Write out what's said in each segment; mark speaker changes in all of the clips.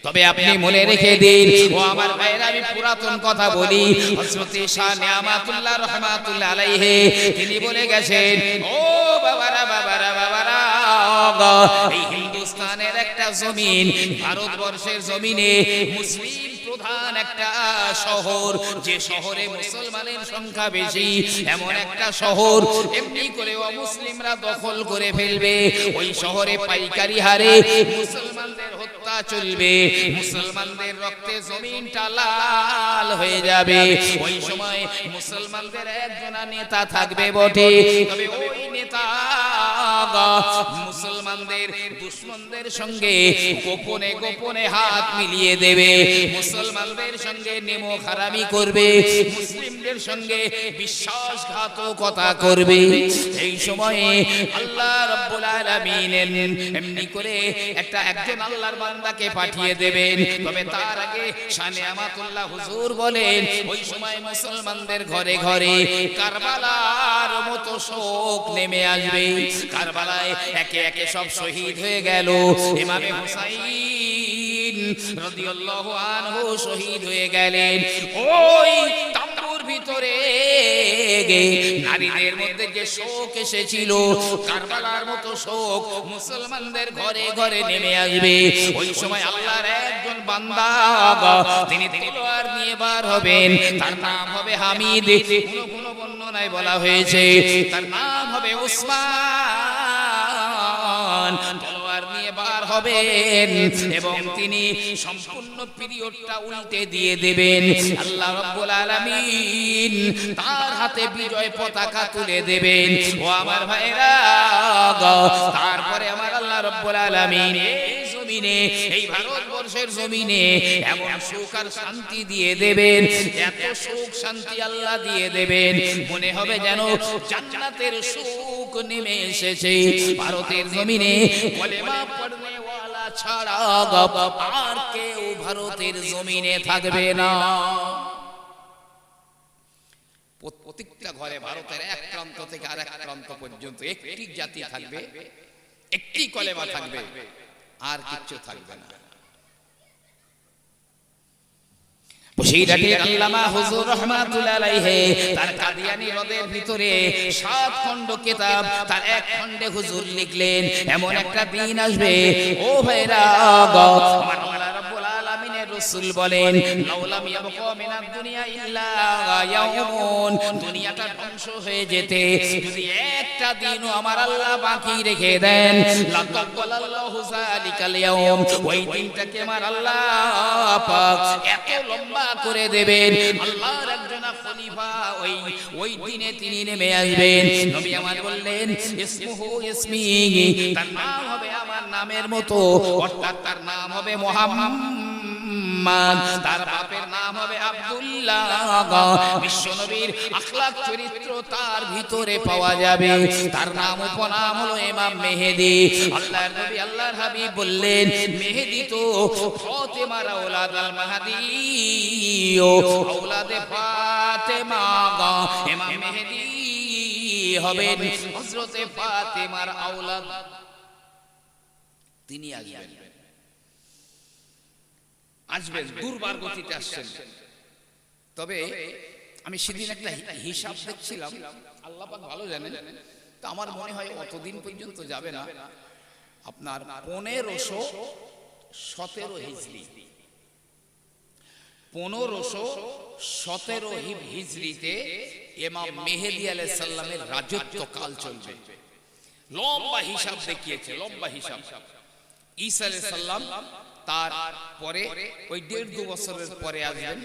Speaker 1: তবে আপনি মনে রেখে দিন ও আমার ভাইরা, আমি পুরাতন কথা বলি। হযরত শাহ নিয়ামতুল্লাহ রাহমাতুল্লাহ আলাইহি তিনি বলে গেছেন, ও বাবারা বাবারা বাবারা, এই হিন্দুস্তানের একটা জমিন, ভারতবর্ষের জমিনে মুসলিম প্রধান একটা শহর, যে শহরে মুসলমানের সংখ্যা বেশি, এমন একটা শহর এমনি করে অমুসলিমরা দখল করে ফেলবে। ওই শহরে পাইকারি হারে মুসলমানদের হত্যা চলবে, মুসলমানদের রক্তে জমিনটা লাল হয়ে যাবে। ওই সময় মুসলমানদের একজনা নেতা থাকবে বটে, তবে ওই নেতা মুসলমানদের দুশমনদের সঙ্গে গোপনে গোপনে হাত মিলিয়ে দেবে, মুসলমানদের সঙ্গে নেমো খারামি করবে, মুসলিমদের সঙ্গে বিশ্বাসঘাতকতা করবে। এই সময়ে আল্লাহ রাব্বুল আলামিন এমনি করে একজন আল্লাহর বান্দাকে পাঠিয়ে দেবেন। তবে তার আগে শাহ নিয়ামতুল্লাহ হুজুর বলেন, ওই সময় মুসলমানদের ঘরে ঘরে কারবালার মতো শোক নেমে আসবে। কারবালায় একে একে সব শহীদ হয়ে গেল। ইমামে হুসাইন রাদিয়াল্লাহু আনহু শহীদ হয়ে গেলেন। ওই তাম্বুর ভিতরে নারীদের মধ্যে যে শোক এসেছিল, কারবালার মতো শোক মুসলমানদের ঘরে ঘরে নেমে আসবে। ওই সময় আল্লাহর একজন বান্দা তিনি তলোয়ার নিয়ে বার হবেন, তার নাম হবে হামিদ। কোন বর্ণনায় বলা হয়েছে তার নাম হবে উসমান। তলোয়ার নিয়ে বার হবেন এবং তিনি সম্পূর্ণ পিরিয়ডটা উল্টে দিয়ে দেবেন। আল্লাহ রাব্বুল আলামিন তার হাতে বিজয় পতাকা তুলে দেবেন। ও আমার ভাইরা, তারপরে আমার আল্লাহ রাব্বুল আলামিন এই জমিনে, এই ভারতবর্ষের জমিনে এমন সুখ আর শান্তি দিয়ে দেবেন, এত সুখ শান্তি আল্লাহ দিয়ে দেবেন, মনে হবে যেন জান্নাতের সুখ নেমে এসেছে ভারতের জমিনে। কলেমা পড়নে ওয়ালা ছাড়া আর কেউ ভারতের জমিনে থাকবে না। প্রত্যেকটা ঘরে ভারতের এক প্রান্ত থেকে আরেক প্রান্ত পর্যন্ত একটি জাতি থাকবে, একটি কলেমা থাকবে, আর কিচ্ছু থাকবে না। বসিরহাটের আল্লামা হুজুর রাহমাতুল্লাহ আলাইহি তার কাদিয়ানী হ্রদের ভিতরে 7 খণ্ড কিতাব, তার এক খণ্ডে হুজুর লিখলেন, এমন একটা দিন আসবে ও ভাইরা, আমার আল্লাহ রাব্বুল আলামিনের রাসূল বলেন, লাউলাম ইয়াবকা মিনাদ দুনিয়া ইল্লা ইয়াউমুন, দুনিয়াটা ধ্বংস হয়ে যেতে যদি একটা দিনও আমার আল্লাহ বাকি রেখে দেন, লাতাকাল্লাহু যালিকাল ইয়াউম, ওই দিনটাকে আমার আল্লাহ পাক এত লম্বা করে দেবেন। আল্লাহর একজন খলিফা ওই দিনে তিনি নেমে আসবেন। নবী আমার বললেন, ইসমুহু ইসমি, তার নাম হবে আমার নামের মতো, অর্থাৎ তার নাম হবে মুহাম্মদ, তার বাপের নাম হবে আব্দুল্লাহ। বিশ্বনবীর আখলাক চরিত্র তার ভিতরে পাওয়া যাবে। তার নাম উপনাম হলো ইমাম মেহেদী। আল্লাহর নবী আল্লাহর হাবিব বললেন, মেহেদী তো ফাতেমার আওলাদ, আল মাহদী আওলাদে ফাতেমা, ইমাম মেহেদী হবেন হযরতে ফাতেমার আওলাদ। তিনি আসবেন, দুর্বার গতিতে আসছেন। তবে আমি সেদিন একটা হিসাব দেখছিলাম, আল্লাহ পাক ভালো জানেন, তো আমার মনে হয় অতদিন পর্যন্ত যাবে না। আপনার 1517 হিজরি, 1517 হিজরিতে ইমাম মেহেদী আলাইহিস সালামের রাজত্ব কাল চলবে। লম্বা হিসাব দেখিয়েছে, লম্বা হিসাব। ঈসা আলাইহিস সালাম তার পরে ওই 1.5-2 বছরের পরে আসবেন,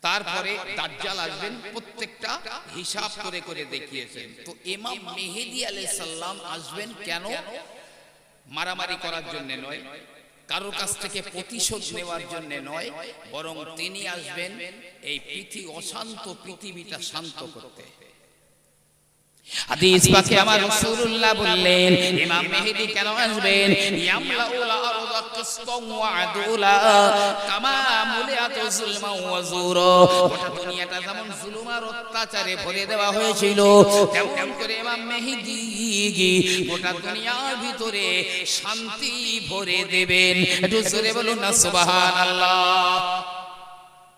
Speaker 1: তারপরে দাজ্জাল আসবেন, প্রত্যেকটা হিসাব করে করে দেখিয়েছেন। তো ইমাম মেহেদী আলাইহিস সালাম আসবেন কেন? মারামারি করার জন্য নয়, কারোর কাছ থেকে প্রতিশোধ নেওয়ার জন্য নয়, বরং তিনি আসবেন এই অশান্ত পৃথিবীটা শান্ত করতে। হাদিস পাকে আমার রাসূলুল্লাহ বললেন, ইমাম মেহেদী কেন আসবেন? ইয়ামলাউল আরদ কিসতান ওয়া আদলা কামা মুলিআত যুলমান ওয়া যুরা। গোটা দুনিয়াটা যেমন জুলুম আর অত্যাচারে ভরে দেওয়া হয়েছিল, তেমন করে ইমাম মেহেদী গোটা দুনিয়ার ভিতরে শান্তি ভরে দেবেন। একটু জোরে বলুন না সুবহানাল্লাহ।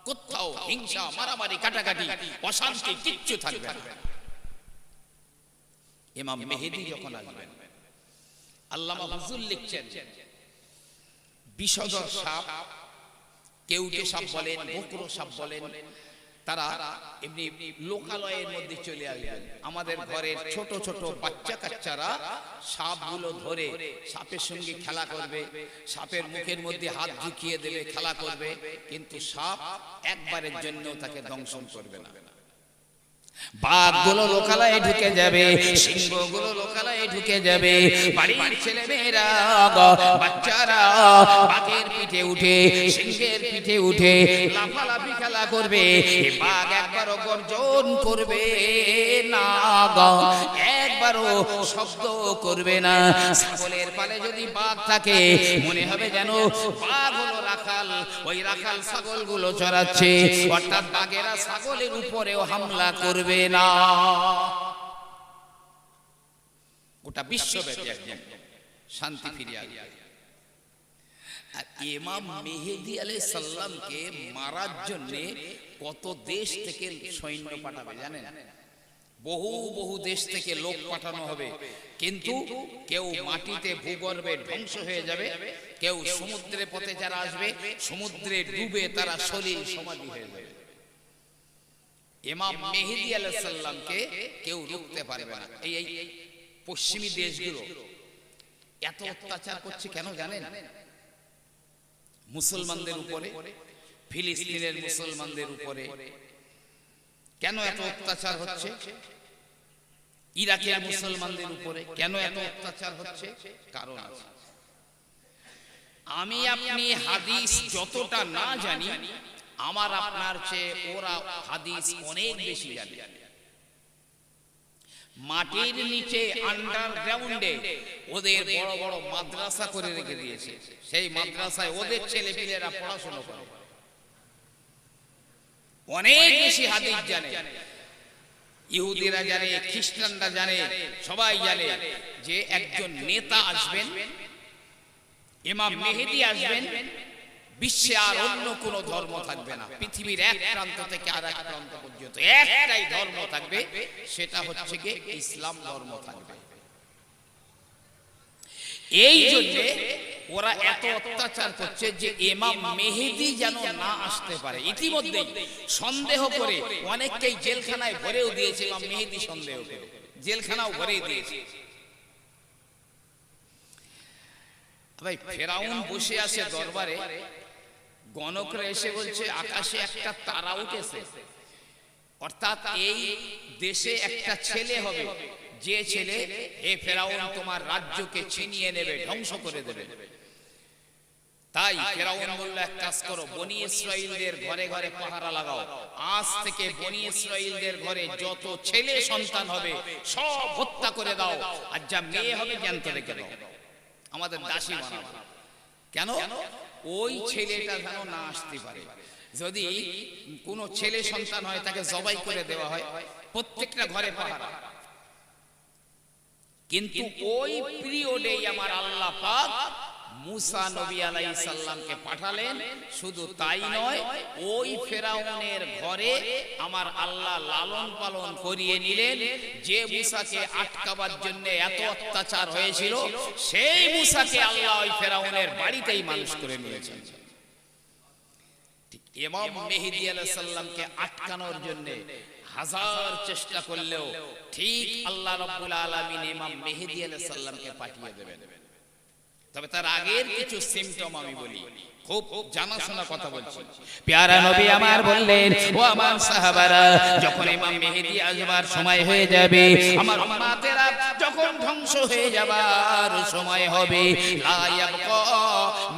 Speaker 1: কোথাও হিংসা, মারামারি, কাটাকাটি, অশান্তি কিচ্ছু থাকবে না। ইমাম মেহেদী যখন আসবেন, আল্লামা হুজুর লিখছেন, বিষধর সাপ, কেউটে সাপ বলেন, বকরো সাপ বলেন, তারা এমনি লোকালয়ের মধ্যে চলে আসবেন। আমাদের ঘরের ছোট ছোট বাচ্চা কাচ্চারা সাপগুলো ধরে সাপের সঙ্গে খেলা করবে, সাপের মুখের মধ্যে হাত ঢুকিয়ে দেবে, খেলা করবে, কিন্তু সাপ একবারের জন্য তাকে দংশন করবে না। বাঘগুলো লোকালয়ে ঢুকে যাবে, সিংহগুলো লোকালয়ে ঢুকে যাবে, বাড়ির ছেলে মেয়েরা, বাচ্চারা বাঘের পিঠে উঠে, সিংহের পিঠে উঠে লাফালাফি খেলা করবে। বাঘ একবারও গর্জন করবে না, একবারও শব্দ করবে না। ছাগলের পালে যদি বাঘ থাকে, মনে হবে যেন বাঘ হলো রাখাল, ওই রাখাল ছাগলগুলো চড়াচ্ছে, অর্থাৎ বাঘেরা ছাগলের উপরেও হামলা করবে না। গোটা বিশ্বব্যাপী একদম শান্তি ফিরে আসবে। আর ইমাম মেহেদী আলাইহিস সালামকে মারার জন্য কত দেশ থেকে সৈন্য পাঠাবে জানেন? বহু বহু দেশ থেকে লোক পাঠানো হবে, কিন্তু কেউ মাটিতে ভূগর্ভে ধ্বংস হয়ে যাবে, কেউ সমুদ্রের পথে যারা আসবে সমুদ্রে ডুবে তারা সলিল সমাধি হয়ে যাবে। ইমাম মেহেদী আলাইহিস সালামকে কেউ রুখতে পারবে না। এই পশ্চিমী দেশগুলো এত অত্যাচার করছে কেন জানেন? মুসলমানদের উপরে, ফিলিস্তিনের মুসলমানদের উপরে কেন এত অত্যাচার হচ্ছে? ইরাকের মুসলমানদের উপরে কেন এত অত্যাচার হচ্ছে? কারণ আছে। আমি আপনি হাদিস যতটা না জানি, আমার আপনার চেয়ে ওরা হাদিস অনেক বেশি জানে। মাটির নিচে আন্ডারগ্রাউন্ডে ওদের বড় বড় মাদ্রাসা করে রেখে দিয়েছে, সেই মাদ্রাসায় ওদের ছেলেপিলেরা পড়াশোনা করে, অনেক বেশি হাদিস জানে। ইহুদিরা জানে, খ্রিস্টানরা জানে, সবাই জানে যে একজন নেতা আসবেন, ইমাম মেহেদী আসবেন, বিশ্বে আর অন্য কোন ধর্ম থাকবে না, পৃথিবীর এক প্রান্ত থেকে আর এক প্রান্ত পর্যন্ত একটাই ধর্ম থাকবে, সেটা হচ্ছে কি ইসলাম ধর্ম থাকবে। এই জন্য ওরা এত অত্যাচার করছে যে ইমাম মেহেদী যেন না আসতে পারে। ইতিমধ্যে সন্দেহ করে অনেককেই জেলখানায় ভরেও দিয়েছে, ইমাম মেহেদী সন্দেহ করে জেলখানাও ভরে দিয়েছে। ভাই, ফেরাউন বসে আছে দরবারে, গণকরা এসে বলছে আকাশে একটা তারা উঠেছে, অর্থাৎ এই দেশে একটা ছেলে হবে, যে ছেলে হে ফেরাউন তোমার রাজ্যকে ছিনিয়ে নেবে, ধ্বংস করে দেবে। তাই ফেরাউন বলল, এক কাজ করো, বনি ইসরাইলদের ঘরে ঘরে পাহারা লাগাও, আজ থেকে বনি ইসরাইলদের ঘরে যত ছেলে সন্তান হবে সব হত্যা করে দাও, আর যা মেয়ে হবে জ্যান্ত রেখে দাও, আমাদের দাসী বানাবো। কেন? ওই ছেলেটা যেন না আসতে পারে। যদি কোনো ছেলে সন্তান হয় তাকে জবাই করে দেওয়া হয়, প্রত্যেকটা ঘরে পাহারা। কিন্তু ওই পিরিয়ডে আমার আল্লাহ পাক মুসা নবী আলাইহিস সালামকে পাঠালেন। শুধু তাই নয়, ওই ফেরাউনের ঘরে আমার আল্লাহ লালন পালন করিয়ে নিলেন। যে মুসাকে আটকাবার জন্য এত অত্যাচার হয়েছিল, সেই মুসাকে আল্লাহ ওই ফেরাউনের বাড়িতেই মানুষ করে নিয়েছেন। ঠিক ইমাম মেহেদী আলাইহিস সালামকে আটকানোর জন্য হাজার চেষ্টা করলেও ঠিক আল্লাহ রাব্বুল আলামিন ইমাম মেহেদী আলাইহিস সালামকে পাঠিয়ে দেবেন। তবে তার আগের কিছু সিম্পটম আমি বলি, খুব জানাশোনা কথা বলছি। প্যারা নবী আমার বললেন, ও আমার সাহাবারা, যখন ইমাম মেহেদী আসবার সময় হয়ে যাবে, আমার উম্মতেরা যখন ধ্বংস হয়ে যাবার সময় হবে, লা ইয়াবকা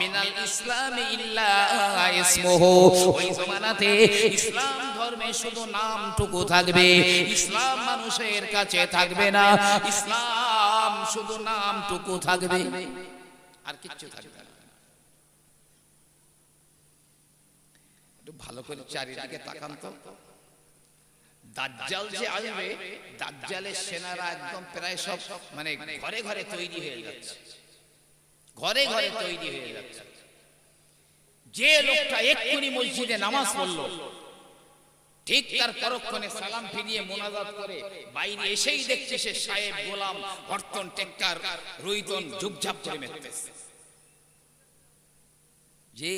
Speaker 1: মিনাল ইসলাম ইল্লা ইসমুহু, ওই জামানাতে ইসলাম ধর্মে শুধু নামটুকু থাকবে, ইসলাম মানুষের কাছে থাকবে না, ইসলাম শুধু নামটুকু থাকবে, আর কিচ্ছু থাকবে না। ভালো করে চারিদিকে তাকান তো, দাজ্জাল যে আসবে, দাজ্জালের সেনারা একদম প্রায় সব মানে ঘরে ঘরে তৈরি হয়ে যাচ্ছে, ঘরে ঘরে তৈরি হয়ে যাচ্ছে। যে লোকটা এক্ষুনি মসজিদে নামাজ পড়লো, ঠিক তার পরক্ষণে সালাম ফিরিয়ে মোনাজাত করে বাইরে এসেই দেখছে সে সাহেব গোলাম হরতন টেক্কার রুইতন ঝুপঝাপ করে মেতেছে। যে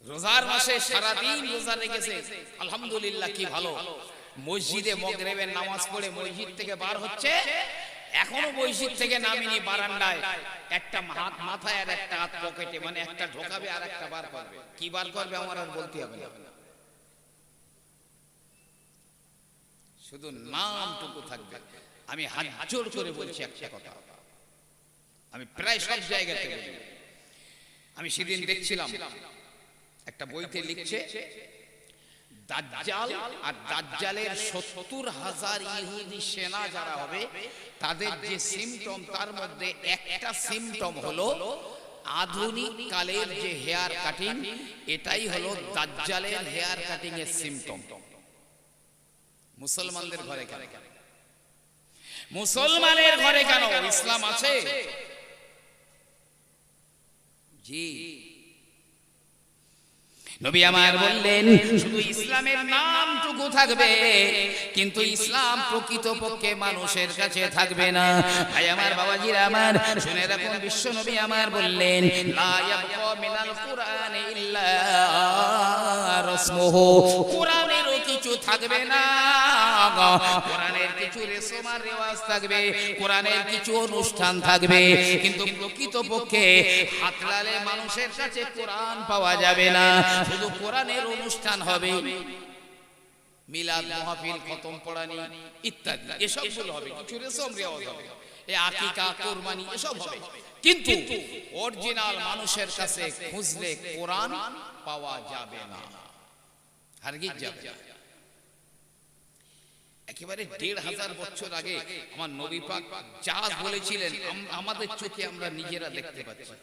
Speaker 1: রোজার মাসে সারাদিন রোজা রেখেছে, আলহামদুলিল্লাহ কি ভালো, মসজিদে মাগরিবের নামাজ পড়ে মসজিদ থেকে বার হচ্ছে, এখনো মসজিদ থেকে নামিনি, বারান্দায় একটা হাত মাথায় আর একটা হাত পকেটে, মানে একটা ঢোকাবে আর একটা বার করবে। কি বার করবে আমার আর বলতে হবে না, শুধু নামটুকু থাকবে। আমি হাত জোর করে বলছি একটা কথা, আমি প্রায় সব জায়গাতে বলি। আমি সেদিন দেখছিলাম একটা বইতে লিখছে, দাজ্জাল আর দাজ্জালের ৭০,০০০ ইহুদি সেনা যারা হবে, তাদের যে সিমটম, তার মধ্যে একটা সিমটম হলো আধুনিক কালের যে হেয়ার কাটিং, এটাই হলো দাজ্জালের হেয়ার কাটিং এর সিমটম। মুসলমানদের ঘরে কেন? মুসলমানের ঘরে কেন? ইসলাম আছে। জি, নবী আমার বললেন শুধু ইসলামের নামটুকু থাকবে, কিন্তু ইসলাম প্রকৃতপক্ষে মানুষের কাছে থাকবে না। ভাই আমার, বাবাজিরা আমার, শুনে রাখুন, বিশ্ব নবী আমার বললেন লা ইয়াবকা মিনাল কুরআনি ইল্লা রাসমুহু, কোরআনেরও কিছু থাকবে না, কোরআনের কিছু রেশম আর রেওয়াজ থাকবে, কোরআনের কিছু অনুষ্ঠান থাকবে, কিন্তু প্রকৃতপক্ষে হাতলালে মানুষের কাছে কোরআন পাওয়া যাবে না। শুধু কোরআনের অনুষ্ঠান হবে, মিলাদ মাহফিল, খতম পড়ানি ইত্যাদি এসবগুলো হবে, কিছু রেশম রেওয়াজ হবে, এই আকিকা কুরবানি এসব হবে, কিন্তু অরিজিনাল মানুষের কাছে খুঁজলে কোরআন পাওয়া যাবে না, হারগিজ যাবে না। একেবারে ১৫০০ বছর আগে আমার নবী পাক যা বলেছিলেন আমাদের চোখে আমরা নিজেরা দেখতে পাচ্ছি।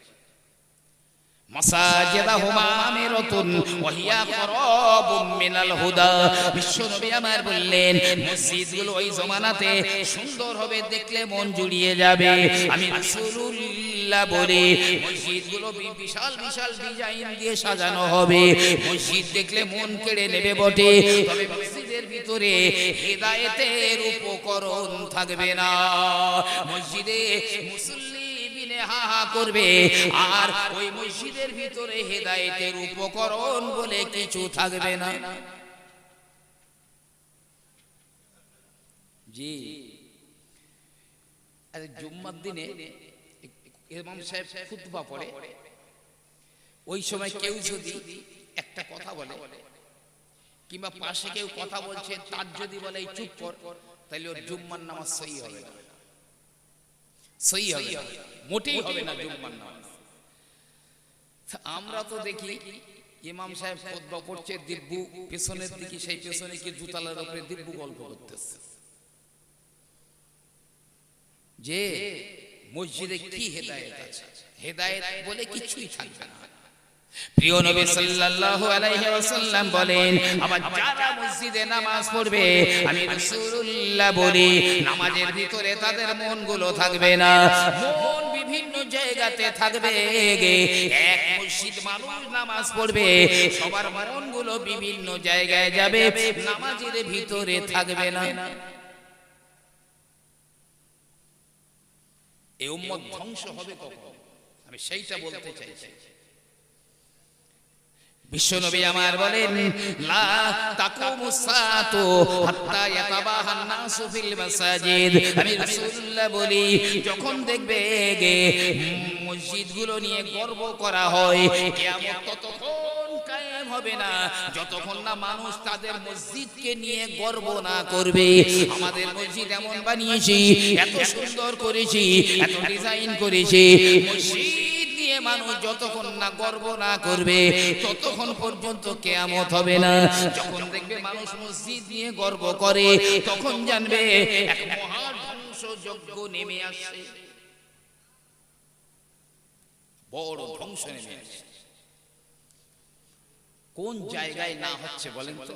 Speaker 1: মাসাজিদাহুমা আমিরাতুন ওয়া হিয়া করাবুম মিনাল হুদা, বিশ্ব নবী আমার বললেন মসজিদগুলো ওই জমানাতে সুন্দর হবে, দেখলে মন জুড়িয়ে যাবে। আমি রাসূলুল্লাহ বলি মসজিদগুলো বিশাল বিশাল ডিজাইন দিয়ে সাজানো হবে, মসজিদ দেখলে মন কেড়ে নেবে বটে, তবে মসজিদের ভিতরে হিদায়াতের উপকরণ থাকবে না। মসজিদে মুসল্লি হা হা করবে, আর ওই মসজিদের ভিতরে হেদায়েতের উপকরণ বলে কিছু থাকবে না। জি, আরে জুম্মার দিনে ইমাম সাহেব খুতবা পড়ে, ওই সময় কেউ যদি একটা কথা বলে, কিংবা পাশে কেউ কথা বলছে, তার যদি বলে চুপ কর, তাহলে ওর জুম্মার নামাজ সহি হবে না, সহি হবে না, মোটেই হবে না জুম্মার নামাজ। আমরা তো দেখি ইমাম সাহেব খুতবা পড়ছে, দিব্যু পেছনের দিকে, সেই পেছনে কি দুতলার উপরে দিব্যু গল্প করতেছে, যে মসজিদে কি হেদায়েত আছে, হেদায়েত বলে কিছুই থাকবে না। প্রিয় নবী সাল্লাল্লাহু আলাইহি ওয়াসাল্লাম বলেন, আবার যারা মসজিদে নামাজ পড়বে, আমি রাসূলুল্লাহ বলি নামাজের ভিতরে তাদের মনগুলো থাকবে না, মন বিভিন্ন জায়গাতে থাকবে। এক মসজিদ মানুষ নামাজ পড়বে, সবার মনগুলো বিভিন্ন জায়গায় যাবে, নামাজের ভিতরে থাকবে না। এই উম্মত ধ্বংস হবে কখন? আমি সেইটা বলতে চাইছি। বিশ্বনবী আমার বলেন লা তাকুমুস সাআতু হাত্তা ইয়াতাবাহান নাসু ফিল মাসাজিদ, আমি রাসূলুল্লাহ বলি যখন দেখবে মসজিদগুলো নিয়ে গর্ব করা হয়, কিয়ামত ততক্ষণ কায়েম হবে না যতক্ষণ না মানুষ তাদের মসজিদকে নিয়ে গর্ব না করবে। আমাদের মসজিদ এমন বানিয়েছি, এত সুন্দর করেছি, এত ডিজাইন করেছি, মসজিদ নিয়ে মানুষ যতক্ষণ না গর্ব না করবে ততক্ষণ পর্যন্ত কিয়ামত হবে না। যখন দেখবে মানুষ মসজিদ নিয়ে গর্ব করে, তখন জানবে এক মহা ধ্বংসযজ্ঞ নেমে আসছে, বড় ধ্বংস নেমে আসছে। কোন জায়গায় না হচ্ছে বলেন তো,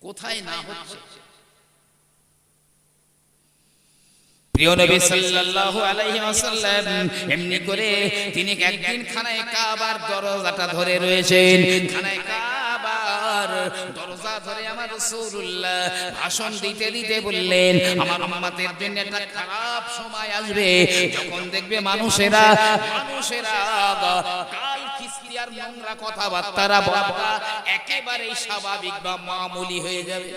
Speaker 1: কোথায় না হচ্ছে? প্রিয় নবী সাল্লাল্লাহু আলাইহি ওয়াসাল্লাম এমনি করে তিনি একদিন খানায়ে কাবার দরজাটা ধরে রয়েছেন। খানায়ে কাবার দরজা ধরে আমার রাসূলুল্লাহ ভাষণ দিতে দিতে বললেন, আমার উম্মতের জন্য একটা খারাপ সময় আসবে, যখন দেখবে মানুষেরা কাল খিস্তি আর নোংরা কথাবার্তা বলা একেবারেই স্বাভাবিক বা মামুলি হয়ে যাবে।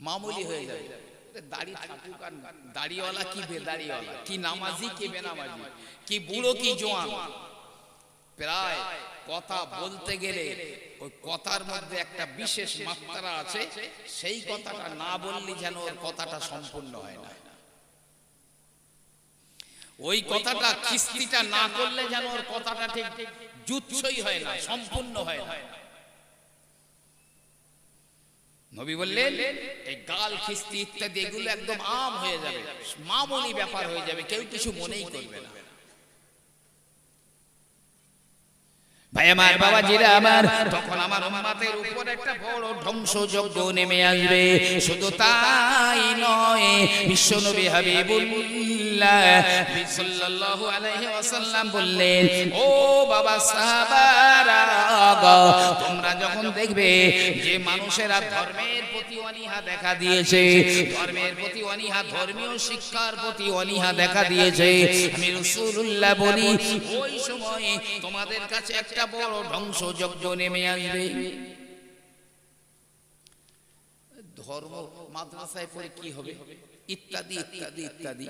Speaker 1: মামুলি হয়ে যাবে। দাড়ি থাকুক আর দাড়িওয়ালা কি বেদাড়িওয়ালা, কি নামাজি কি বেনামাজি, কি বুড়ো কি জোয়ান, প্রায় কথা বলতে গেলে ওই কথার মধ্যে একটা বিশেষ মাত্রা আছে, সেই কথাটা না বললে যেন ওর কথাটা সম্পূর্ণ হয় না। ওই কথাটা কিস্তিটা না করলে যেন ওর কথাটা ঠিক জুৎসই হয় না, সম্পূর্ণ হয় না। নবী বললেন এই গাল খিস্তি ইত্যাদি এগুলো একদম আম হয়ে যাবে, মামুলি ব্যাপার হয়ে যাবে, কেউ কিছু মনেই করবে না। ভাই আমার, বাবাজিরা আমার, তখন আমার উম্মতের উপর একটা বড় ধ্বংসযজ্ঞ নেমে আসবে। শুধু তাই নয়, বিশ্বনবী হাবিবুল্লাহ সাল্লাল্লাহু আলাইহি ওয়াসাল্লাম বললেন, ও বাবা সাহাবারা, তোমরা যখন দেখবে যে মানুষেরা ধর্মের প্রতি অনীহা দেখা দিয়েছে, ধর্মের প্রতি অনীহা, ধর্মীয় শিক্ষার প্রতি অনীহা দেখা দিয়েছে, আমি রাসূলুল্লাহ বলি ওই সময় তোমাদের কাছে একটা বড় ধ্বংসযজ্ঞ নেমে আসবে। ধর্ম মাদ্রাসায় পড়ে কি হবে ইত্যাদি ইত্যাদি ইত্যাদি,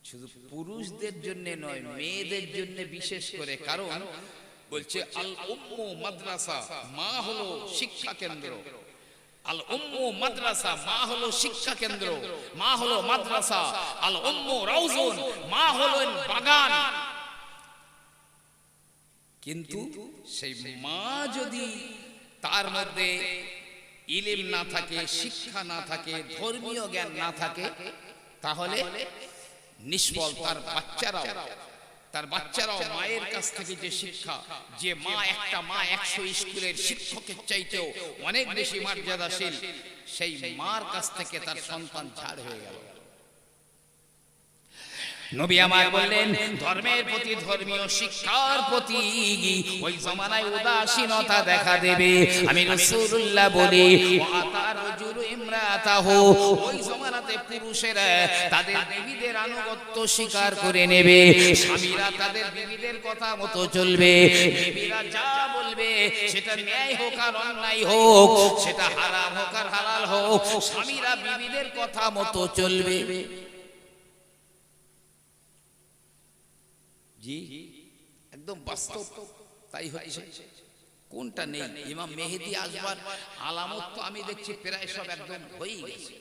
Speaker 1: শুধু পুরুষদের জন্য নয়, মেয়েদের জন্য বিশেষ করে। কারণ বলছে আল উম্মু মাদ্রাসা, মা হলো শিক্ষা কেন্দ্র। আল উম্মু মাদ্রাসা, মা হলো শিক্ষা কেন্দ্র, মা হলো মাদ্রাসা। আল উম্মু রাউজুন, মা হলো বাগান। কিন্তু সেই মা যদি তার মধ্যে ইলম না থাকে, শিক্ষা না থাকে, ধর্মীয় জ্ঞান না থাকে, তাহলে নিষ্ফল। তার বাচ্চারাও মায়ের কাছ থেকে যে শিক্ষা, যে মা, একটা মা 100 স্কুলের শিক্ষকের চাইতেও অনেক বেশি মর্যাদাশীল, সেই মার কাছ থেকে তার সন্তান ছাড় হয়ে গেল। নবী আমার বললেন ধর্মের প্রতি, ধর্মীয় শিক্ষার প্রতি ওই জমানায় উদাসীনতা দেখা দেবে। আমি রাসূলুল্লাহ বলি, ওই জমানাতে পুরুষেরা তাদের বিবিদের আনুগত্য স্বীকার করে নেবে, স্বামীরা তাদের বিবিদের কথা মতো চলবে। বিবিরা যা বলবে সেটা ন্যায় হোক আর অন্যায় হোক, সেটা হারাম হোক আর হালাল হোক, স্বামীরা বিবিদের কথা মতো চলবে। জি, একদম বাস্তব তাই হয়েছে। কোনটা নেই? ইমাম মেহেদী আসবার আলামত তো আমি দেখছি প্রায় সব একদম হয়েই গেছে।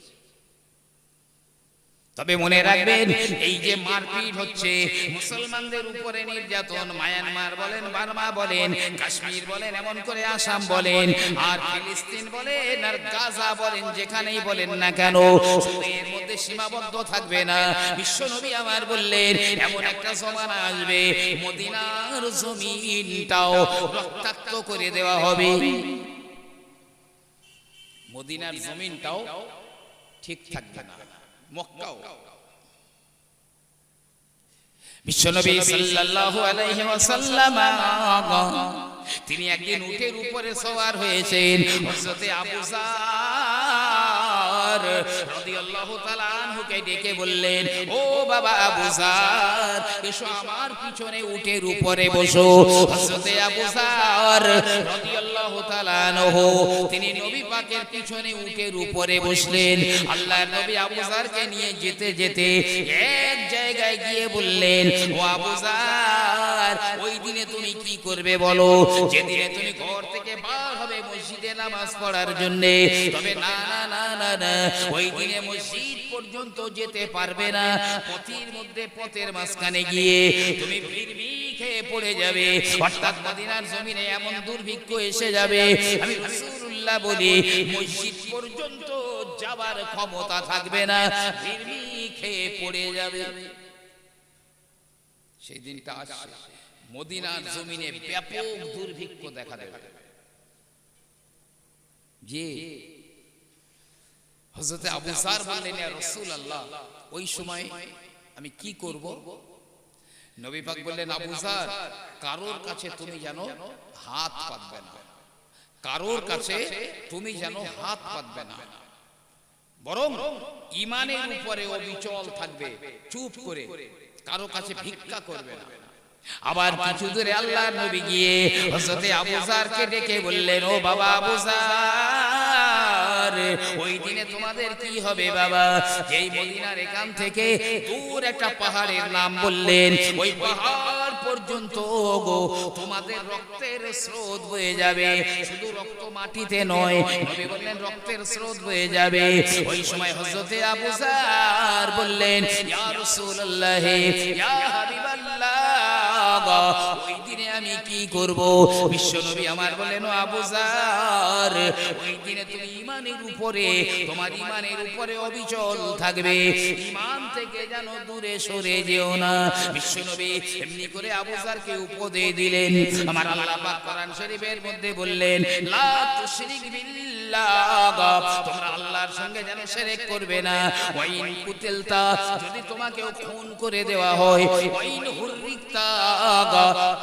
Speaker 1: তবে মনে রাখবেন, এই যে মারপিট হচ্ছে, মুসলমানদের উপরে নির্যাতন, মায়ানমার বলেন, বার্মা বলেন, কাশ্মীর বলেন, এমন করে আসাম বলেন, আর ফিলিস্তিন বলেন, আর গাজা বলেন, যেখানেই বলেন না কেন, এর মধ্যে সীমাবদ্ধ থাকবে না। বিশ্বনবী আমার বললেন এমন একটা জমানা আসবে, মদিনার জমিনটাও রক্তাক্ত করে দেওয়া হবে। মদিনার জমিনটাও ঠিক থাকবে না, মক্কাও। বিশ্বনবী সাল্লাল্লাহু আলাইহি ওয়াসাল্লাম তিনি একদিন উটের উপরে সওয়ার হয়েছেন। হযরতে আবু যার রাদিয়াল্লাহু তাআলা আনহুকে ডেকে বললেন, ও বাবা আবু যার, এসো আমার পিছনে উটের উপরে বসো। হযরতে আবু যার রাদিয়াল্লাহু তাআলা আনহু তিনি নবী পাকের পিছনে উটের উপরে বসলেন। আল্লাহর নবী আবু যারকে নিয়ে যেতে যেতে এক জায়গায় গিয়ে বললেন, ও আবু যার, ওই দিনে তুমি কি করবে বলো? যেদিনে তুমি ঘর থেকে বের হবে মসজিদে নামাজ পড়ার জন্য, তবে না না না না, ওই দিনে মসজিদ পর্যন্ত যেতে পারবে না। পথের মধ্যে, পথের মাঝখানে গিয়ে তুমি বিড়বিড় খেয়ে পড়ে যাবে, অর্থাৎ মদিনার জমিনে এমন দুর্ভিক্ষ এসে যাবে, আমি রাসূলুল্লাহ বলি মসজিদ পর্যন্ত যাবার ক্ষমতা থাকবে না, বিড়বিড় খেয়ে পড়ে যাবে। সেই দিনটা আসছে, মদিনার জমিনে ব্যাপক দুর্ভিক্ষ দেখা দেবে। যে হযরতে আবু যার বললেন, ইয়া রাসূলুল্লাহ, ওই সময় আমি কি করব? নবী পাক বললেন, আবু যার, কারোর কাছে তুমি জানো হাত পাতবে না, কারোর কাছে তুমি যেন হাত পাতবে না, বরং ঈমানের উপরে অবিচল থাকবে, চুপ করে কারো কাছে ভিক্ষা করবে না। আবার কিছু দূরে আল্লাহর নবী গিয়ে হযরতে আবু যারকে ডেকে বললেন, ও বাবা আবু যার, ওই দিনে তোমাদের কি হবে বাবা? এই মদিনার এখান থেকে দূর একটা পাহাড়ের নাম বললেন, ওই পাহাড় পর্যন্ত গো তোমাদের রক্তের স্রোত বয়ে যাবে। শুধু রক্ত মাটিতে নয়, নবী বললেন রক্তের স্রোত বয়ে যাবে। ওই সময় হযরতে আবু যার বললেন, ইয়া রাসূলুল্লাহ, ইয়া হাবিবাল্লাহ, ওই দিনে আমি কি করব? বিশ্বনবী আমার বললেন, ও আবু যার, ওই দিনে তুমি ঈমানের উপরে, তোমার ঈমানের উপরে অবিচল থাকবে, ঈমান থেকে যেন দূরে সরে যেও না। বিশ্বনবী এমনি করে আবু যারকে উপদেশ দিলেন। আমার আল্লাহ পাক কোরআন শরীফের মধ্যে বললেন, লা তুশরিক বিল্লাহ, তোমরা আল্লাহর সঙ্গে যেন শিরক করবে না। ওয়াইন কুতিলতা, যদি তোমাকেও খুন করে দেওয়া হয়, ওয়াইন হুররিকতা,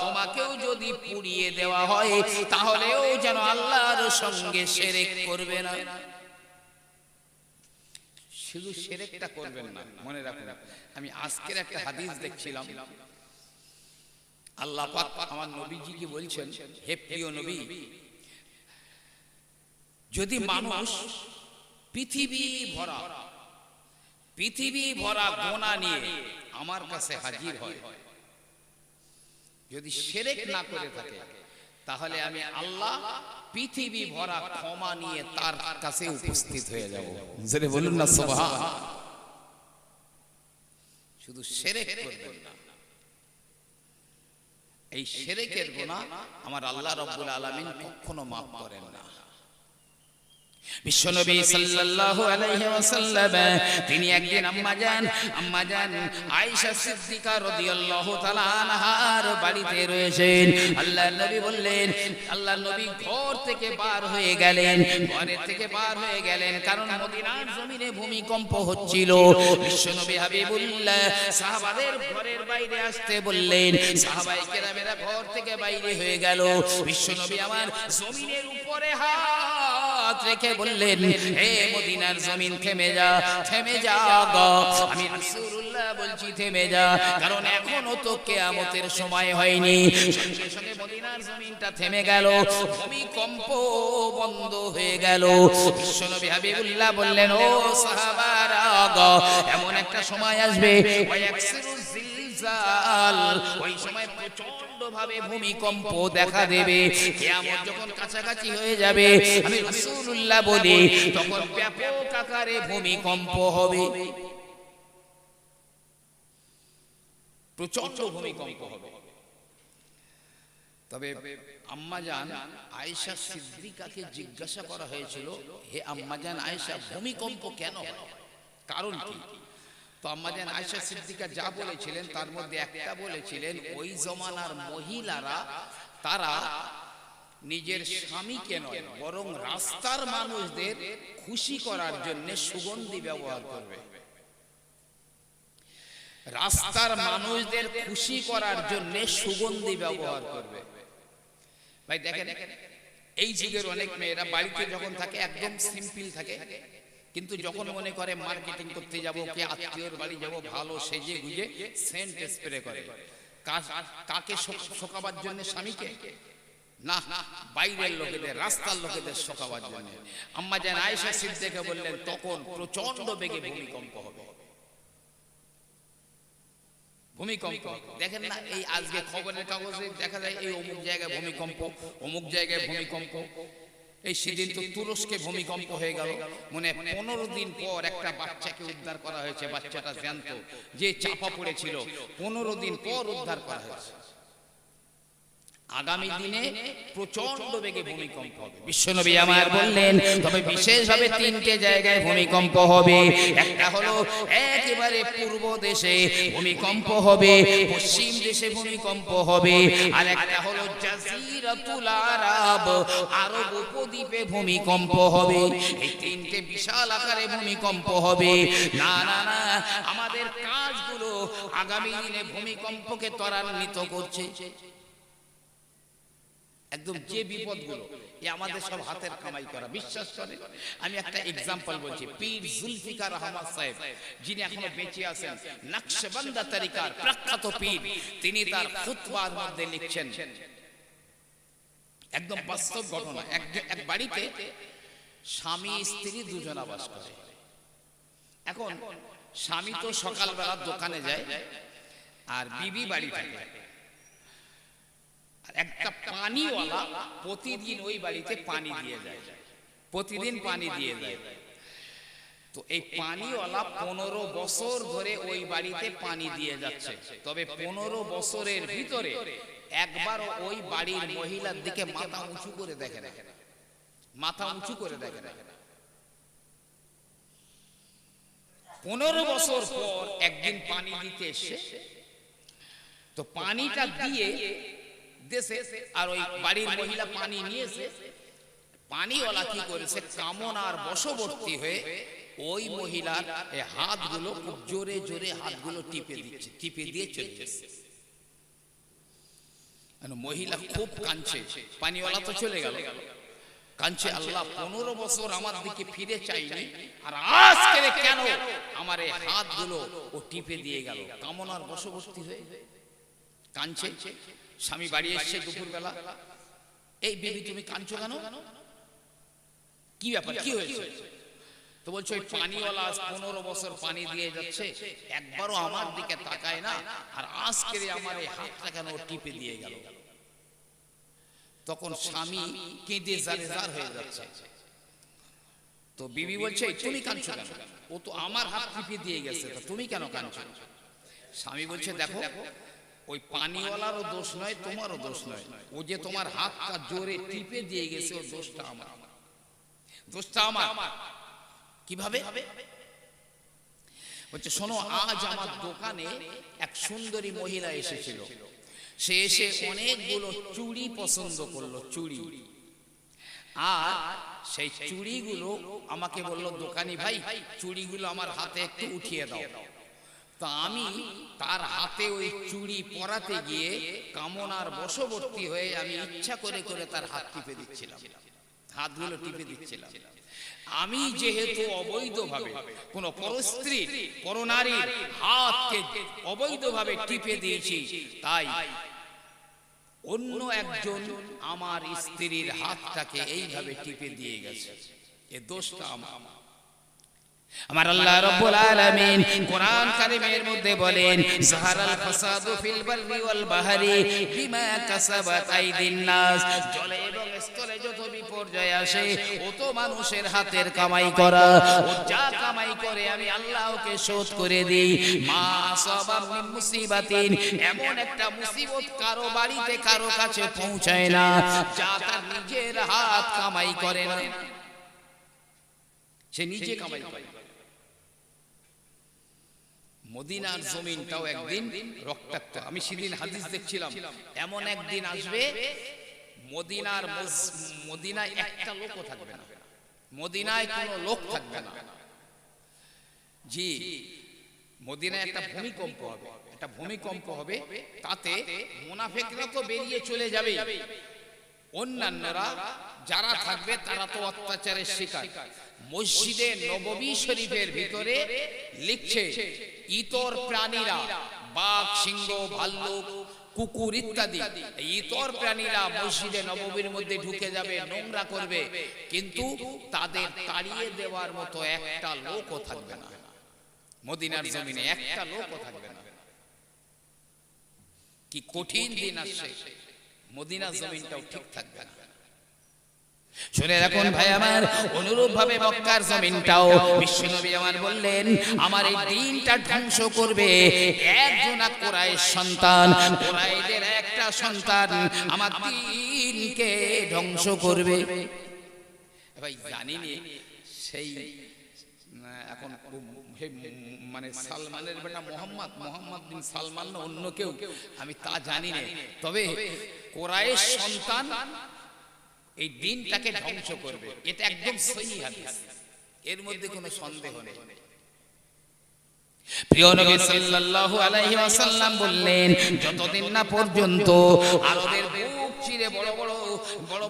Speaker 1: তোমাকেও যদি পুড়িয়ে দেওয়া হয়, তাহলেও যেন আল্লাহর সঙ্গে শিরক করবে না। শুধু শিরকটা করবেন না, মনে রাখুন। আমি আজকের একটা হাদিস দেখছিলাম, আল্লাহ পাক আমার নবীজিকে বলছেন, হে প্রিয় নবী, যদি মানুষ পৃথিবী ভরা গোনা নিয়ে আমার কাছে হাজির হয়, যদি শিরক না করে থাকে, তাহলে আমি আল্লাহ পৃথিবী ভরা ক্ষমা নিয়ে তার কাছে উপস্থিত হয়ে যাব। জোরে বলুন না সুবহান। শুধু শিরক করবেন না, এই শিরকের গুনাহ আমার আল্লাহ রাব্বুল আলামিন কখনো মাফ করেন না। বিশ্বনবী সাল্লাল্লাহু আলাইহি ওয়াসাল্লাম তিনি একদিন আম্মাজান আয়েশা সিদ্দিকা রাদিয়াল্লাহু তাআলা আনহার বাড়িতে রয়েছেন। আল্লাহর নবী বললেন, আল্লাহর নবী ঘর থেকে বার হয়ে গেলেন, কারণ মদিনার জমিনে ভূমিকম্প হচ্ছিল। বিশ্বনবী হাবিবুল্লাহ সাহাবাদের ঘরের বাইরে আসতে বললেন, সাহাবায়ে কেরামেরা ঘর থেকে বাইরে হয়ে গেল। বিশ্বনবী আমার জমিনের উপরে হাত রেখে বললেন, হে মদিনার জমিন, থেমে যা গো। আমি রাসূলুল্লাহ বলছি, থেমে যা, কারণ এখনো তো কিয়ামতের সময় হয়নি। সঙ্গে সঙ্গে মদিনার জমিনটা থেমে গেল, ভূমিকম্প বন্ধ হয়ে গেল। বিশ্বনবী হাবিবুল্লাহ বললেন, ও সাহাবারা গো, এমন একটা সময় আসবে, ওয়ায়াকসিরুজ জিলজাল, ওই সময় প্রচন্ড ভাবে ভূমিকম্প দেখা দেবে। কিয়ামত যখন কাছাকাছি হয়ে যাবে, আমি রাসূলুল্লাহ বলি, তখন ব্যাপক আকারে ভূমিকম্প হবে, প্রচন্ড ভূমিকম্প হবে। তবে আম্মাজান আয়েশা সিদ্দিকাকে জিজ্ঞাসা করা হয়েছিল, হে আম্মাজান আয়েশা, ভূমিকম্প কেন হয়, কারণ কি? তো আম্মাজান আয়েশা সিদ্দিকা যা বলেছিলেন তার মধ্যে একটা বলেছিলেন, ওই জমানার মহিলারা তারা নিজের স্বামীকে নয়, বরং রাস্তার মানুষদের খুশি করার জন্য সুগন্ধি ব্যবহার করবে। রাস্তার মানুষদের খুশি করার জন্য সুগন্ধি ব্যবহার করবে। ভাই দেখেন, এই যুগের অনেক মেয়েরা বাড়িতে যখন থাকে একদম সিম্পল থাকে, কিন্তু যখন মনে করে মার্কেটিং করতে যাব, কে আত্মীয়র বাড়ি যাব, ভালো সেজে গুজে সেন্ট স্প্রে করে। কাকে শোকাবার জন্য? স্বামীকে না, বাইরের লোকেদের, রাস্তার লোকেদের শোকাবার জন্য। আম্মাজান আয়েশা সিদ্দিকা বললেন, তখন প্রচন্ড বেগে ভূমিকম্প হবে। ভূমিকম্প দেখেন না, এই আজকে খবরের কাগজে দেখা যায়, এই অমুক জায়গায় ভূমিকম্প, অমুক জায়গায় ভূমিকম্প। এই সেদিন তো তুরস্কে ভূমিকম্প হয়ে গেল, মনে 15 দিন পর একটা বাচ্চাকে উদ্ধার করা হয়েছে। বাচ্চাটা জ্যান্ত, যে চাপা পড়েছিল, 15 দিন পর উদ্ধার করা হয়েছে। আগামী দিনে প্রচন্ড বেগে ভূমিকম্প হবে। বিশ্বনবী আমার বললেন তবে বিশেষভাবে তিনটে জায়গায় ভূমিকম্প হবে। একটা হলো একেবারে পূর্ব দেশে ভূমিকম্প হবে, পশ্চিম দেশে ভূমিকম্প হবে, আর একটা হলো জাজিরাতুল আরব, আরব উপদ্বীপে ভূমিকম্প হবে। এই তিনটে বিশাল আকারে ভূমিকম্প হবে। না না না, আমাদের কাজগুলো আগামী দিনে ভূমিকম্পকে ত্বরান্বিত করছে। একদম যে বিপদগুলো আমাদের সব হাতের কামাই করা, বিশ্বাস করে। আমি একটা এক্সাম্পল বলছি। পীর জুলফিকার আহমদ সাহেব, যিনি এখনো বেঁচে আছেন, নকশবন্দি তরিকার প্রখ্যাত পীর, তিনি তার খুতবার মধ্যে লিখছেন একদম বাস্তব ঘটনা। এক বাড়িতে স্বামী স্ত্রী দুজন বাস করে। এখন স্বামী তো সকালবেলা দোকানে যায় আর বিবি বাড়ি থাকে। একটা পানিওয়ালা প্রতিদিন ওই বাড়িতে পানি দিয়ে যায়, প্রতিদিন পানি দিয়ে যায়। তো এই পানিওয়ালা 15 বছর ধরে ওই বাড়িতে পানি দিয়ে যাচ্ছে। তবে 15 বছরের ভিতরে একবার ওই বাড়ির মহিলার দিকে মাথা উঁচু করে দেখে না, মাথা উঁচু করে দেখে না। 15 বছর পর একদিন পানি দিতে এসে, তো পানিটা দিয়ে দেশে, আর ওই বাড়ির মহিলা পানি নিয়েছে। পানিওয়ালা কি করেছে, কামনার বশবর্তী হয়ে ওই মহিলার হাতগুলো খুব জোরে জোরে হাতগুলো টিপে দিচ্ছে, টিপে দিয়ে চলে যাচ্ছে। মহিলা খুব কাঁদছে, পানিওয়ালা তো চলে গেল, কাঁদছে, আল্লাহ 15 বছর আমার দিকে ফিরে চাইনি, আর আজকে কেন আমার এই হাতগুলো ও টিপে দিয়ে গেল। কামনার বশবর্তী হয়ে কাঁদছে। স্বামী বাড়ি এসছে দুপুরবেলা, এই বেবি তুমি কাঁদছো কেন, কি ব্যাপার, কি হয়েছে? তো বলছো ওই পানিওয়ালা 15 বছর পানি দিয়ে যাচ্ছে, একবারও আমার দিকে তাকায় না, আর আজকে আমার এই হাতটা কেন টিপে দিয়ে গেল। তখন স্বামী কেঁদে জারে জার হয়ে যাচ্ছে। তো বিবি বলছে তুমি কাঁদছো কেন, ও তো আমার হাত টিপে দিয়ে গেছে, তো তুমি কেন কাঁদছো? স্বামী বলছে দেখো, ওই পানিওয়ালারও দোষ নয়, তোমারও দোষ নয়, ও যে তোমার হাতটা জোরে টিপে দিয়ে গেছে, ও দোষটা আমার, দোষটা আমার। কিভাবে? বলছে শোনো, আজ আমার দোকানে এক সুন্দরী মহিলা এসেছিল। সে এসে অনেকগুলো চুড়ি পছন্দ করলো, চুড়ি। আর সেই চুড়িগুলো আমাকে বললো, দোকানি ভাই চুড়িগুলো আমার হাতে একটু উঠিয়ে দাও। তো আমি তার হাতে ওই চুড়ি পরাতে গিয়ে কামনার বশবর্তী হয়ে আমি ইচ্ছা করে করে তার হাত টিপে দিচ্ছিলাম, হাতগুলো টিপে দিচ্ছিলাম। আমি যেহেতু অবৈধভাবে কোন পরস্ত্রী পরনারীর হাতকে অবৈধভাবে টিপে দিয়েছি, তাই অন্য একজন আমার স্ত্রীর হাতটাকে এইভাবে টিপে দিয়ে গেছে, এ দোষটা আমার। আমার আল্লাহ রাব্বুল আলামিন কোরআন কারীমের মধ্যে বলেন, যাহারাল ফাসাদু ফিল বাররি ওয়াল বাহরি বিমা কাসাবাত আইদিন নাস। জলে এবং স্থলে যত বিপর্যয় আসে, ও তো মানুষের হাতের কামাই করা। ও যা কামাই করে আমি আল্লাহ ওকে শোধ করে দেই। মা আসাবা মিন মুসিবাতিন, এমন একটা মুসিবত কারো বাড়িতে কারো কাছে পৌঁছায় না যা তার নিজের হাত কামাই করে না, সে নিজে কামাই করে। মদিনার জমিনটাও একদিন রক্তাক্ত। আমি সেদিন হাদিস দেখছিলাম, এমন একদিন আসবে মদিনায় একটা লোকও থাকবে না, মদিনায় কোনো লোক থাকবে না। জি, মদিনায় একটা ভূমিকম্প হবে, একটা ভূমিকম্প হবে, তাতে মুনাফিকরা তো বেরিয়ে চলে যাবে, অন্যান্যরা যারা থাকবে তারা তো অত্যাচারের শিকার। মসজিদে নববী শরীফের ভিতরে লিখছে, ইতর প্রাণীরা, বাঘ, সিংহ, ভাল্লুক, কুকুর ইত্যাদি ইতর প্রাণীরা মসজিদে নববীর মধ্যে ঢুকে যাবে, নোংরা করবে, কিন্তু তাদের তাড়িয়ে দেওয়ার মতো একটা লোকও থাকবে না। মদিনার জমিনে একটা লোকও থাকবে না। কি কঠিন দিন আসছে, মদিনার জমিনটাও ঠিক থাকবে না। শুনে রাখুন ভাই আমার, অনুরূপ ভাবে মক্কার জমিনটাও বিশ্বনবী আমার বললেন, আমার এই দিনটা ধ্বংস করবে একজন কুরাইশ সন্তান। কুরাইশদের একটা সন্তান আমার দ্বীনকে ধ্বংস করবে। ভাই জানিনি সেই এখন মানে সালমানের বেটা মোহাম্মদ বিন সালমান না অন্য কেউ, আমি তা জানি না, তবে কুরাইশ সন্তান এই দিনটাকে ধ্বংস করবে, এটা একদম সহিহ হাদিস, এর মধ্যে কোনো সন্দেহ নেই। প্রিয় নবী সাল্লাল্লাহু আলাইহি ওয়াসাল্লাম বললেন, যতদিন না পর্যন্ত আরবের বুক চিরে বড়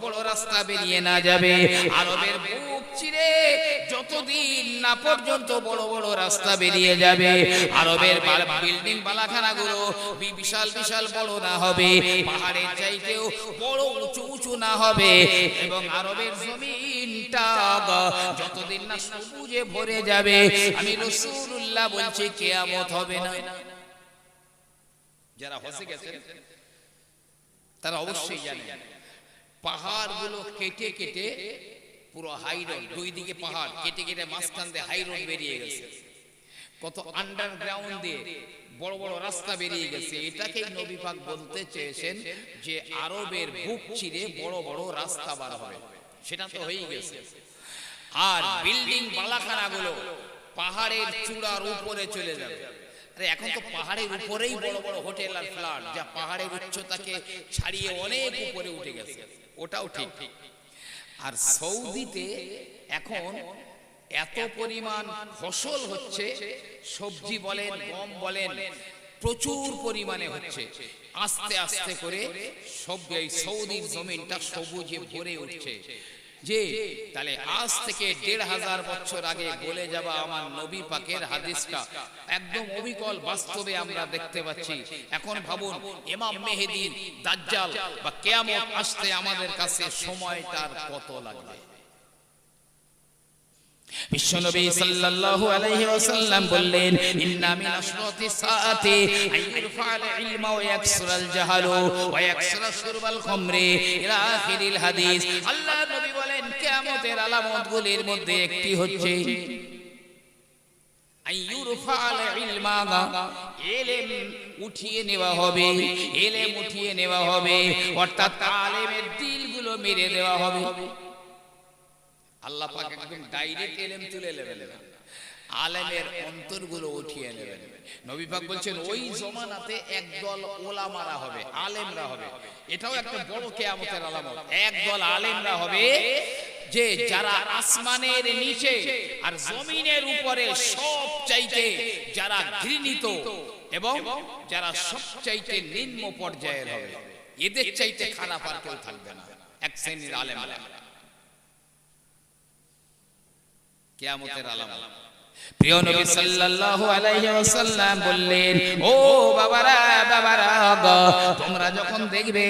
Speaker 1: বড় রাস্তা বেরিয়ে না যাবে, আরবের বুক চিরে যতদিন না পর্যন্ত বড় বড় রাস্তা বেরিয়ে যাবে, আরবের বিল্ডিং বালাখানাগুলো বিশাল বিশাল বড় না হবে, পাহাড়ের চাইতেও বড় উঁচু উঁচু না হবে, এবং আরবের জমিনটা যতদিন না সবুজে ভরে যাবে, আমি রাসূলুল্লাহ বলছি কিয়ামত হবে না। যারা হসে গেছে তারা অবশ্যই জানে, পাহাড়গুলো কেটে কেটে পুরো হাই রোড, দুই দিকে পাহাড় কেটে কেটে মাঝখান দিয়ে হাই রোড বেরিয়ে গেছে, কত আন্ডারগ্রাউন্ড দিয়ে বড় বড় রাস্তা বেরিয়ে গেছে। এটাকেই নবী পাক বলতে চেয়েছেন যে আরবের বুক চিরে বড় বড় রাস্তা বার হবে, সেটা তো হয়েই গেছে। আর বিল্ডিং বালাখানাগুলো পাহাড়ের চূড়ার উপরে চলে যাবে। আরে এখন তো পাহাড়ের উপরেই বড় বড় হোটেল আর ফ্ল্যাট, যা পাহাড়ের উচ্চতাকে ছাড়িয়ে অনেক উপরে উঠে গেছে, ওটাও ঠিক। আর সৌদিতে এখন এত পরিমাণ ফসল হচ্ছে, সবজি বলেন গম বলেন প্রচুর পরিমাণে হচ্ছে, আস্তে আস্তে করে সব এই সৌদির জমিনটা সবুজে ভরে উঠছে। যে তাহলে আজ থেকে ১৫০০ বছর আগে বলে যাওয়া আমার নবী পাকের হাদিসটা একদম অবিকল বাস্তবে আমরা দেখতে পাচ্ছি। এখন ভাবুন ইমাম মেহেদী দাজ্জাল বা কিয়ামত আসতে আমাদের কাছে সময়টার কত লাগবে। বিশ্বনবী সাল্লাল্লাহু আলাইহি ওয়াসাল্লাম বললেন, ইন্না মিন আশরাতিস সাআতি আইয়ুরফাল ইলমা ওয়া ইয়াকসুরাল জাহালু ওয়া ইয়াকসুরা শুরবাল খামরি ইলা আখিরিল হাদিস। আল্লাহ নবী বলেন কিয়ামতের আলামতগুলির মধ্যে একটি হচ্ছে আইয়ুরফাল ইলমা, ইলম উঠিয়ে নেওয়া হবে, ইলম উঠিয়ে নেওয়া হবে, অর্থাৎ আলেমের দিলগুলো মেরে দেওয়া হবে। আল্লাহ পাক একদম ডাইরেক্ট ইলম তুলে নেবেন না, আলেমের অন্তরগুলো উঠিয়ে নেবেন। নবী পাক বলছেন ওই জমানাতে একদল ওলামারা হবে, আলেমরা হবে, এটাও একটা বড় কিয়ামতের আলামত। একদল আলেমরা হবে যে যারা আসমানের নিচে আর জমিনের উপরে সবচাইতে যারা ঘৃণিত এবং যারা সবচাইতে নিম্ন পর্যায়ের হবে, এদের চাইতে খারাপ আর কেউ থাকবে না, এক শ্রেণীর আলেমরা। কিয়ামতের আলামত। প্রিয় নবী সাল্লাল্লাহু আলাইহি ওয়াসাল্লাম বললেন, ও বাবারা তোমরা যখন দেখবে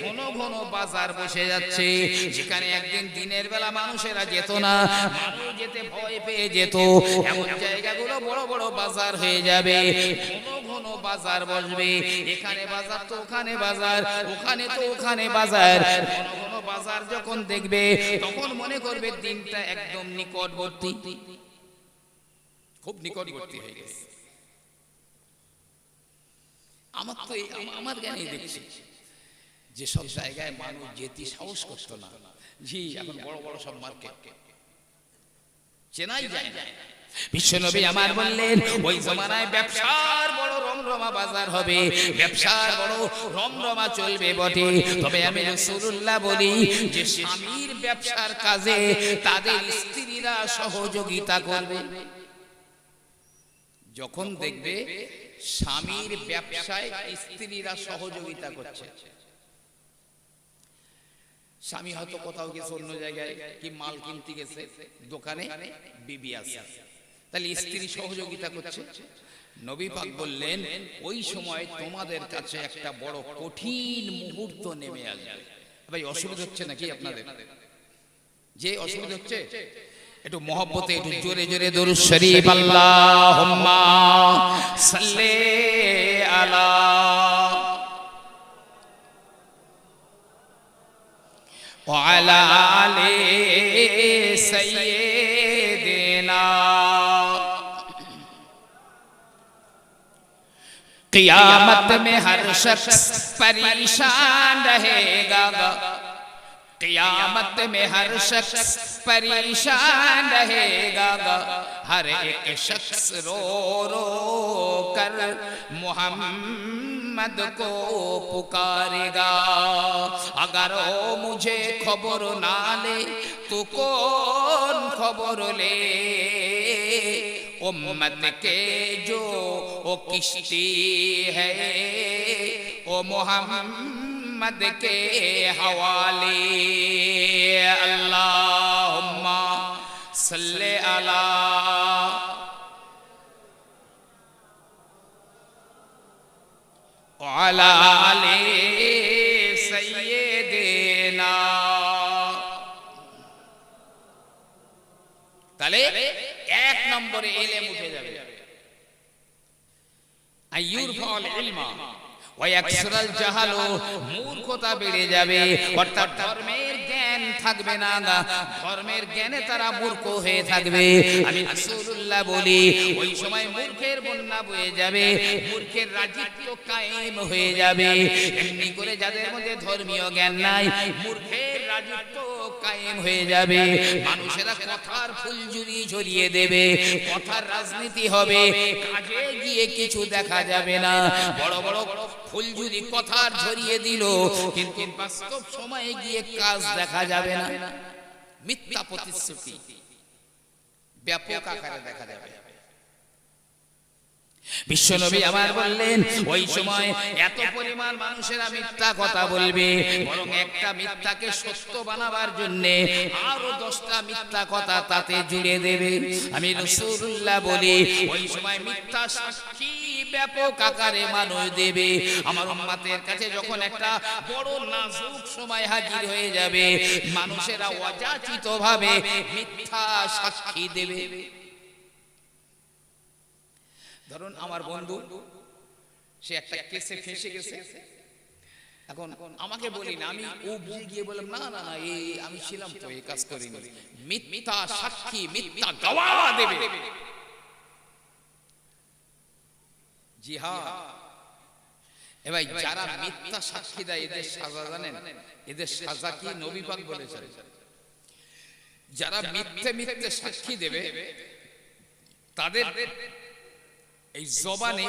Speaker 1: ঘন ঘন বাজার বসে যাচ্ছে, যেখানে একদিন দিনের বেলা মানুষেরা যেত না, মানুষ যেতে ভয় পেয়ে যেত, এমন জায়গাগুলো বড় বড় বাজার হয়ে যাবে, ঘন ঘন বাজার বসবে, এখানে বাজার তো ওখানে বাজার, ওখানে তো ওখানে বাজার, ঘন ঘন বাজার যখন দেখবে তখন মনে করবে দিনটা একদম নিকটবর্তী, খুব নিকটবর্তী হয়ে গেছে। আমার তো আমার জ্ঞানে দেখছি যে সব জায়গায় মানুষ যেতে সাহস করতো না, জি এখন বড় বড় সব মার্কেট চেনাই যায় না। বিশ্বনবী আমার বললেন ওই জমানায় ব্যবসার বড় রমরমা বাজার হবে, ব্যবসার বড় রমরমা চলবে বটে, তবে আমি রাসূলুল্লাহ বলি যে স্বামীর ব্যবসার কাজে তাদের স্ত্রীরা সহযোগিতা করবে। যখন দেখবে স্বামীর ব্যবসায় স্ত্রীরা সহযোগিতা করছে, স্বামী হয়তো কোথাও গেছে অন্য জায়গায় কি মাল কিনতে গেছে, দোকানে বিবি আছে, তাহলে স্ত্রী সহযোগিতা করছে, নবী পাক বললেন ওই সময় তোমাদের কাছে একটা বড় কঠিন মুহূর্ত নেমে আসবে। ভাই অসুবিধা হচ্ছে নাকি আপনাদের? যে অসুবিধা হচ্ছে একটু মহব্বতে একটু জোরে জোরে দরুদ শরীফ আল্লাহুম্মা সাল্লি আলা ওয়া আলা আলি সাইয়্যিদিনা क़ियामत में हर शख्स परेशान रहेगा, क़ियामत में हर शख्स परेशान रहेगा, हर एक शख्स रो रो कर मोहम्मद को पुकारेगा। अगर वो मुझे खबर ना ले तो कौन खबर ले, उम्मत के जो वो किश्ती है वो मोहम्मद के हवाले। अल्लाहुम्मा सल्ले अला अला आले सय्यिदिना। তাহলে এক নম্বরে ইলম উঠে যাবে, আইয়ুরফাল ইলমা ওয়া ইয়াকসুরাল জাহাল, মূর্খতা বেড়ে যাবে, অর্থাৎ ধর্মের জ্ঞান থাকবে না, ধর্মের জ্ঞানে তারা মূর্খ হয়ে থাকবে। আমি রাসূলুল্লাহ বলি ওই সময় মূর্খের বন্যা বয়ে যাবে, মূর্খের রাজত্ব কায়েম হয়ে যাবে। এমনি করে যাদের মধ্যে ধর্মীয় জ্ঞান নাই, মূর্খের রাজত্ব কায়েম হয়ে যাবে। মানুষেরা কথার ফুলঝুরি ঝরিয়ে দেবে, কথার রাজনীতি হবে, কাজে গিয়ে কিছু দেখা যাবে না। বড় বড় ফুলঝুরি কথার ঝরিয়ে দিল, কিন্তু বাস্তব সময়ে গিয়ে কাজ দেখা যাবে না। মিথ্যা প্রতিশ্রুতি ব্যাপক আকারে দেখা যাবে। বিশ্বনবী আমার বললেন ওই সময় এত পরিমাণ মানুষেরা মিথ্যা কথা বলবে, বরং একটা মিথ্যাকে সত্য বানাবার জন্য আরো 10টা মিথ্যা কথা তাতে জুড়ে দেবে। আমি রাসূলুল্লাহ বলি ওই সময় মিথ্যা সাক্ষী ব্যাপক আকারে মানুষ দেবে। আমার উম্মতের কাছে যখন একটা বড় নাজুক সময় হাজির হয়ে যাবে, মানুষেরা অযাচিতভাবে মিথ্যা সাক্ষী দেবে। ধরুন আমার বন্ধু সে একটা কেসে ফেঁসে গেছে, এখন আমাকে বলি না, আমি ও বুঝে গিয়ে বললাম না না না এই আমি ছিলাম তো এই কাজ করিনি, মিথ্যা সাক্ষী মিথ্যা গওয়া দেবে। জি হ্যাঁ, এ ভাই যারা মিথ্যা সাক্ষী দেয় এদের সাজা জানেন? এদের সাজা কি নবী পাক বলেছেন? যারা মিথ্যে মিথ্যে সাক্ষী দেবে তাদের এই জবানে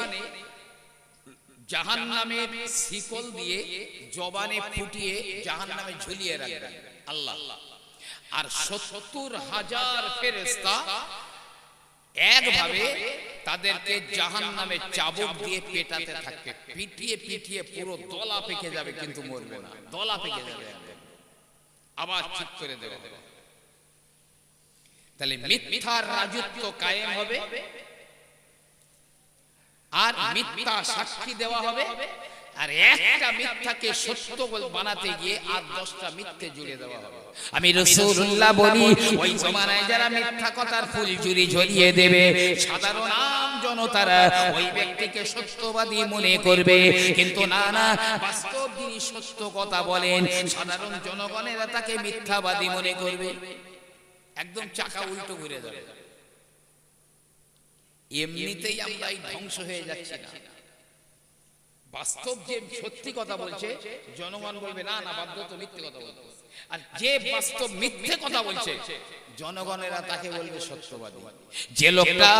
Speaker 1: জাহান্নামের শিকল দিয়ে জবানে ফুটিয়ে জাহান্নামে ঝুলিয়ে রাখবেন আল্লাহ। আর ৭০,০০০ ফেরেশতা একভাবে তাদেরকে জাহান্নামে চাবুক দিয়ে পেটাতে থাকবে, পিটিয়ে পিটিয়ে পুরো দলা পেকে যাবে, কিন্তু মরবে না, দলা পেকে যাবে, আবার চুপ করে দেবে। তাহলে মিথ্যার রাজত্ব কায়েম হবে, আর মিথ্যা সাক্ষী দেওয়া হবে, আর একটা মিথ্যাকে সত্য বানাতে গিয়ে আর 10টা মিথ্যে জুড়ে দেওয়া হবে। আমি রাসূলুল্লাহ বলি ওই জমানায় যারা মিথ্যা কথার ফুলঝুরি ঝরিয়ে দেবে, সাধারণ আম জনতারা ওই ব্যক্তিকে সত্যবাদী মনে করবে, কিন্তু না না, বাস্তব যিনি সত্য কথা বলেন সাধারণ জনগণেরা তাকে মিথ্যাবাদী মনে করবে। একদম চাকা উল্টো ঘুরে যাবে। এমনিতেই আমরা ধ্বংস হয়ে যাচ্ছি না। বাস্তব যে সত্যি কথা বলছে জনগণ বলবে না না বাধ্য তো মিথ্যে কথা বলছে, আর যে বাস্তব মিথ্যে কথা বলছে জনগণেরা তাকে বলবে সত্যবাদী। যে লোকটা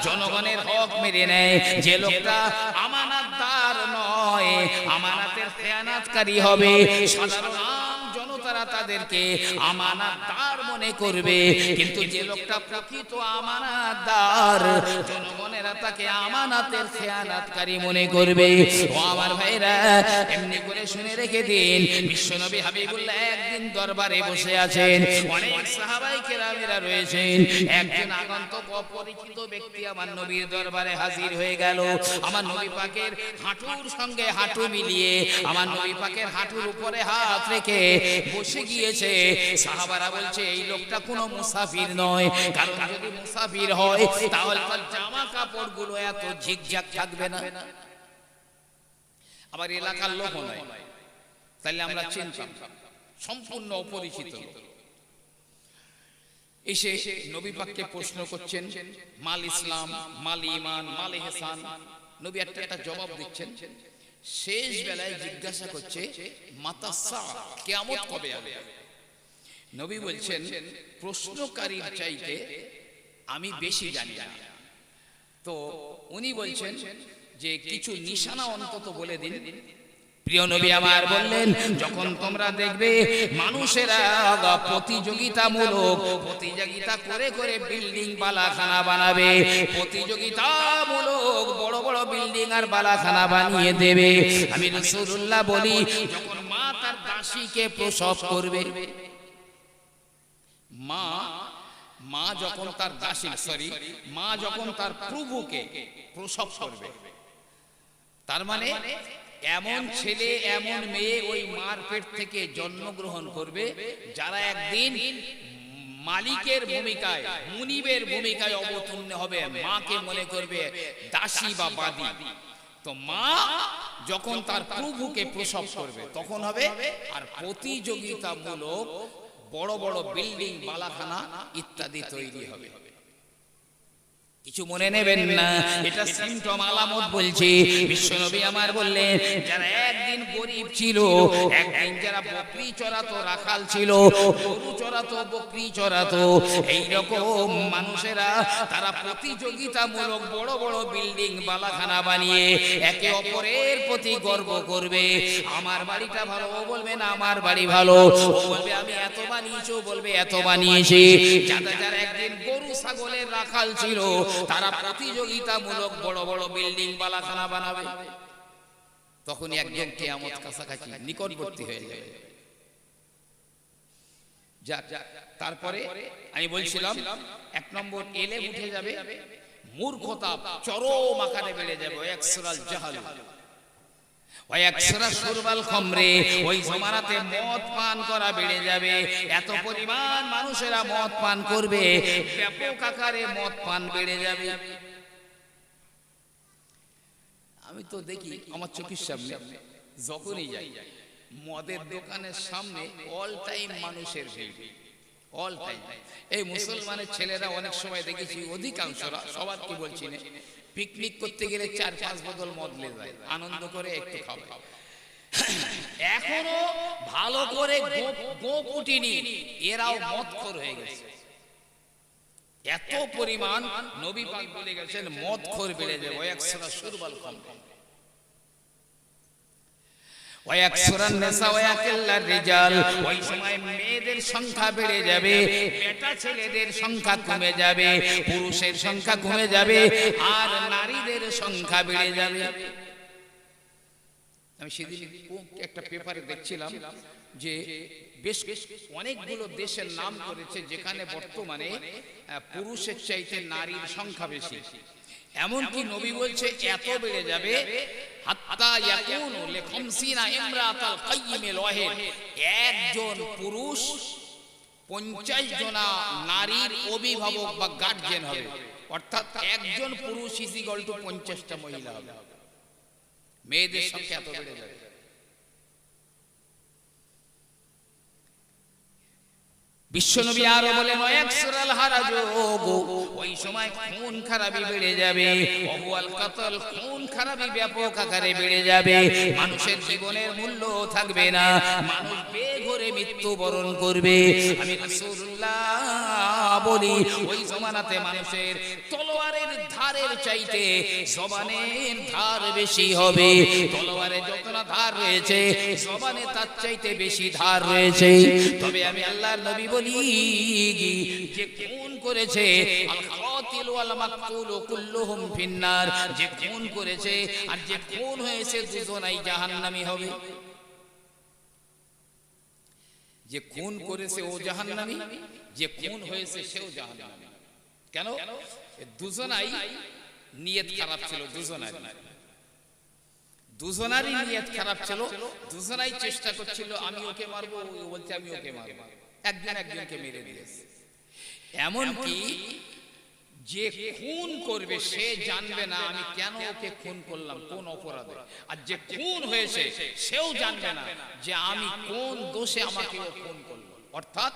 Speaker 1: জনগণের হক মেরে নেয়, যে লোকটা আমানতদার নয়, আমানতের খেয়ানতকারী হবে, সাধারণ আম জনতারা তাদেরকে আমানতদার মনে করবে, কিন্তু যে লোকটা প্রকৃত আমানতদার জনগণেরা তাকে আমানতের খেয়ানতকারী মনে করবে। ও আমার ভাইরা, এমনি করে শুনে রেখে দিন, বিশ্বনবী হাবিবুল্লাহ একদিন দরবারে বসে আছেন, অনেক সাহাবায়ে কেরামেরা রয়েছেন। একজন আগন্তুক অপরিচিত ব্যক্তি আমার নবীর দরবারে হাজির হয়ে গেল। আমার নবী পাকের হাঁটুর সঙ্গে হাঁটু মিলিয়ে আমার নবী পাকের হাঁটুর উপরে হাত রেখে বসে গিয়েছে। সাহাবারা বলছে এই লোকটা কোনো মুসাফির নয়, কারণ যদি মুসাফির হয় তাহলে তার জামা কাপড়গুলো এত ঝিকঝাক থাকবে না। আবার এলাকার লোক নয়, তাহলে আমরা চিনতাম, সম্পূর্ণ অপরিচিত। এসে নবী পাককে প্রশ্ন করছেন মাল ইসলাম, মাল ঈমান, মাল ইহসান, নবী একটা জবাব দিচ্ছেন। শেষ বেলায় জিজ্ঞাসা করছে মাতা সা, কিয়ামত কবে হবে? নবী বলছেন প্রশ্নকারীর চাইতে আমি বেশি জানি না। তো উনি বলছেন যে কিছু নিশানা অন্তত বলে দিন। প্রিয় নবী আমার বললেন, যখন তোমরা দেখবে মানুষেরা প্রতিযোগিতা করে করে বিল্ডিং বালাখানা বানাবে, প্রতিযোগিতামূলক বড় বড় বিল্ডিং আর বালাখানা বানিয়ে দেবে, আমি রাসূলুল্লাহ বলি যখন মা তার দাসীকে প্রসব করবে, মা যখন তার দাসী মা যখন তার প্রভুকে প্রসব করবে, তার মানে এমন ছেলে এমন মেয়ে ওই মার পেট থেকে জন্মগ্রহণ করবে যারা একদিন মালিকের ভূমিকায়, মুনিবের ভূমিকায় অবতীর্ণ হবে, মাকে মনে করবে দাসী বা বাদী। তো মা যখন তার প্রভুকে প্রসব করবে তখন হবে আর প্রতিযোগিতামূলক বড় বড় বিল্ডিং বালাখানা ইত্যাদি তৈরি হবে। কিছু মনে নেবেন না, এটা সিমটম আলামত বলছি। বিশ্বনবী আমার বললেন যারা একদিন গরিব ছিল, একদিন যারা বকরি চড়াতো, রাখাল ছিল, গরু চড়াতো, বকরি চড়াতো, এইরকম মানুষেরা তারা প্রতিযোগিতামূলক বড় বড় বিল্ডিং বালাখানা বানিয়ে একে অপরের প্রতি গর্ব করবে। আমার বাড়িটা ভালো, ও বলবে না আমার বাড়ি ভালো, ও বলবে আমি এত বানিয়েছি, ও বলবে এত বানিয়েছি। যারা একদিন গরু ছাগলের রাখাল ছিল তারা প্রতিযোগিতামূলক বড় বড় বিল্ডিং বালাখানা বানাবে। তখনই একজন কিয়ামত কাছাকাছি নিকটবর্তী হয়ে যাবে। তারপরে আমি বলছিলাম 1 নম্বর এলে উঠে যাবে, মূর্খতা চরম আকারে বেড়ে যাবে। ওয়াকসুরাল জাহাল ওয়াকসুরা শুরবাল খামরে, ওই জমানাতে মদ পান করা বেড়ে যাবে। এত পরিমাণ মানুষেরা মদ পান করবে, ব্যাপক আকারে মদ পান বেড়ে যাবে। আমি তো দেখি আমার চোখের সামনে যখনই যাই মদের দোকানের সামনে অল টাইম মানুষের ভিড়, অল টাইম। এই মুসলমানের ছেলেরা অনেক সময় দেখেছি, অধিকাংশরা, সবার কি বলছি না, পিকনিক করতে গেলে 4-5 বোতল মদ নিয়ে যায়, আনন্দ করে একটু খাবে। এখনো ভালো করে গোপ উঠিনি, এরাও মদখোর হয়ে গেছে। এত পরিমাণ নবী পাক বলে গেছেন মদখোর বেড়ে যাবে। ওয়াকসুরা শুরবাল খামর ওয়াকসুরান নিসা ওয়াকিল্লার রিজাল, ওই সময় মেয়েদের সংখ্যা বেড়ে যাবে, বেটা ছেলেদের সংখ্যা কমে যাবে, পুরুষের সংখ্যা কমে যাবে আর নারীদের সংখ্যা বেড়ে যাবে। আমি সেদিন একটা পেপারে দেখছিলাম যে বেশ অনেকগুলো দেশের নাম করেছে যেখানে বর্তমানে পুরুষের চাইতে নারীর সংখ্যা বেশি। এমনকি নবী বলছে এত বেড়ে যাবে হাত্তা ইয়াকুনু লিখামসিনা ইমরাতাল কাইয়িমিল ওয়াহিদ, একজন পুরুষ 50 জনা নারীর অভিভাবক বা গার্জিয়ান হবে। অর্থাৎ একজন পুরুষ ইজিক্যাল টু 50টা মহিলা হবে। মেয়েদের সংখ্যা এত বেড়ে যাবে। বিশ্বনবী আরো বলেন ওয়াকসুরাল হারাজ, ওই সময় খুন খারাপি বেড়ে যাবে। ওয়াল কাতল, খুন খারাপি ব্যাপক আকারে বেড়ে যাবে। মানুষের জীবনের মূল্য থাকবে না, মানুষ বেঘরে মৃত্যুবরণ করবে। আমি রাসূলুল্লাহ বলি ওই জমানাতে মানুষের তলোয়ারের ধারের চাইতে জবানের ধার বেশি হবে। তলোয়ারে যতটা ধার রয়েছে জবানে তার চাইতে বেশি ধার রয়েছে। তবে আমি আল্লাহর নবী বলি যে খুন করেছে আল কাতিল ওয়াল মাকতুল কুল্লুহুম ফিন্নার, যে খুন করেছে আর যে খুন হয়েছে দুজনেই জাহান্নামী হবে। যে খুন করেছে ও জাহান্নামী, যে খুন হয়েছে সেও জাহান্নামী। কেন? দুজনাই নিয়ত খারাপ ছিল, দুজনারই নিয়ত খারাপ ছিল, দুজনাই চেষ্টা করছিল আমি ওকে মারবো, ও বলছে আমি ওকে মারবো, একজন একজনকে মেরে দিয়েছে। এমনকি যে খুন করবে সে জানবে না আমি কেন ওকে খুন করলাম, কোন অপরাধে, আর যে খুন হয়েছে সেও জানবে না যে আমি কোন দোষে আমাকে ও খুন করলো। অর্থাৎ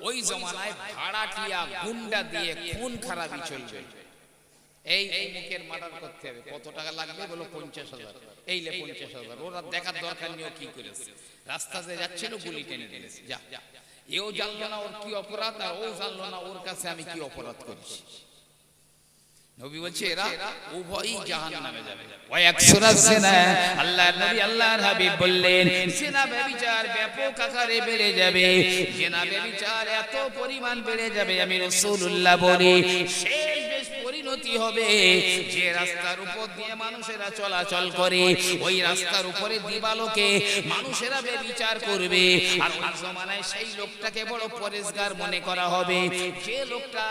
Speaker 1: ওই জমানায় ভাড়াটিয়া গুন্ডা দিয়ে খুন খারাপি চলবে। এই অমুকের মার্ডার করতে হবে, কত টাকা লাগবে, বলো 50,000, এইলে 50,000। ওরা দেখার দরকার নেই কি করেছে, রাস্তাতে যাচ্ছিল গুলি টেনে দিয়েছে, যা। এও জানলো না ওর কি অপরাধ, আর ও জানলো না ওর কাছে আমি কি অপরাধ করেছি। নবী বলছে এরা উভয়ই জাহান্নামে যাবে। ওয়ায়াকসুরা জিনা, আল্লাহর নবী আল্লাহর হাবিব বললেন জিনা ব্যভিচার ব্যাপক আকারে বেড়ে যাবে। জিনা ব্যভিচার এত পরিমাণ বেড়ে যাবে, আমি রাসূলুল্লাহ বলি শেষ পরিণতি হবে যে রাস্তার উপর দিয়ে মানুষেরা চলাচল করে, ওই রাস্তার উপরে দিবালোকে মানুষেরা ব্যভিচার করবে। আর ওই জমানায় সেই লোকটাকে বড় পরেশগার মনে করা হবে। যে লোকটা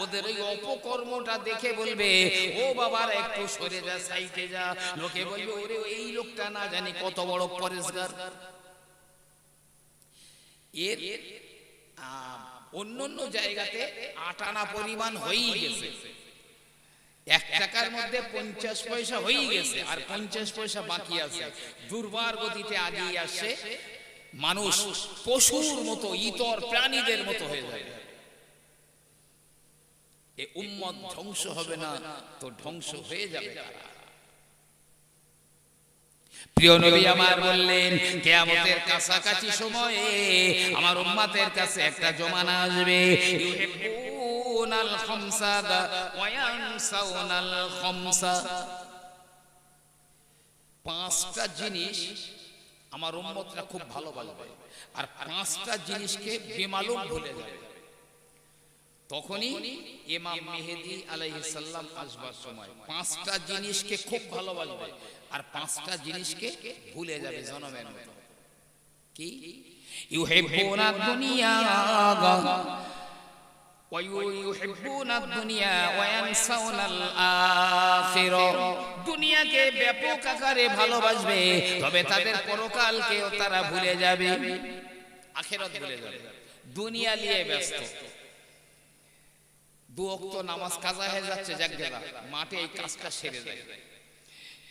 Speaker 1: ওদের ওই অপকর্মটা দেখে বলবে ও বাবার একটু সরে যা, সাইডে যা, লোকে বলবে ওরে এই লোকটা না জানি কত বড় পরেশগার। এর অন্য জায়গাতে 8 আনা পরিমাণ হয়েই গেছে, 1 টাকার মধ্যে 50 পয়সা হয়ে গেছে, আর 50 পয়সা বাকি আছে। দুর্বার গতিতে আগিয়ে আসে, মানুষ পশুর মতো ইতর প্রাণীদের মতো হয়ে যায়। এ উম্মত ধ্বংস হবে না তো ধ্বংস হয়ে যাবে কারা? প্রিয় নবী আমার বললেন কিয়ামতের কাছাকাছি সময়ে আমার উম্মতের কাছে একটা জমানা আসবে, ইউহিব্বুনাল খামসা ওয়া ইয়ানসাউনাল খামসা। 5টা জিনিস আমার উম্মতরা খুব ভালোবাসবে, আর 5টা জিনিসকে বেমালুম ভুলে যাবে। তখনই ইমাম মেহেদী আলাইহিস সালাম আসবার সময় 5টা জিনিসকে খুব ভালোবাসবে, আর 5টা জিনিসকে ভুলে যাবে জনমের মতো। কি? ইউহিব্বুনা দুনিয়া ওয়া ইউহিব্বুনা দুনিয়া ওয়া ইয়ানসাউনাল আখিরা। দুনিয়াকে ব্যাপক আকারে ভালোবাসবে, তবে তাদের পরকালকেও তারা ভুলে যাবে, আখিরাত ভুলে যাবে। দুনিয়া নিয়ে ব্যস্ত, 2 ওয়াক্ত নামাজ কাজা হয়ে যাচ্ছে, জাগগেদা মাঠে এই কাজটা সেরে যায়।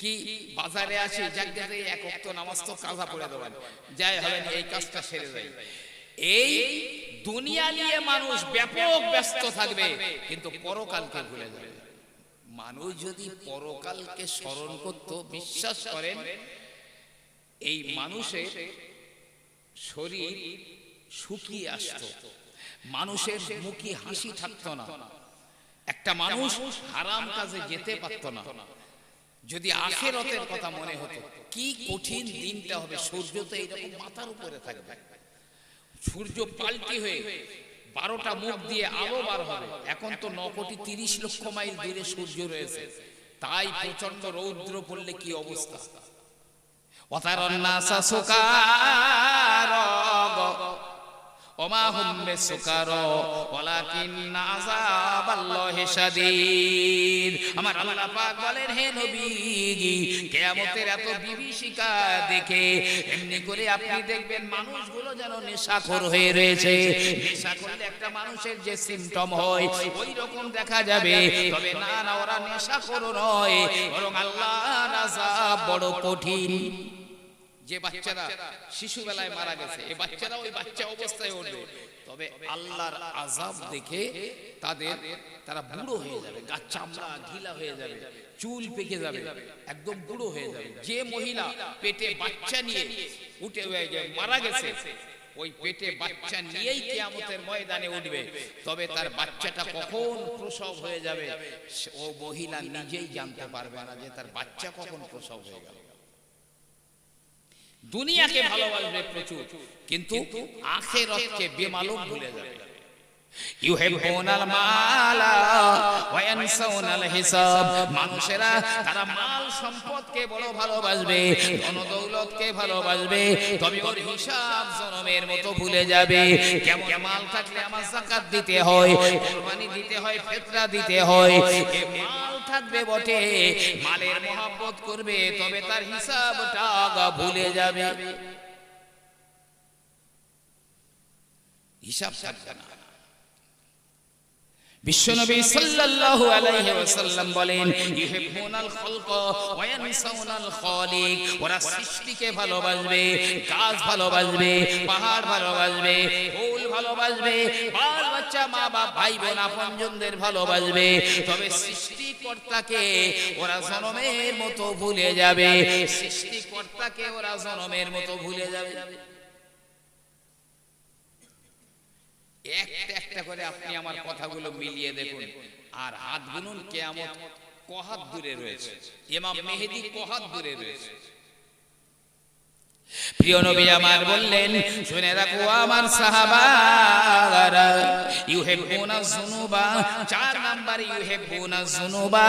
Speaker 1: কি বাজারে আসে, জাগগেদা 1 ওয়াক্ত নামাজ তো কাজা পড়ে দেবেন, যাই হবে না, এই কাজটা সেরে যায়। এই দুনিয়া নিয়ে মানুষ ব্যাপক ব্যস্ত থাকবে, কিন্তু পরকালকে ভুলে যাবে। মানুষ যদি পরকালকে স্মরণ করত, বিশ্বাস করেন এই মানুষের শরীর শুকিয়ে আসতো, মানুষের মুখে হাসি থাকতো না, একটা মানুষ হারাম কাজে যেতে পারত না। যদি আখিরাতের কথা মনে হতো, কি কঠিন দিনটা হবে। সূর্য তো এইরকম মাথার উপরে থাকবে, সূর্য পাল্টি হয়ে 12টা মুখ দিয়ে আলো বার হবে। এখন তো 9,30,00,000 মাইল দূরে সূর্য রয়েছে, তাই প্রচন্ড রৌদ্র পড়লে কি অবস্থা। ওয়াতারান নাসা সুকারা ওমা হুম বিসুকারা ওয়ালাকিন্না আযাবাল্লাহি শাদীদ। আমার আল্লাহ পাক বলেন, হে নবী, কিয়ামতের এত বিভীষিকা দেখে এমনি করে আপনি দেখবেন মানুষগুলো যেন নেশাখোর হয়ে রয়েছে। নেশা করলে একটা মানুষের যে সিম্পটম হয় ওই রকম দেখা যাবে, তবে না না, ওরা নেশাখোর নয়, বরং আল্লাহর আযাব বড় কঠিন। যে বাচ্চারা শিশুবেলায় মারা গেছে, এই বাচ্চারা ওই বাচ্চা অবস্থায় উঠবে, তবে আল্লাহর আযাব দেখে তারা বুড়ো হয়ে যাবে, গা চামড়া ঢিলা হয়ে যাবে, চুল পেকে যাবে, একদম বুড়ো হয়ে যাবে। যে মহিলা পেটে বাচ্চা নিয়ে উঠে মারা গেছে, ওই পেটে বাচ্চা নিয়েই কিয়ামতের ময়দানে উঠবে, তবে তার বাচ্চাটা কখন প্রসব হয়ে যাবে ও মহিলা নিজেই জানতে পারবে না যে তার বাচ্চা কখন প্রসব হয়ে গেল। দুনিয়াকে ভালোবাসবে প্রচুর, কিন্তু আখিরাতকে বেমালুম ভুলে যাবে। ইউহিব্বুনাল মালা ওয়া ইয়ানসাউনাল হিসাব। মানুষেরা তারা মাল সম্পদকে বড় ভালোবাসবে, ধন দৌলতকে ভালোবাসবে, তবে ওর হিসাব জনমের মতো ভুলে যাবে। কেমন মাল থাকলে আমার যাকাত দিতে হয়, কুরবানি দিতে হয়, ফিতরা দিতে হয়, এই মাল থাকবে বটে, মালের মহব্বত করবে, তবে তার হিসাবটা ভুলে যাবে, হিসাব থাকবে না। বিশ্বনবী সাল্লাল্লাহু আলাইহি ওয়াসাল্লাম বলেন ইউহিব্বুনাল খালক ওয়া ইয়ানসাউনাল খালিক, ওরা সৃষ্টিকে ভালোবাসবে, গাছ ভালোবাসবে, পাহাড় ভালোবাসবে, ফুল ভালোবাসবে, বাল বাচ্চা, মা বাপ, ভাই বোন, আপনজনদের ভালোবাসবে, তবে সৃষ্টিকর্তাকে ওরা জনমের মতো ভুলে যাবে। সৃষ্টিকর্তাকে ওরা জনমের মতো ভুলে যাবে। একটা একটা করে আপনি আমার কথাগুলো মিলিয়ে দেখুন, আর হাত গুনুন কিয়ামত কহাত দূরে রয়েছে, ইমাম মেহেদী কহাত দূরে রয়েছে। প্রিয় নবী আমার বললেন, শুনে রাখো আমার সাহাবারা, ইউহিব্বুনা যুনুবা, 4 নাম্বার ইউহিব্বুনা যুনুবা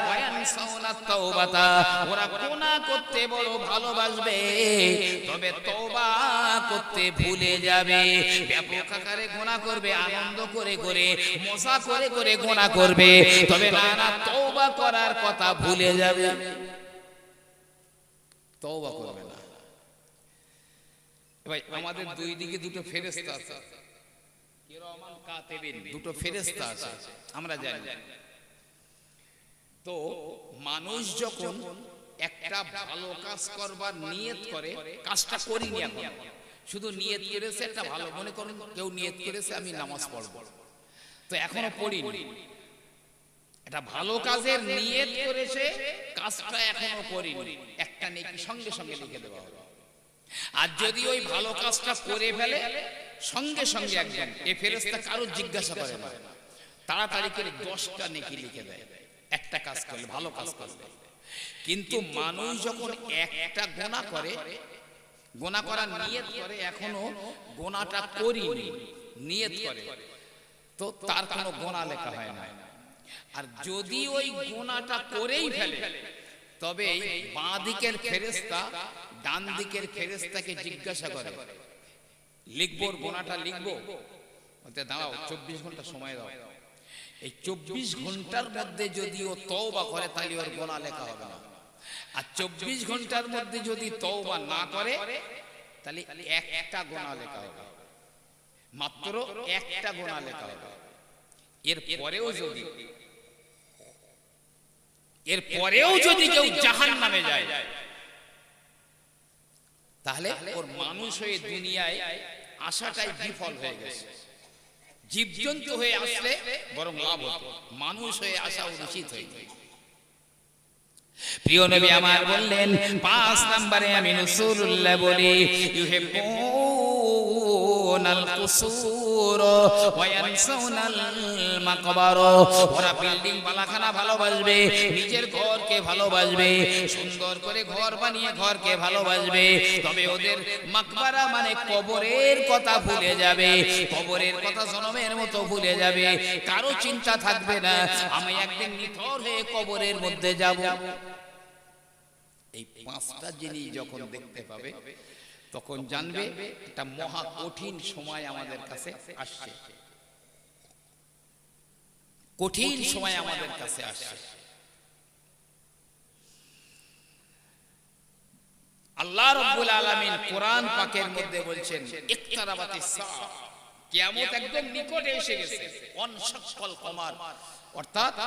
Speaker 1: ওয়া ইয়ানসাউনা তাওবাতা, ওরা গুনাহ করতে বড় ভালোবাসবে, তবে তওবা করতে ভুলে যাবে। ব্যাপক আকারে গুনাহ করবে, আনন্দ করে করে, মজা করে করে গুনাহ করবে, তবে না তওবা করার কথা ভুলে যাবে, তওবা করবে না। ভাই আমাদের দুই দিকে দুটো ফেরেশতা আছে, কিরামান কাতিবিন, দুটো ফেরেশতা আছে, আমরা জানি। তো মানুষ যখন একটা ভালো কাজ করবার নিয়ত করে, কাজটা করিনি এখন, শুধু নিয়ত করেছে একটা ভালো, মনে করুন কেউ নিয়ত করেছে আমি নামাজ পড়ব, তো এখনো পড়িনি, এটা ভালো কাজের নিয়ত করেছে, কাজটা এখনো করিনি, একটা নেকি সঙ্গে সঙ্গে লিখে দেওয়া হবে। আর যদি ওই ভালো কাজটা করে ফেলে, সঙ্গে সঙ্গে একদম এই ফেরেশতা কারো জিজ্ঞাসা করে না, তাড়াতাড়ি করে 10টা নেকি লিখে দেয় একটা কাজ করলে, ভালো কাজ করলে। কিন্তু মানুষ যখন একটা গুনাহ করে, গুনাহ করার নিয়ত করে, এখনো গুনাহটা করিনি, নিয়ত করে, তো তার কোনো গুনাহ লেখা হয় না। আর যদি ওই গুনাহটা করেই ফেলে, তবে বাঁ দিকের ফেরেশতা ডান দিকের ফেরেশতাকে জিজ্ঞাসা করে, লিখবো গুনাহটা লিখবো, বলতে দাঁড়াও 24 ঘন্টা সময় দাও, এই 24 ঘন্টার মধ্যে যদি ও তওবা করে তাহলে ওর গুনাহ লেখা হবে না, আর 24 ঘন্টার মধ্যে যদি তওবা না করে তাহলে একটা গুনাহ লেখা হবে, মাত্র একটা গুনাহ লেখা হবে। এর পরেও যদি কেউ জাহান্নামে যায়, তাহলে ওর মানুষ হয়ে দুনিয়ায় আসাটাই বিফল হয়ে গেছে। জীবজন্তু হয়ে আসলে বরং লাভ হতো, মানুষ হয়ে আসা উচিত হয়নি। প্রিয় নবী আমার বললেন, 5 নম্বরে আমি রাসূলুল্লাহ বলি, ইউহিব্বুনাল কুসুর ওয়া ইয়ানসাউনাল মাকবার, ওরা বিল্ডিং বালাখানা ভালোবাসবে, নিজের ঘরকে ভালোবাসবে, সুন্দর করে ঘর বানিয়ে ঘরকে ভালোবাসবে, তবে ওদের মাকবারা মানে কবরের কথা ভুলে যাবে, কবরের কথা জনমের মতো ভুলে যাবে, কারো চিন্তা থাকবে না আমি একদিন নিথর হয়ে কবরের মধ্যে যাব। এই 5টা জিনিস যখন দেখতে পাবে, তখন জানবে এটা মহা কঠিন সময় আমাদের কাছে আসছে, কঠিন সময় আমাদের কাছে আসছে। আল্লাহ রাব্বুল আলামিন কোরআন পাকের মধ্যে বলছেন, ইকতারাবাতিস সাআ, কিয়ামত একদম নিকটে এসে গেছে, ওয়ানশাক্কাল কমার, অর্থাৎ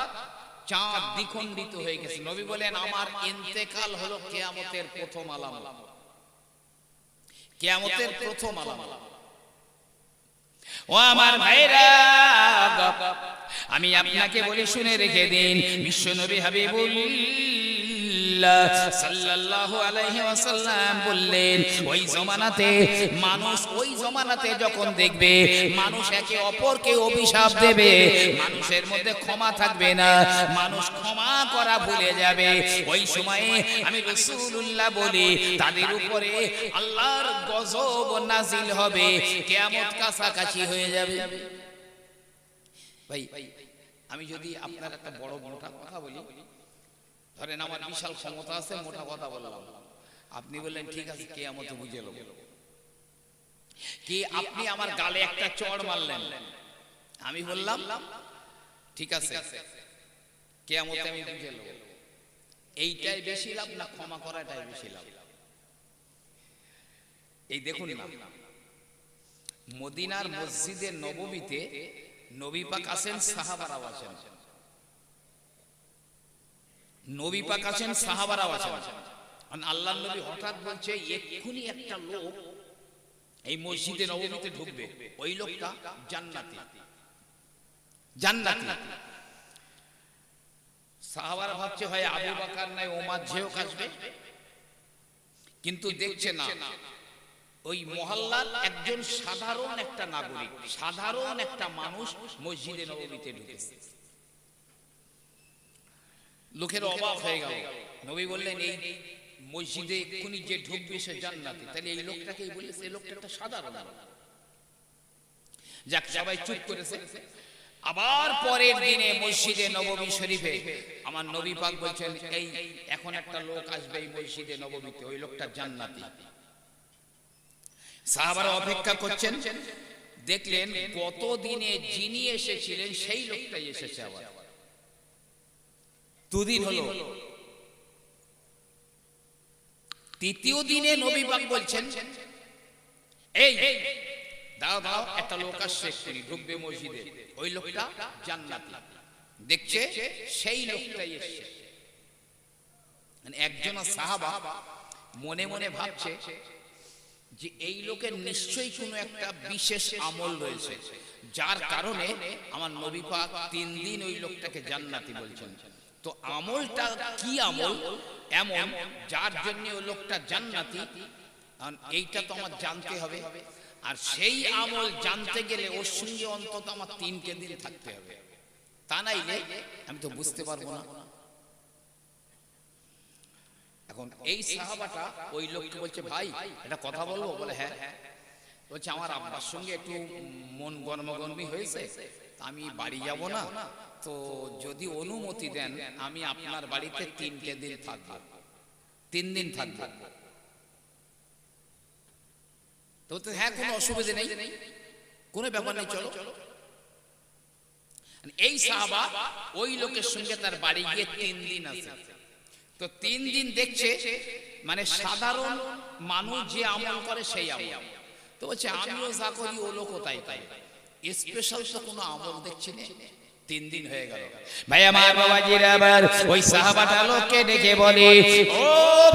Speaker 1: চাঁদ দ্বিখণ্ডিত হয়ে গেছে। নবী বলেন আমার ইন্তেকাল হলো কিয়ামতের প্রথম আলামত, কিয়ামতের প্রথম আলামত। ও আমার ভাইরা, আমি আপনাকে বলি শুনে রেখে দিন, বিশ্বনবী হাবিবুল্লাহ সাল্লাল্লাহু আলাইহি ওয়াসাল্লাম বললেন, ওই জমানাতে যখন দেখবে মানুষ একে অপরকে অভিশাপ দেবে, মানুষের মধ্যে ক্ষমা থাকবে না, মানুষ ক্ষমা করা ভুলে যাবে, ওই সময়ে আমি রাসূলুল্লাহ বলি তাদের উপরে আল্লাহর গজব নাজিল হবে, কিয়ামত কাছাকাছি হয়ে যাবে। ভাই আমি যদি আপনার একটা বড় মোটা কথা বলি, ধরেন আমার বিশাল ক্ষমতা আছে, মোটা কথা বললাম, আপনি বললেন ঠিক আছে কিয়ামত বুঝে নেব, কি আপনি আমার গালে একটা চড় মারলেন, আমি বললাম ঠিক আছে কিয়ামতে আমি বুঝে নেব, এইটাই বেশি লাভ না ক্ষমা করাটাই বেশি লাভ? এই দেখুন না, মদিনার মসজিদে নববীতে নবী পাক আছেন, সাহাবারাও আছেন, নবী পাক আছেন, সাহাবারাও আছেন। আল্লাহর নবী হঠাৎ বলছে এক্ষুনি একটা লোক এই মসজিদে নববীতে ঢুকবে, ওই লোকটা জান্নাতি, জান্নাতি। সাহাবারা ভাবছে হয় আবু বকর নাই ওমর ঝেওক আসবে, কিন্তু দেখছে না, ওই মহল্লার একজন সাধারণ একটা নাগরিক, সাধারণ একটা মানুষ মসজিদে নববীতে ঢুকেছে। লোকের অবাক হয়ে গেল। নবী বললেন এই মসজিদে এক্ষুনি যে ঢুকবে সে জান্নাতি, তাহলে এই লোকটাকেই বলেছে, এই লোকটা একটা সাধারণ। যাক, সবাই চুপ করেছে। আবার পরের দিনে মসজিদে নববী শরীফে আমার নবী পাক বলছেন এই এখন একটা লোক আসবে এই মসজিদে নববীতে, ওই লোকটা জান্নাতি। সাহাবারা অপেক্ষা করছেন, দেখলেন গত দিনে যিনি এসেছিলেন সেই লোকটাই এসেছে। আবার দুদিন হলো, তৃতীয় দিনে নবী পাক বলছেন এই দাও দাও একটা লোক আসছে এক্ষুনি ঢুকবে মসজিদে, ওই লোকটা জান্নাতি। দেখছে সেই লোকটাই এসেছে। একজন সাহাবা মনে মনে ভাবছে যে এই লোকের নিশ্চয়ই কোনো একটা বিশেষ আমল রয়েছে, যার কারণে আমার নবী পাক 3 দিন ওই লোকটাকে জান্নাতি বলছেন। তো আমলটা কি আমল এমন যার জন্য ওই লোকটা জান্নাতি, এইটা তো আমার জানতে হবে। আর সেই আমল জানতে গেলে ওর সঙ্গে অন্তত আমার 3 দিন থাকতে হবে, তা নাইলে আমি তো বুঝতে পারবো না। এখন এই সাহাবাটা ওই লোককে বলছে ভাই একটা কথা বলবো, বলে হ্যাঁ। বলছে আমার আব্বার সঙ্গে একটু মন গরমাগরমি হয়েছে, আমি বাড়ি যাব না, তো যদি অনুমতি দেন আমি আপনার বাড়িতে 3 দিন থাকবো, 3 দিন থাকবো। তো হ্যাঁ কোনো অসুবিধা নেই, কোনো ব্যাপার নেই, চলো। এই সাহাবা ওই লোকের সঙ্গে তার বাড়ি গিয়ে 3 দিন আছে। তো 3 দিন দেখছে মানে সাধারণ মানুষ যে আমল করে সেই আমল। তো বলছে আমিও যা করি ও লোকও তাই তাই, স্পেশাল তো কোনো আমল দেখছি না। 3 দিন হয়ে গেল। ভাই আমার বাবাজিরা, আবার ওই সাহাবাটা লোককে ডেকে বলে ও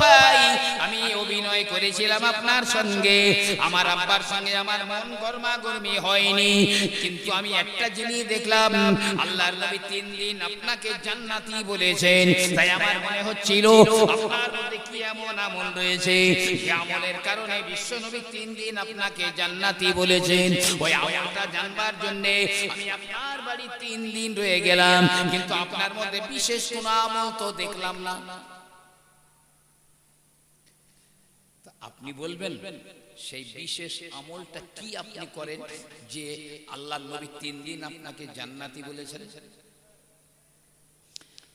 Speaker 1: ভাই আমি অভিনয় করেছিলাম আপনার সঙ্গে, আমার আব্বার সঙ্গে আমার মন গরমাগরমি হয়নি, কিন্তু আমি একটা জিনিস দেখলাম আল্লাহর নবী 3 দিন আপনাকে জান্নাতি বলেছেন, তাই আমার মনে হচ্ছিল আপনার মধ্যে কি এমন আমল রয়েছে যে আমলের কারণে বিশ্ব নবী 3 দিন আপনাকে জান্নাতি বলেছেন। ওই আমলটা জানবার জন্য আমি আপনার বাড়ি 3 দিন রয়ে গেলাম, কিন্তু আপনার মধ্যে বিশেষ কোন আমল তো দেখলাম না। আপনি বলবেন সেই বিশেষ আমলটা কি আপনি করেন যে আল্লাহর নবী 3 দিন আপনাকে জান্নাতি বলেছেন?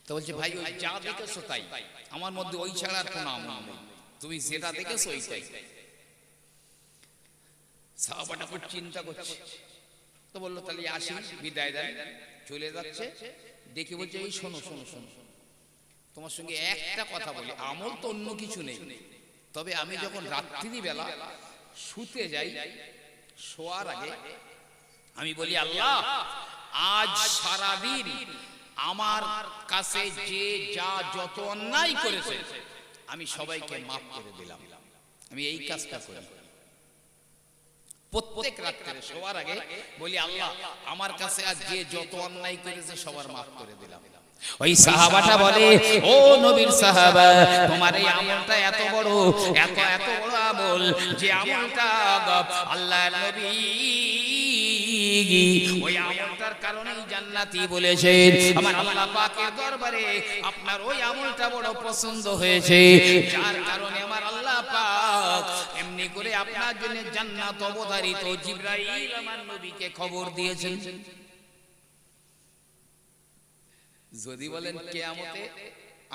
Speaker 1: তো বলছে ভাই ওই যা দেখেছো তাই, আমার মধ্যে ওই ছাড়া আর কোনো আমল নেই, তুমি যেটা দেখেছো ওইটাই। সাহাবাটা খুব চিন্তা করছে। তো বললো তাহলে আসি, বিদায় দেন। চলে যাচ্ছে, দেখে বলছে এই শোনো শোনো শোনো, তোমার সঙ্গে একটা কথা বলি, আমল তো অন্য কিছু নেই, তবে আমি যখন রাত্রি বেলা শুতে যাই, শোয়ার আগে আমি বলি আল্লাহ আজ সারাদিন আমার কাছে যে যা যত অন্যায় করেছে আমি সবাইকে মাফ করে দিলাম। আমি এই কাজটা করি প্রত্যেক রাত্রে শোয়ার আগে, বলি আল্লাহ আমার কাছে আজ যে যত অন্যায় করেছে সবার মাফ করে দিলাম। ওই সাহাবাটা বলে ও নবীর সাহাবা, তোমার এই আমলটা এত বড়, এত এত বড় আমল যে আমলটা আল্লাহর নবী ওই আমলটার কারণেই জান্নাতি বলেছেন। আমার আল্লাহ পাকের দরবারে আপনার ওই আমলটা বড় পছন্দ হয়েছে, যার কারণে আমার আল্লাহ পাক এমনি করে আপনার জন্য জান্নাত অবধারিত জিবরাইল আমার নবীকে খবর দিয়েছেন। যদি বলেন কিয়ামতে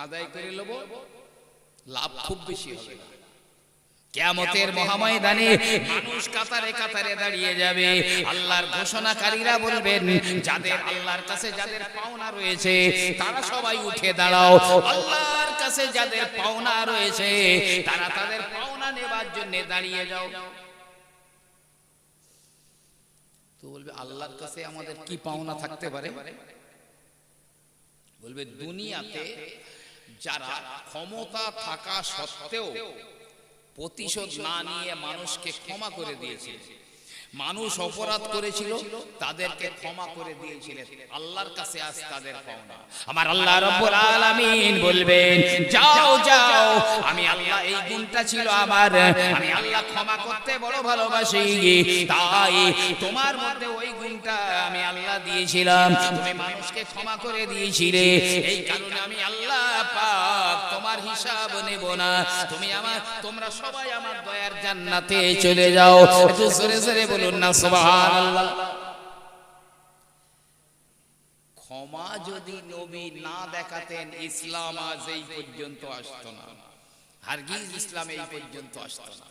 Speaker 1: আদায় করে নেব, লাভ খুব বেশি হবে। কিয়ামতের মহাময়দানে মানুষ কাতারে কাতারে দাঁড়িয়ে যাবে, আল্লাহর ঘোষণাকারীরা বলবেন যাদের আল্লাহর কাছে যাদের পাওনা রয়েছে তারা সবাই উঠে দাঁড়াও, আল্লাহর কাছে যাদের পাওনা রয়েছে তারা তাদের পাওনা নেবার জন্য দাঁড়িয়ে যাও। তো তো বলবে আল্লাহর কাছে আমাদের কি পাওনা থাকতে পারে? বলবে দুনিয়াতে যারা ক্ষমতা থাকা সত্ত্বেও প্রতিশোধ না নিয়ে মানুষকে ক্ষমা করে দিয়েছিল, মানুষ অপরাধ করেছিল তাদেরকে ক্ষমা করে দিয়েছিলেন, আল্লাহর কাছে আজ তাদের পাওনা। আমার আল্লাহ রাব্বুল আলামিন বলবেন যাও যাও, আমি আল্লাহ এই গুণটা ছিল আমার, আমি আল্লাহ ক্ষমা করতে বড় ভালোবাসি, তাই তোমার মধ্যে ওই গুণটা আমি আল্লাহ দিয়েছিলাম, তুমি মানুষকে ক্ষমা করে দিয়েছিলে, এই কারণে আমি আল্লাহ পাক তোমার হিসাব নেব না, তোমরা সবাই আমার দয়ার জান্নাতে চলে যাও। একটু জোরে জোরে বলুন না সুবহানাল্লাহ। ক্ষমা যদি নবী না দেখাতেন ইসলাম আজ এই পর্যন্ত আসতো না, হারগিজ ইসলাম এই পর্যন্ত আসতো না।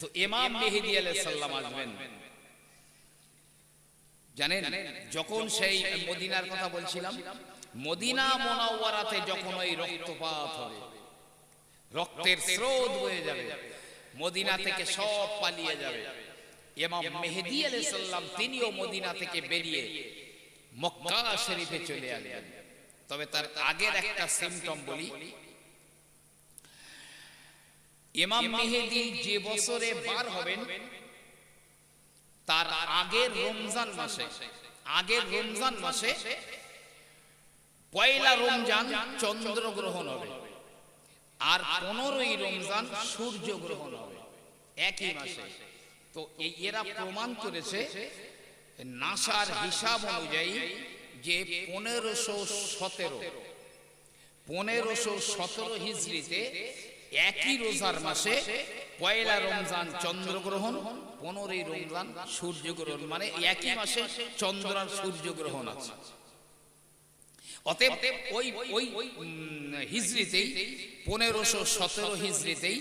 Speaker 1: তো ইমাম মেহেদী আলাইহিস সালাম আসবেন, জানেন যখন সেই মদিনার কথা বলছিলাম, মদিনা মুনাওয়ারাতে যখন ওই রক্তপাত হবে, রক্তের স্রোত বয়ে যাবে, মদিনা থেকে সব পালিয়ে যাবে, ইমাম মেহেদী আলাইহিস সালাম তিনিও মদিনা থেকে বেরিয়ে মক্কা শরীফে চলে আসবেন। তবে তার আগের একটা সিম্পটম বলি, ইমাম মেহেদী যে বছরে বার হবেন তার আগের রমজান মাসে পয়লা রমজান চন্দ্রগ্রহণ হবে, আর 15ই রমজান সূর্যগ্রহণ হবে একই মাসে। তো এরা প্রমাণ করেছে নাসার হিসাব অনুযায়ী যে 1517 হিজরিতে একই রোজার মাসে পয়লা রমজান চন্দ্রগ্রহণ, 15ই রমজান সূর্যগ্রহণ, মানে একই মাসে চন্দ্র আর সূর্যগ্রহণ আছে। অতএব ওই হিজরিতেই 1517 হিজরিতেই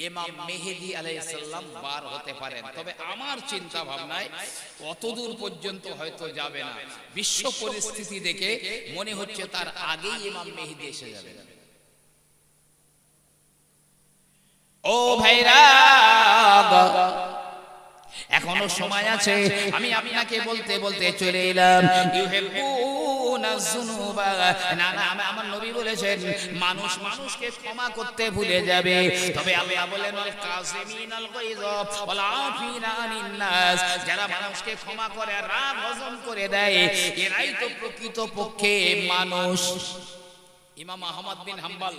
Speaker 1: ইমাম মেহেদী আলাইহিস সালাম বার হতে পারেন। তবে আমার চিন্তা ভাবনায় অতদূর পর্যন্ত হয়তো যাবে না, বিশ্ব পরিস্থিতি দেখে মনে হচ্ছে তার আগেই ইমাম মেহেদী এসে যাবে। ও ভাইরা, এখনো সময় আছে, আমি আপনাকে বলতে বলতে চলে এলাম। আমার নবী বলেছেন মানুষ মানুষকে ক্ষমা করতে ভুলে যাবে, তবে আল্লাহ বলেন যারা মানুষকে ক্ষমা করে রাগ হজম করে দেয় এরাই তো প্রকৃত পক্ষে মানুষ। ইমাম আহমদ বিন হাম্বল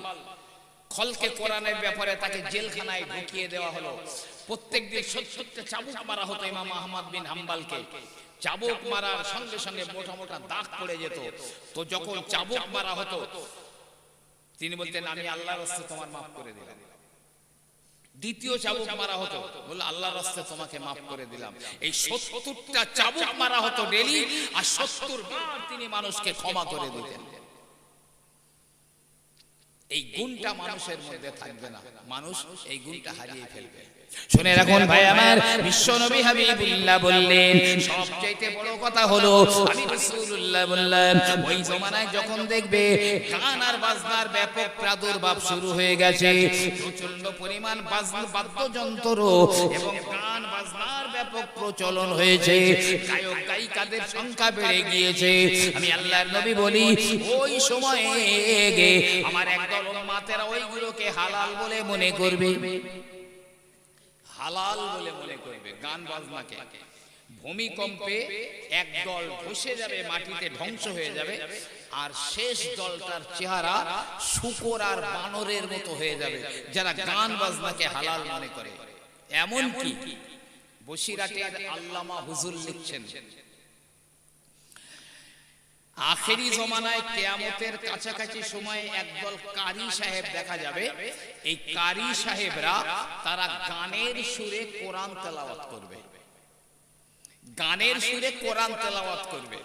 Speaker 1: খলকে কোরআনের ব্যাপারে তাকে জেলখানায় ঢুকিয়ে দেওয়া হলো, প্রত্যেকদিন 70টা চাবুক মারা হতো ইমাম আহমদ বিন হাম্বলকে। চাবুক মারার সঙ্গে সঙ্গে মোটা মোটা দাগ পড়ে যেত। তো যখন চাবুক মারা হতো তিনি বলতেন আমি আল্লাহর রাস্তায় তোমার মাফ করে দিলাম। দ্বিতীয় চাবুক মারা হতো, বলল আল্লাহর রাস্তায় তোমাকে মাফ করে দিলাম। এই 70টা চাবুক মারা হতো ডেইলি, আর 70 বার তিনি মানুষকে ক্ষমা করে দিতেন। এই গুণটা মানুষের মধ্যে থাকবে না, মানুষ এই গুণটা হারিয়ে ফেলবে। শুনে রাখুন ভাই আমার, বিশ্বনবী হাবিবুল্লাহ বললেন সবচাইতে বড় কথা হলো আমি রাসূলুল্লাহ বললাম ওই জমানায় যখন দেখবে গান আর বাজনার ব্যাপক প্রাদুর্ভাব শুরু হয়ে গেছে, প্রচন্ড পরিমাণ বাদ্যযন্ত্র এবং গান বাজনার ব্যাপক প্রচলন হয়েছে, গায়ক গায়িকাদের সংখ্যা বেড়ে গিয়েছে, আমি আল্লাহর নবী বলি ওই সময়ে আমার একদল উম্মতেরা ওইগুলোকে হালাল বলে মনে করবে, হালাল বলে মনে করবে গান বাজনাকে। ভূমিকম্পে একদল ধসে যাবে, মাটিতে ধ্বংস হয়ে যাবে, আর শেষ দলটার চেহারা শূকর আর বানরের মতো হয়ে যাবে যারা গান বাজনাকে হালাল মনে করে। এমন কি বসিরাটের আল্লামা হুজুর লিখছেন আখেরি জমানায় কিয়ামতের কাছাকাছি সময়ে একদল কারি সাহেব দেখা যাবে। এই কারি সাহেবরা তারা গানের সুরে কোরআন তেলাওয়াত করবে, গানের সুরে কোরআন তেলাওয়াত করবে,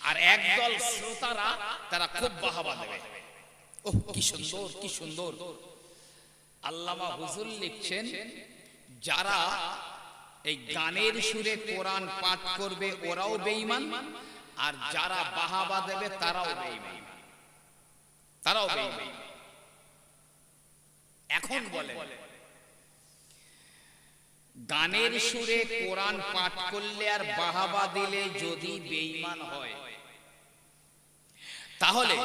Speaker 1: আর একদল শ্রোতারা তারা খুব বাহবা দেবে। ওহ কি সুন্দর, কি সুন্দর। আল্লামা হুজুর লিখছেন যারা এই গানের সুরে কোরআন পাঠ করবে ওরাও বেঈমান, আর যারা বাহাবা দেবে তারাও বেঈমান, তারাও বেঈমান। এখন বলে গানের সুরে কোরআন পাঠ করলে আর বাহাবা দিলে যদি বেঈমান হয়, তাহলে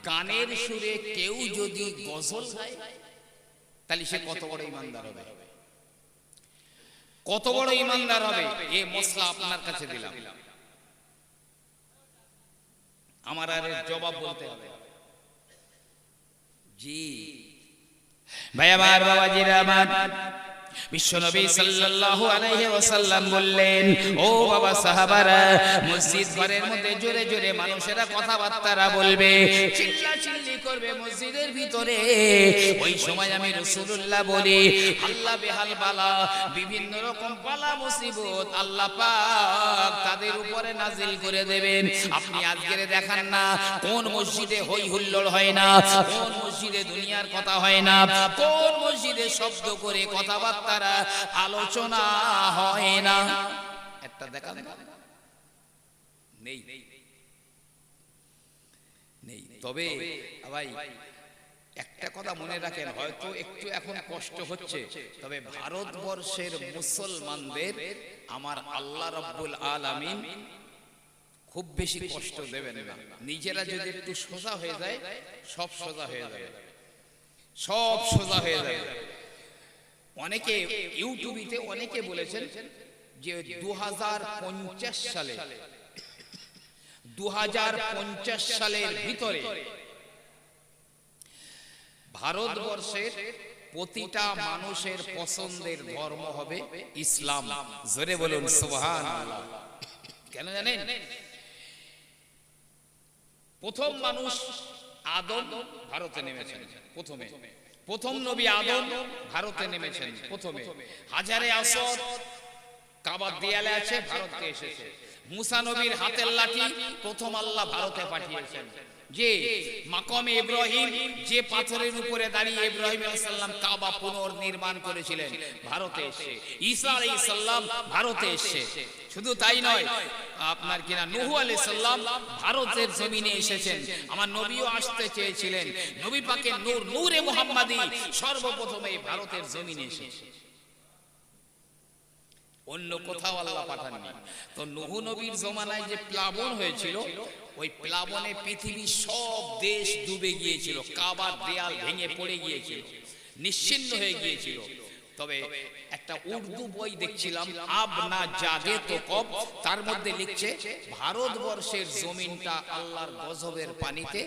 Speaker 1: গানের সুরে কেউ যদি গজল গায় তাহলে সে কত বড় ইমানদার হবে, কত বড় ইমানদার হবে। এই মশলা আপনার কাছে দিলাম, আমার আর জবাব বলতে হবে। জি ভাই আমার, বাবাজিরা আমার, বিশ্বনবী সাল্লাল্লাহু আলাইহি ওয়াসাল্লাম বললেন, ও বাবা সাহাবারা, মসজিদ ঘরের মধ্যে জোরে জোরে মানুষেরা কথাবার্তা বলবে, চিল্লাচিল্লি করবে মসজিদের ভিতরে। ওই সময় আমি রাসূলুল্লাহ বলি, আল্লাহ বেহাল বালা, বিভিন্ন রকম বালা মুসিবত আল্লাহ পাক তাদের উপরে নাজিল করে দেবেন। আপনি আজকের দেখান না কোন মসজিদে হই হুল্লোড় হয় না, কোন মসজিদে দুনিয়ার কথা হয় না, কোন মসজিদে শব্দ করে কথাবার্তা আলোচনা হয় না। একটা দেখা নেই নেই। তবে ভাই একটা কথা মনে রাখেন, হয়তো একটু এখন কষ্ট হচ্ছে, তবে ভারতবর্ষের মুসলমানদের আমার আল্লাহ রাব্বুল আলামিন খুব বেশি কষ্ট দেবেন না। নিজেরা যদি একটু সোজা হয়ে যায়, সব সোজা হয়ে যাবে, সব সোজা হয়ে যাবে। অনেকে ইউটিউবে অনেকে বলেছেন যে 2050 সালে 2050 সালের ভিতরে ভারতবর্ষের প্রতিটা মানুষের পছন্দের ধর্ম হবে ইসলাম। জোরে বলুন সুবহানাল্লাহ। কেন জানেন? প্রথম মানুষ আদম ভারতে নেমেছেন, প্রথম নবী আদম ভারতে নেমেছেন প্রথমে। হাজারে আসওয়াদ কাবার দেয়ালে আছে, ভারতে এসেছে। মুসা নবীর হাতের লাঠি প্রথম আল্লাহ ভারতে পাঠিয়েছেন। যে মাকামে ইব্রাহিম, যে পাথরের উপরে দাঁড়িয়ে ইব্রাহিম আলাইহিস সালাম কাবা পুনর্নির্মাণ করেছিলেন, ভারতে এসে। ঈসা আলাইহিস সালাম ভারতে এসে। শুধু তাই নয়, আপনার কিনা নূহ আলাইহিস সালাম ভারতের জমিনে এসেছেন। আমার নবীও আসতে চেয়েছিলেন। নবী পাকের নূর, নূরে মুহাম্মাদি সর্বপ্রথম এই ভারতের জমিনে এসেছে, অন্য কোথাও আল্লাহ পাঠাননি। তো নূহ নবীর জমানায় যে প্লাবন হয়েছিল, ওই প্লাবনে পৃথিবীর সব দেশ ডুবে গিয়েছিল, কাবার দেয়াল ভেঙে পড়ে গিয়েছিল, নিশ্চিহ্ন হয়ে গিয়েছিল। তবে একটা উর্দু বই দেখছিলাম, আব না জাগে তো কব, তার মধ্যে লিখছে ভারতবর্ষের জমিনটা আল্লাহর গজবের পানিতে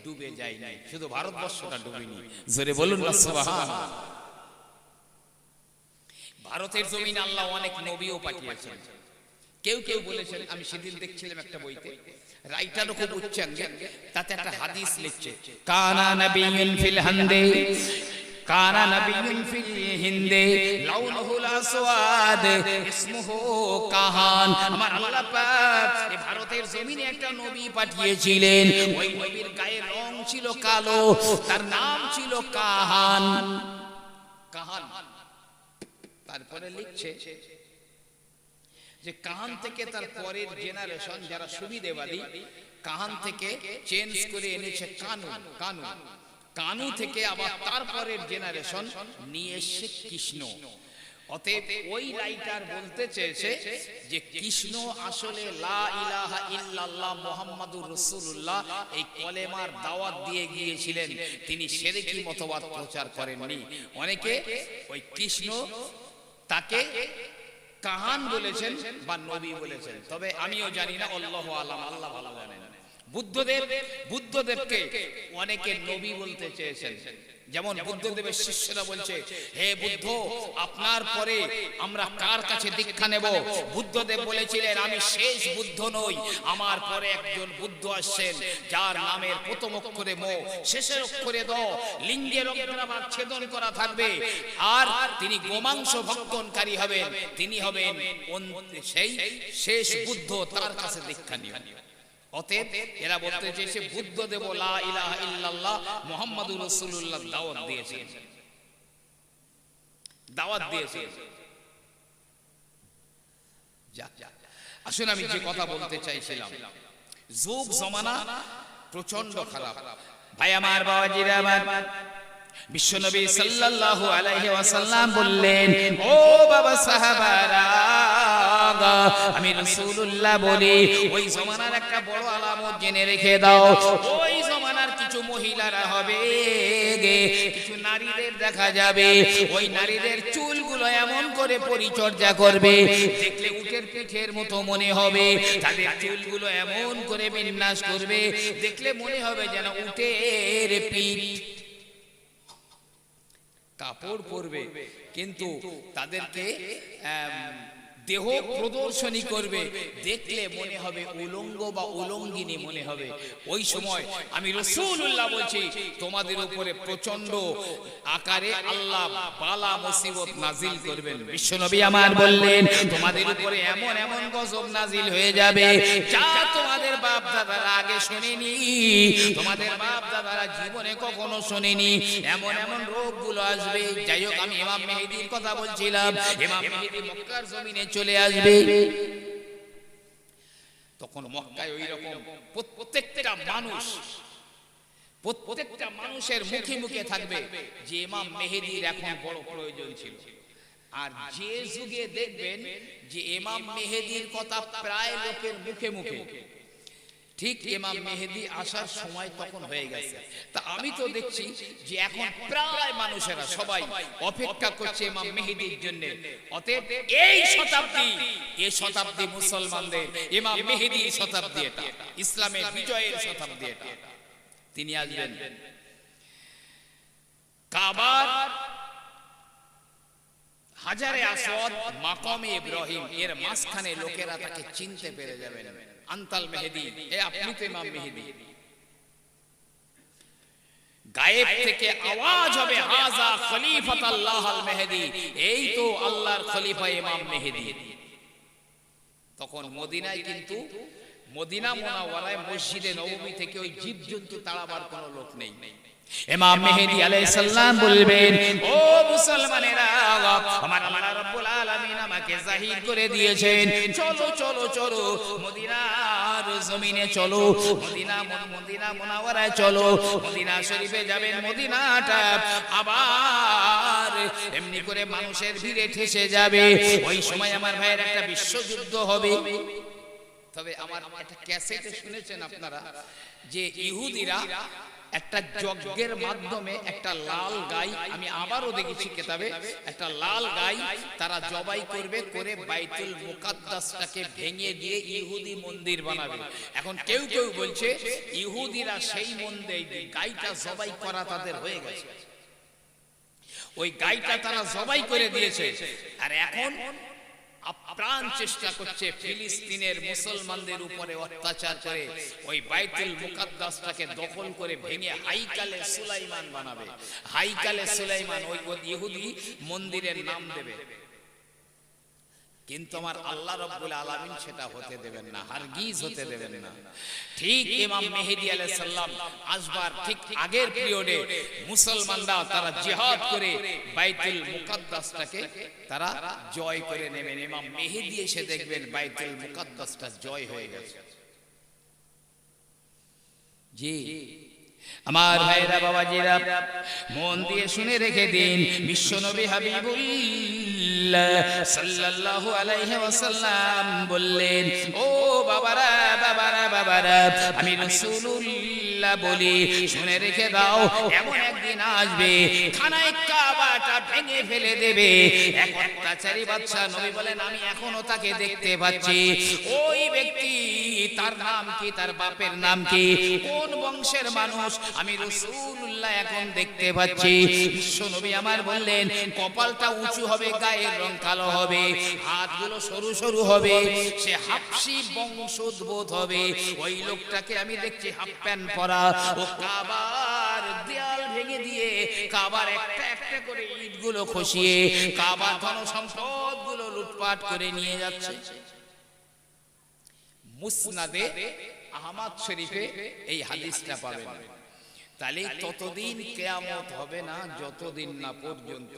Speaker 1: ডুবে যায় নাই, শুধু ভারতবর্ষটা ডুবেনি। জোরে বলুন না সুবহানাল্লাহ। ভারতের জমিন আল্লাহ অনেক নবীও পাঠিয়েছেন। কেউ কেউ বলেছেন, আমি সেদিন দেখছিলাম একটা বইতে, রাইটারও খুব উচ্চাঙ্গে, তাতে একটা হাদিস লিখছে, কানা নাবিয়্যুন ফিল হান্দে, কানা নাবিয়্যুন ফিল হিন্দে, লাউনুহুল আসওয়াদ ইসমুহু কাহান। আমার আল্লাহ পাক এই ভারতের জমিনে একটা নবী পাঠিয়েছিলেন। ওই নবীর গায়ের রং ছিল কালো, তার নাম ছিল কাহান। কাহান। তারপরে লিখছে যে কাহান থেকে তার পরের জেনারেশন যারা সুবিধেবাদী, কাহান থেকে চেঞ্জ করে এনেছে কানু। কানু কানু থেকে আবার তারপরের জেনারেশন নিয়ে এসে কৃষ্ণ। অতএব ওই রাইটার বলতে চেয়েছে যে কৃষ্ণ আসলে লা ইলাহা ইল্লাল্লাহ মুহাম্মাদুর রাসূলুল্লাহ এই কলেমার দাওয়াত দিয়ে গিয়েছিলেন, তিনি শিরকি মতবাদ প্রচার করেননি। অনেকে ওই কৃষ্ণ তাকে কাহান বলেছেন বা নবী বলেছেন, তবে আমিও জানি না, আল্লাহু আলাম, আল্লাহ ভালো জানেন। বুদ্ধদেবকে অনেকে নবী বলতে চেয়েছেন। যেমন বুদ্ধদেবের শিষ্যরা বলছে, হে বুদ্ধ, আপনার পরে আমরা কার কাছে দীক্ষা নেব? বুদ্ধদেব বলেছিলেন, আমি শেষ বুদ্ধ নই, আমার পরে একজন বুদ্ধ আসছেন, যার নামের প্রথম অক্ষরে ম, শেষের অক্ষরে দ, লিঙ্গের অগ্রাভাগ ছেদন করা থাকবে, আর তিনি গোমাংস ভক্ষণকারী হবেন, তিনি হবেন সেই শেষ বুদ্ধ, তার কাছে দীক্ষা নিও। অতএব এরা বলতে চেয়েছে বুদ্ধদেব লা ইলাহা ইল্লাল্লাহ মুহাম্মাদুর রাসূলুল্লাহ দাওয়াত দিয়েছেন, দাওয়াত দিয়েছেন। আসুন, আমি যে কথা বলতে চাইছিলাম, যুগ জমানা প্রচন্ড খারাপ। ভাই আমার, বাবাজিরা আমার, বিশ্বনবী সাল্লাল্লাহু আলাইহি ওয়াসাল্লাম বললেন, ও বাবা সাহাবারা, আমি রাসূলুল্লাহ বলি ওই জমানার একটা বড় আলামত জেনে রেখে দাও। ওই জমানার কিছু মহিলারা হবে, কিছু নারীদের দেখা যাবে, ওই নারীদের চুলগুলো এমন করে পরিচর্যা করবে, দেখলে উটের পিঠের মতো মনে হবে। তাদের চুলগুলো এমন করে বিন্যাস করবে, দেখলে মনে হবে যেন উটের পিঠ। কাপড় পরবে, কিন্তু তাদেরকে দেহ প্রদর্শনী করবে, দেখলে মনে হবে উলঙ্গ বা উলঙ্গিনী মনে হবে। ওই সময় আমি রাসূলুল্লাহ বলছি, তোমাদের উপরে প্রচন্ড আকারে আল্লাহ বালা মুসিবত নাজিল করবেন। বিশ্বনবী আমার বললেন, তোমাদের উপরে এমন এমন গজব নাজিল হয়ে যাবে যা তোমাদের বাপ দাদারা আগে শোনেনি, তোমাদের বাপ দাদারা জীবনে কখনো শোনেনি। এমন এমন রোগগুলো আসবে। যাই হোক, আমি ইমাম মেহেদীর কথা বলছিলাম। ইমাম মেহেদী মক্কার জমিনে চলে আসবে। তখন মক্কায় ওই রকম প্রত্যেকটা মানুষের মুখে মুখে থাকবে যে ইমাম মেহেদীর এখন বড় প্রয়োজন ছিল। আর যে যুগে দেখবেন যে ইমাম মেহেদীর কথা প্রায় লোকের মুখে মুখে, ঠিক ইমাম মেহেদী আসার সময় তখন হয়ে গেছে। তা আমি তো দেখছি যে এখন প্রায় মানুষেরা সবাই অপেক্ষা করছে ইমাম মেহেদীর জন্য। অতএব এই শতাব্দী মুসলমানদের ইমাম মেহেদীর শতাব্দী, এটা ইসলামের বিজয়ের শতাব্দী। এটা তিনি আসবেন। কাবার হাজারে আসওয়াদ মাকামে ইব্রাহিম এর মাঝখানে লোকেরা তাকে চিনতে পেরে যাবেন। আনতাল মেহেদী, এ আপনি তো ইমাম মেহেদী। গায়েব থেকে আওয়াজ হবে, হাযা খলিফাতুল্লাহ আল মেহেদী, এই তো আল্লাহর খলিফা ইমাম মেহেদী। তখন মদিনায়, কিন্তু মদিনা মুনাওয়ারায় মসজিদে নববী থেকে ওই জীবজন্তু তাড়াবার কোনো লোক নেই। ইমাম মেহেদী আলাইহিস সালাম বলবেন, ও মুসলমানেরা, আমার আল্লাহ রাব্বুল আলামিন আমাকে জাহির করে দিয়েছেন, চলো চলো চলো মদিনার জমিনে চলো, মদিনা মুনাওয়ারায় চলো, মদিনা শরীফে যাবেন। মদিনাটা আবার এমনি করে মানুষের ভিড়ে ঠেসে যাবে। ওই সময় আমার ভাইয়ের একটা বিশ্বযুদ্ধ হবে। তবে আমার একটা ক্যাসেটে শুনেছেন আপনারা যে ইহুদিরা একটা যজ্ঞের মাধ্যমে একটা লাল গাই, আমি আবারও দেখেছি কিতাবে, একটা লাল গাই তারা জবাই করবে, করে বাইতুল মুকাদ্দাসটাকে ভেঙে দিয়ে ইহুদি মন্দির বানাবে। এখন কেউ কেউ বলছে ইহুদিরা সেই মন্দির গাইটা জবাই করা তাদের হয়ে গেছে, ওই গাইটা তারা জবাই করে দিয়েছে। আর এখন আপ্রাণ চেষ্টা করছে ফিলিস্তিনের মুসলমানদের উপরে অত্যাচার করে ওই বাইতুল মুকাদ্দাসটাকে দখল করে ভেঙে হাইকালে সুলাইমান বানাবে। হাইকালে সুলাইমান ওই ইহুদি মন্দিরের নাম দেবে। কিন্তু আমার আল্লাহ রাব্বুল আলামিন সেটা হতে দেবেন না, হারগিজ হতে দেবেন না। ঠিক ইমাম মেহেদী আলাইহিস সালাম আসবার ঠিক আগের পিরিয়ডে মুসলমানরা তারা জিহাদ করে বাইতুল মুকাদ্দাসটাকে তারা জয় করে নেবেন। ইমাম মেহেদী এসে দেখবেন বাইতুল মুকাদ্দাসটা জয় হয়ে গেছে। জি আমার ভাইরা বাবাজিরা, মন দিয়ে শুনে রেখে দিন, বিশ্বনবী হাবিবুল্লাহ সাল্লাল্লাহু আলাইহি ওয়াসাল্লাম বললেন, ও বাবারা বাবারা বাবারা, আমি রাসূলুল্লাহ বলি শুনে রেখে দাও, এমন একদিন আসবে খানায়ে কাবাটা ভেঙে ফেলে দেবে এক অত্যাচারী বাদশা। নবী বলেন, আমি এখনো তাকে দেখতে পাচ্ছি। ওই ব্যক্তি, তার নাম কি, তার বাপের নাম কি, কোন বংশের মানুষ, আমি রাসূলুল্লাহ এখন দেখতে পাচ্ছি। বিশ্বনবী আমার বললেন, কপালটা উঁচু হবে, গায়ের রং কালো হবে, হাতগুলো সরু সরু হবে, সে হাবশী বংশোদ্ভূত হবে। ওই লোকটাকে আমি দেখছি হাফ প্যান্ট পরা, ও কাবার দেয়াল ভেঙে দিয়ে কাবার একটা একটা করে ইটগুলো খসিয়ে কাবার ধন সম্পদগুলো লুটপাট করে নিয়ে যাচ্ছে। মুসনাদে আহমদ শরীফে এই হাদিসটা পাবেন। তাহলে ততদিন কিয়ামত হবে না যতদিন না পর্যন্ত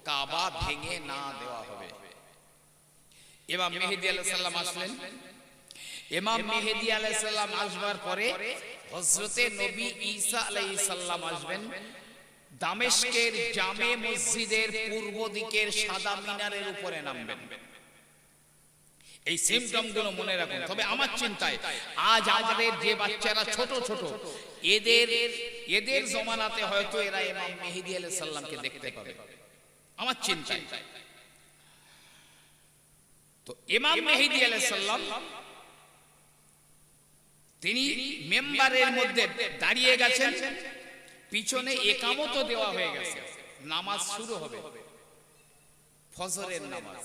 Speaker 1: কাবা ভেঙে না দেওয়া হবে। ইমাম মেহেদী আলাইহিস সালাম আসলেন। ইমাম মেহেদী আলাইহিস সালাম আসবার পরে হযরতে নবী ঈসা আলাইহিস সালাম আসবেন। দামেস্কের জামে মসজিদের পূর্ব দিকের সাদা মিনারের উপরে নামবেন। এই সিম্পটম গুলো মনে রাখুন। তবে আমার চিন্তায় আজ আমাদের যে বাচ্চারা ছোট ছোট, এদের জমানাতে হয়তো এরা ইমাম মেহেদী আলাইহিস সালামকে দেখতে পাবে, আমার চিন্তায়। তো ইমাম মেহেদী আলাইহিস সালাম তিনি মেম্বারের মধ্যে দাঁড়িয়ে গেছেন, পিছনে একামতও দেওয়া হয়ে গেছে, নামাজ শুরু হবে, ফজরের নামাজ।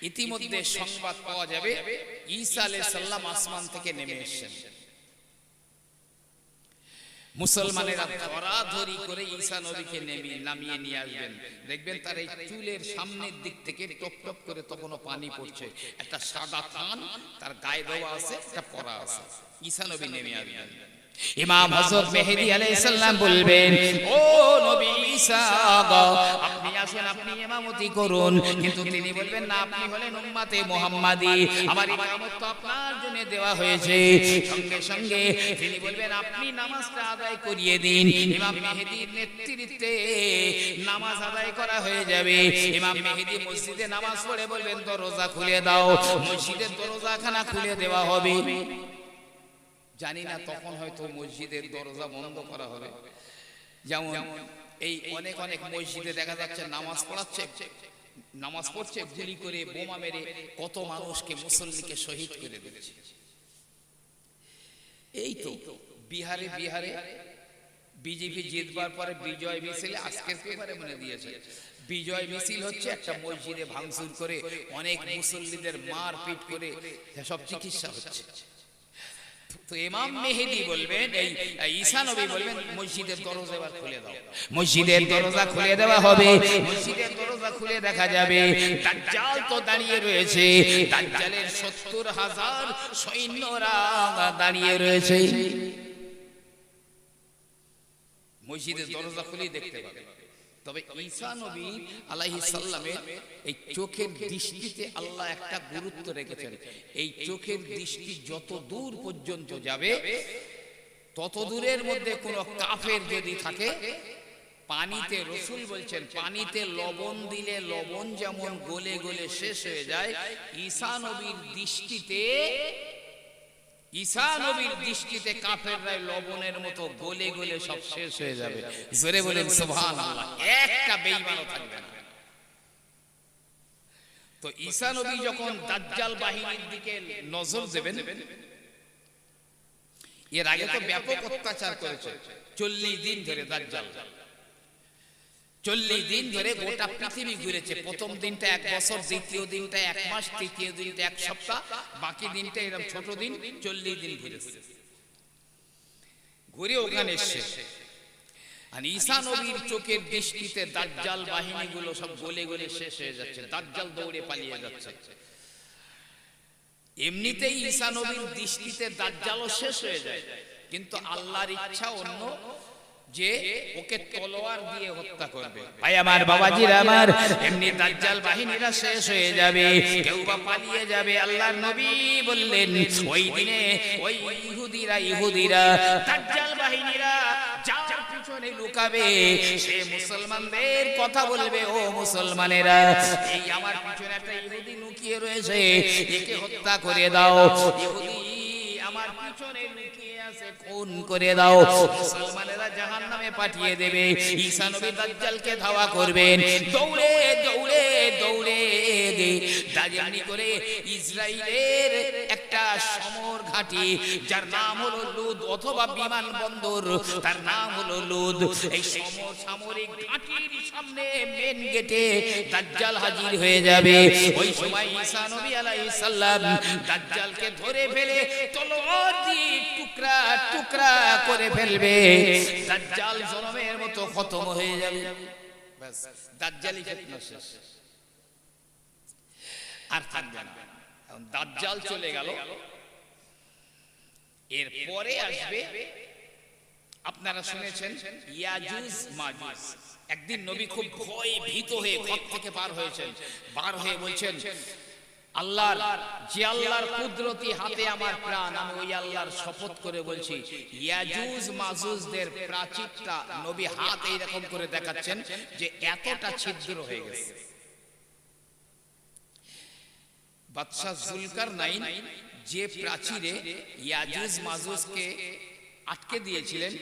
Speaker 1: ইতিমধ্যে সংবাদ পাওয়া যাবে ঈসা আলাইহিস সালাম আসমান থেকে নেমে এসেছেন। মুসলমানেরা ধরাধরি করে ঈসা নবীকে নামিয়ে নিয়ে আসবেন। দেখবেন তার এই চুলের সামনের দিক থেকে টপ টপ করে তখনও পানি পড়ছে, একটা সাদা থান তার গায়ে দেওয়া আছে, একটা পরা আছে। ঈসা নবী নেমে আসবেন। ইমাম হযরত মেহেদী আলাইহিস সালাম বলবেন, ও নবী ঈসা, আপনি আসেন, আপনি ইমামতি করুন। কিন্তু তিনি বলবেন, না, আপনি হলেন উম্মতে মুহাম্মাদি, আমার ইমামত তো আপনার জন্য দেওয়া হয়েছে। সঙ্গে সঙ্গে তিনি বলবেন, আপনি নামাজটা আদায় করিয়ে দিন। ইমাম মেহেদীর নেতৃত্বে নামাজ আদায় করা হয়ে যাবে। ইমাম মেহেদী মসজিদে নামাজ পড়ে বলবেন, দরজা খুলে দাও। মসজিদের দরজাখানা খুলে দেওয়া হবে। জানি না তখন হয়তো মসজিদের দরজা বন্ধ করা হবে। যেমন এই অনেক অনেক মসজিদে দেখা যাচ্ছে নামাজ পড়ছে, গুলি করে বোমা মেরে কত মানুষকে, মুসল্লিকে শহীদ করে দিচ্ছে। এই তো বিহারে বিজেপি জিতবার পরে বিজয় মিছিল, আজকের পেপারে মনে দিয়েছে, বিজয় মিছিল হচ্ছে, একটা মসজিদে ভাঙচুর করে অনেক মুসল্লিদের মারপিট করে সব চিকিৎসা হচ্ছে। তো ইমাম মেহেদী বলবেন, এই ঈসা নবী বলবেন, মসজিদের দরজা এবার খুলে দাও। মসজিদের দরজা খুলে দেওয়া হবে। মসজিদের দরজা খুলে দেখা যাবে দাজ্জাল তো দাঁড়িয়ে রয়েছে, দাজ্জালের ৭০,০০০ সৈন্যরা দাঁড়িয়ে রয়েছে। মসজিদের দরজা খুলে দেখতে পাবে। তবে ঈসা নবী আলাইহিস সালামের এই চোখের দৃষ্টিতে আল্লাহ একটা গুরুত্ব রেখেছেন। এই চোখের দৃষ্টি যত দূর পর্যন্ত যাবে, তত দূরের মধ্যে কোনো কাফের যদি থাকে, পানিতে, রসূল বলছেন, পানিতে লবণ দিলে লবণ যেমন গলে গলে শেষ হয়ে যায়, ঈসা নবীর দৃষ্টিতে কাফেররা লবণের মতো গলে গলে সব শেষ হয়ে যাবে। জোরে বলেন সুবহানাল্লাহ, একটা বেঈমানও থাকবে না। তো ঈসা নবী যখন দাজ্জাল বাহিনীর দিকে নজর দেবেন, এর আগে তো ব্যাপক অত্যাচার করেছে 40 দিন ধরে দাজ্জাল। 40 দিন ধরে গোটা পৃথিবী ঘুরেছে। প্রথম দিনটা 1 বছর, দ্বিতীয় দিনটা 1 মাস, তৃতীয় দিনটা 1 সপ্তাহ, বাকি দিনটা এরকম ছোট দিন, 40 দিন ঘুরেছে। ঘুরে ওখানে এসে আর ঈসা নবীর চোখের দৃষ্টিতে দাজ্জাল বাহিনীগুলো সব গলে গলে শেষ হয়ে যাচ্ছে, দাজ্জাল দৌড়ে পালিয়ে যাচ্ছে। এমনিতেই ঈসা নবীর দৃষ্টিতে দাজ্জালও শেষ হয়ে যায়, কিন্তু আল্লাহর ইচ্ছা অন্য, যে ওকে তলোয়ার দিয়ে হত্যা করবে। ভাই আমার, বাবাজিরা আমার, এমনি দাজ্জাল বাহিনীরা শেষ হয়ে যাবে, কেউ বা পালিয়ে যাবে। আল্লাহর নবী বললেন, ওই দিনে ওই ইহুদিরা দাজ্জাল বাহিনীরা যার পিছনে লুকাবে, সে মুসলমানদের কথা বলবে, ও মুসলমানেরা, এই আমার পিছনে একটা ইহুদি লুকিয়ে রয়েছে, একে হত্যা করে দাও। ইহুদি আমার পিছনে লুকিয়ে আছে, খুন করে দাও। মুসলমানেরা জাহান্নামে পাঠিয়ে দেবে। ঈসা নবী দাজ্জালকে ধাওয়া করবেন, দৌড়ে দৌড়ে দৌড়ে দাজ্জালি করে ইসরাইলের একটা সমর ঘাঁটি, যার নাম হলো লুদ, অথবা বিমানবন্দর, তার নাম হলো লুদ। এই সামরিক ঘাঁটির সামনে মেন গেটে দাজ্জাল হাজির হয়ে যাবে। ওই সময় ঈসা নবী আলাইহিস সালাম দাজ্জালকে ধরে ফেলে তলোয়ার দিয়ে টুকরা টুকরা করে ফেলবে। দাজ্জাল জনমের মতো খতম হয়ে যাবে। বাস, দাজ্জালি ফিতনা শেষ, আর থাকবে না। এখন দাজ্জাল চলে গেল, এরপরে আসবে, আপনারা শুনেছেন, ইয়াজুজ মাজুজ। একদিন নবী খুব ভয়ে ভীত হয়ে ঘর থেকে বার হয়েছেন, বার হয়ে বলছেন, আল্লাহর, যে আল্লাহর কুদরতি হাতে আমার প্রাণ, আমি ওই আল্লাহর শপথ করে বলছি, ইয়াজুজ মাজুজদের প্রাচীরটা নবী হাত এইরকম করে দেখাচ্ছেন যে এতটা ছিদ্র হয়ে গেছে। বাদশা জুলকারনাইন যে প্রাচীরে ইয়াজুজ মাজুজকে আটকে দিয়েছিলেন,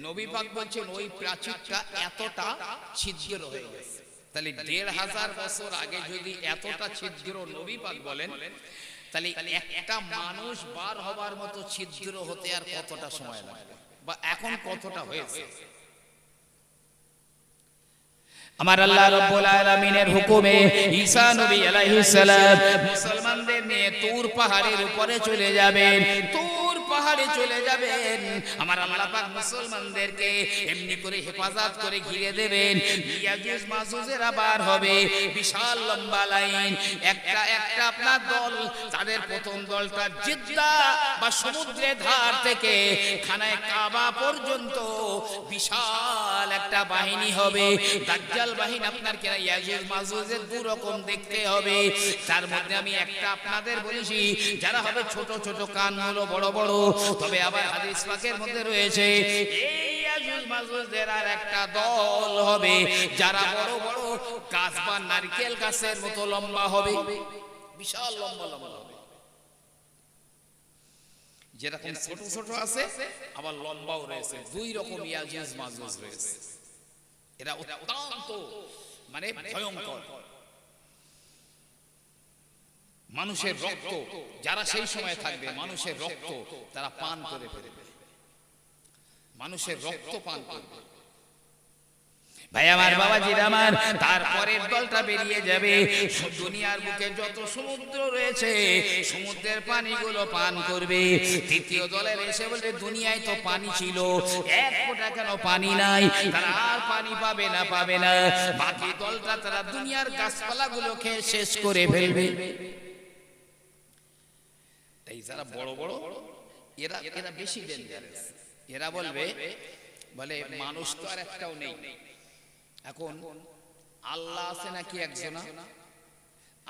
Speaker 1: নবী পাক বলছেন ওই প্রাচীরটা এতটা ছিদ্র হয়ে গেছে। তাহলে ১৫০০ বছর আগে যদি এতটা ছিদ্র নবী পাক বলেন, তাহলে একটা মানুষ বার হবার মতো ছিদ্র হতে আর কতটা সময় লাগবে, বা এখন কতটা হয়েছে। আমার আল্লাহ রাব্বুল আলামিনের হুকুমে ঈসা নবী আলাইহিস সালাম মুসলমানদের নিয়ে তুর পাহাড়ের উপরে চলে যাবেন, তুর পাহাড়ে চলে যাবেন। আমার আল্লাহ পাক মুসলমানদেরকে এমনি করে হেফাজত করে ঘিরে দেবেন। ইয়াজুজ মাজুজেরা বার হবে, বিশাল লম্বা লাইন, একটা একটা আপনার দল। তাদের প্রথম দলটা জিদ্দা বা সমুদ্রের ধার থেকে খানায় কাবা পর্যন্ত বিশাল একটা বাহিনী হবে। দাজ্জাল বাহিনী আপনার কেনা ইয়াজুজ মাজুজের দু রকম দেখতে হবে। তার মধ্যে আমি একটা আপনাদের বলেছি, যারা হবে ছোট ছোট, কানগুলো বড় বড়। তবে আবার হাদিস পাকের মধ্যে রয়েছে এই ইয়াজুজ মাজুজদের আর একটা দল হবে যারা বড় বড় গাছ বা নারকেল গাছের মতো লম্বা হবে, বিশাল লম্বা লম্বা হবে। যেরকম ছোট ছোট আছে আবার লম্বাও রয়েছে, দুই রকম ইয়াজুজ মাজুজ রয়েছে। এরা অত্যন্ত মানে ভয়ঙ্কর। মানুষের রক্ত, যারা সেই সময় থাকবে মানুষের রক্ত তারা পান করে ফেলবে, মানুষের রক্ত পান করবে। ভাই আমার, বাবাজির আমার, তারপরের দলটা বেরিয়ে যাবে। দুনিয়ার বুকে যত সমুদ্র রয়েছে সমুদ্রের পানিগুলো পান করবে। তৃতীয় দলের এসে বলবে দুনিয়ায় তো পানি ছিল, এক ফোঁটা কেন পানি নাই, তারা আর পানি পাবে না, পাবে না। বাকি দলটা তারা দুনিয়ার গাছপালাগুলো খেয়ে শেষ করে ফেলবে। এই যারা বড় বড় এরা এরা বেশি ডেঞ্জারাস। এরা বলবে বলে মানুষ তো আর একটাও নেই, এখন আল্লাহ আছে নাকি একজন,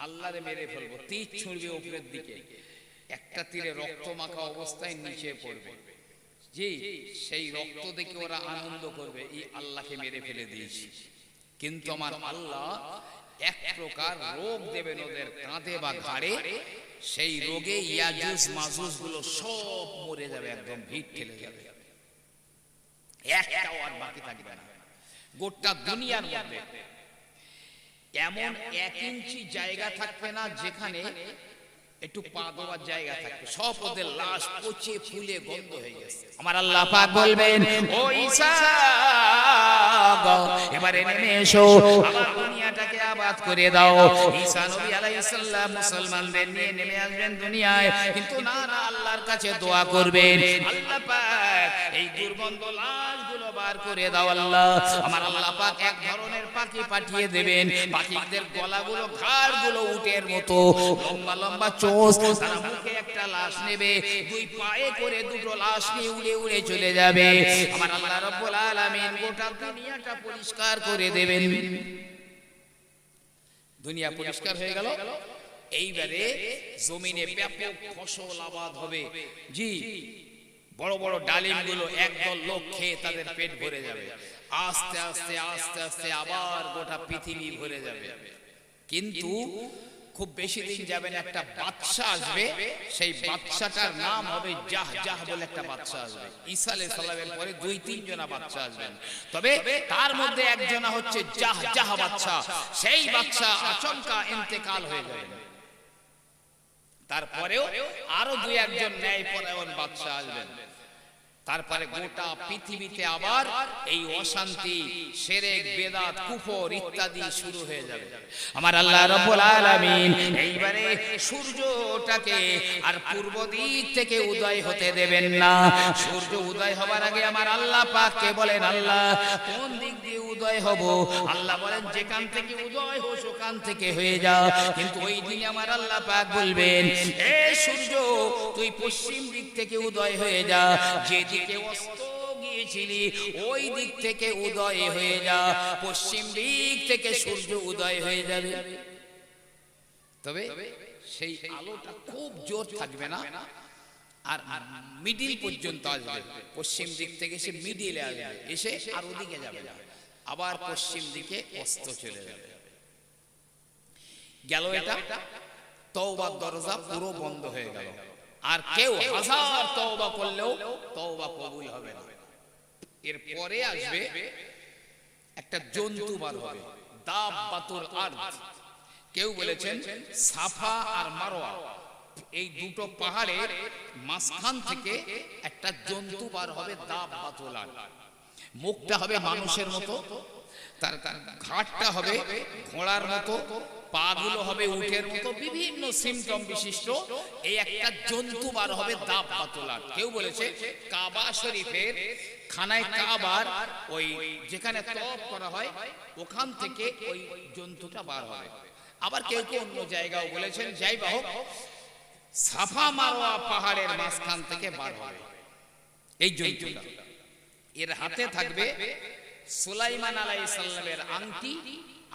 Speaker 1: আল্লাহরে মেরে ফেলবো। তীর ছুড়বে উপরের দিকে, একটা তীরে রক্ত মাখা অবস্থায় নিচে পড়বে। জি, সেই রক্ত দেখে ওরা আনন্দ করবে, এই আল্লাহকে মেরে ফেলে দিয়েছি। কিন্তু আমার আল্লাহ এক প্রকার রোগ দেবেন ওদের কাঁধে বা ঘাড়ে, সেই রোগে ইয়াজুজ মাজুজ গুলো সব মরে যাবে, একদম ভিড় ঠেলে যাবে, একটাও আর বাকি থাকবে না। গোটা দুনিয়ার মধ্যে এমন 1 ইঞ্চি জায়গা থাকবে না যেখানে একটু পা দেওয়ার জায়গা থাকবে, সব ওদের লাশ পচে ফুলে গন্ধ হয়ে গেছে। আমার আল্লাহ পাক বলবেন, ও ঈসা এবারে নেমে এসো, আমার দুনিয়াটাকে আবাদ করে দাও। ঈসা নবী আলাইহিস সালাম মুসলমানদের নিয়ে নেমে আসবেন দুনিয়ায়, কিন্তু না না, আল্লাহর কাছে দোয়া করবেন, আল্লাহ পাক এই দুর্গন্ধ লাশগুলো বার করে দাও আল্লাহ। আমার আল্লাহ পাক এক ধরনের পাখি পাঠিয়ে দেবেন, পাখিদের গলাগুলো ঘাড়গুলো উটের মতো লম্বা লম্বা চোষ, তারা মুখে একটা লাশ নেবে, দুই পায়ে করে দুটো লাশ নিয়ে উড়ে উড়ে চলে যাবে। আমার আল্লাহ রাব্বুল আলামিন গোটা দুনিয়াটা পরিষ্কার করে দেবেন। দুনিয়া পরিষ্কার হয়ে গেল, এইবারে জমিনে ব্যাপক ফসল আবাদ হবে। জি, বড় বড় ডালিমগুলো একদল লোক খেয়ে তাদের পেট ভরে যাবে। আস্তে আস্তে আস্তে আস্তে আবার গোটা পৃথিবী ভরে যাবে। কিন্তু খুব বেশি দিন যাবে না, একটা বাদশা আসবে, সেই বাদশাটার নাম হবে জাহজাহ বলে একটা বাদশা আসবে। ঈসা আলাইহিস সালামের পরে 2-3 জনা বাদশা আসবেন, তবে তার মধ্যে একজনা হচ্ছে জাহজাহ বাদশা। সেই বাদশা আচমকা ইন্তেকাল হয়ে যাবে, তারপরেও আরো 2-1 জন ন্যায়পরায়ণ বাদশা আসবেন। তারপরে গোটা পৃথিবীতে আবার এই অশান্তি, শিরক, বেদাত, কুফর ইত্যাদি শুরু হয়ে যাবে। আমার আল্লাহ রাব্বুল আলামিন এইবারে সূর্যটাকে আর পূর্ব দিক থেকে উদয় হতে দেবেন না। সূর্য উদয় হবার আগে আমার আল্লাহ পাককে বলেন, আল্লাহ কোন দিক দিয়ে উদয় হব? আল্লাহ বলেন, যেখান থেকে উদয় হো সেখান থেকে হয়ে যা। কিন্তু ওই দিনে আমার আল্লাহ পাক বলবেন, এ সূর্য তুই পশ্চিম দিক থেকে উদয় হয়ে যা, যেদিকে অস্ত গিয়েছিলি ওই দিক থেকে উদয় হয়ে যা। পশ্চিম দিক থেকে সূর্য উদয় হয়ে যাবে। তবে সেই আলোটা খুব জোর থাকবে না, আর মিডিল পর্যন্ত আসবে। পশ্চিম দিক থেকে সে মিডিলে আসবে, এসে আর ওদিকে যাবে না, আবার পশ্চিম দিকে অস্ত চলে যাবে। গেল এটা, তওবার দরজা পুরো বন্ধ হয়ে গেল। আর কেউ হাজার তওবা করলেও তওবা কবুল হবে না। এরপরে আসবে একটা জন্তু বার হবে, দাব্বাতুল আরদ। কেউ বলেছেন সাফা আর মারওয়া এই দুটো পাহাড়ের মাঝখান থেকে একটা জন্তু বার হবে, দাব্বাতুল আরদ। মুখটা হবে মানুষের মতো, তার ঘাটটা হবে ঘোড়ার মতো, পাগুলো হবে উটের মতো, বিভিন্ন সিমটম বিশিষ্ট এই একটা জন্তু বার হবে, দাব্বাতুল আরদ। কেউ বলেছে কাবা শরীফের খানায় কাবার ওই যেখানে তওয়াফ করা হয় ওখান থেকে ওই জন্তুটা বার হবে। আবার কেউ কেউ অন্য জায়গাও বলেছেন, যাই বা হোক সাফা মারওয়া পাহাড়ের মাঝখান থেকে বার হবে এই জন্তুটা। এর হাতে থাকবে সুলাইমান আলাইহিস সালামের আংটি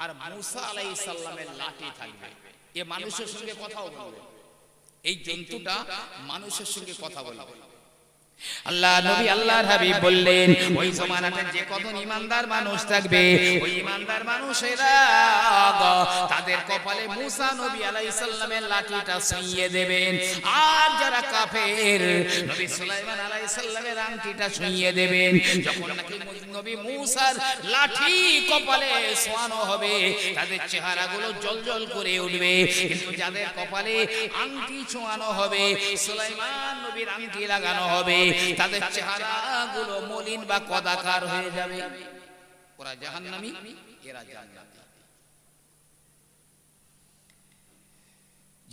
Speaker 1: আর মুসা আলাইহিস সালামের লাঠি থাকবে। এ মানুষের সঙ্গে কথাও বলবে, এই জন্তুটা মানুষের সঙ্গে কথা বলবে। আল্লাহ নবী আল্লাহর হাবিব বললেন, ওই জমানাতে যে কত ঈমানদার মানুষ থাকবে, ওই ঈমানদার মানুষেরা তাদের কপালে মুসা নবী আলাইহিস সালামের লাঠিটা ছুঁয়ে দেবেন, আর যারা কাফের নবী সুলাইমান আলাইহিস সালামের আংটিটা ছুঁয়ে দেবেন। যখন নাকি নবী মুসার লাঠি কপালে ছোঁয়ানো হবে, তাদের চেহারাগুলো জ্বলজ্বল করে উঠবে, কিন্তু যাদের কপালে আংটি ছোঁয়ানো হবে, সুলাইমান নবীর আংটি লাগানো হবে, তাদের চেহারাগুলো মলিন বা কদাকার হয়ে যাবে। ওরা জাহান্নামী, এরা জান্নাতি।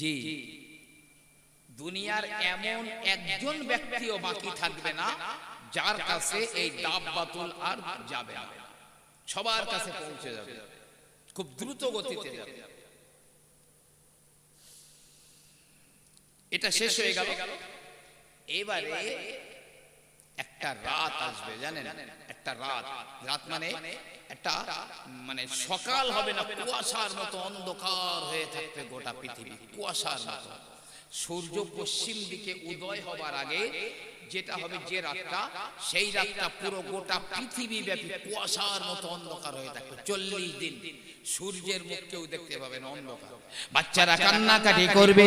Speaker 1: জি, দুনিয়ার এমন একজন ব্যক্তিও বাকি থাকবে না যার কাছে এই দাব্বাতুল আরদ যাবে না। সবার কাছে পৌঁছে যাবে, খুব দ্রুত গতিতে যাবে। এটা শেষ হয়ে গেল। এবারে একটা রাত আসবে, জানেন? একটা রাত, রাত মানে একটা মানে সকাল হবে না, কুয়াশার মতো অন্ধকার হয়ে থাকবে গোটা পৃথিবী, কুয়াশার মতো। সূর্য পশ্চিম দিকে উদয় হবার আগে যেটা হবে যে রাতটা, সেই রাতটা পুরো গোটা পৃথিবী ব্যাপী কুয়াশার মতো অন্ধকার হয়ে থাকবে। 40 দিন সূর্যের মুখ কেউ দেখতে পাবে না, অন্ধকার। বাচ্চারা কান্নাকাটি করবে,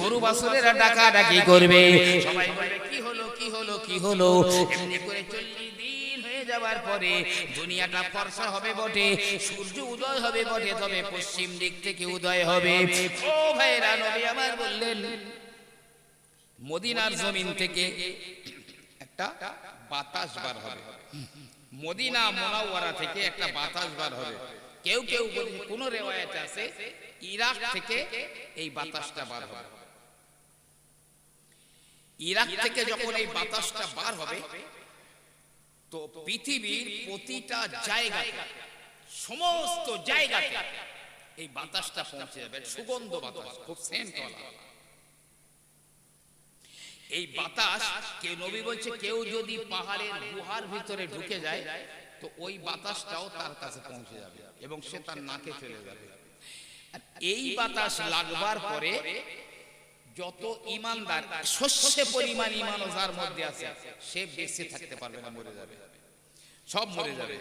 Speaker 1: গরু বাছুরেরা ডাকাডাকি করবে, সবাই বলবে কি হলো কি হলো কি হলো। এমনি করে 40 দিন হয়ে যাওয়ার পরে দুনিয়াটা ফর্সা হবে বটে, সূর্য উদয় হবে বটে, তবে পশ্চিম দিক থেকে উদয় হবে। ও ভাইরা, নবী আমার বললেন মদিনার জমিন থেকে একটা বাতাস বার হবে, মদিনা মুনাওয়ারা থেকে একটা বাতাস বার হবে। কেউ কেউ বলে, কোন রিওয়ায়াতে আছে ইরাক থেকে এই বাতাসটা বার হবে। ইরাক থেকে যখন এই বাতাসটা বার হবে, তো পৃথিবীর প্রতিটা জায়গাতে, সমস্ত জায়গাতে এই বাতাসটা পৌঁছে যাবে। সুগন্ধ বাতাস, খুব সেন্টওয়ালা এই বাতাস। কেউ নবী বলছে কেউ যদি পাহাড়ের গুহার ভিতরে ঢুকে যায়, তো ওই বাতাসটাও তার কাছে পৌঁছে যাবে এবং সে তার নাকে চলে যাবে। এই বাতাস লাগবার পরে যত ঈমানদার, শস্যে পরিমাণ ঈমান যার মধ্যে আছে, সে বেঁচে থাকতে পারবে না, মরে যাবে, সব মরে যাবে।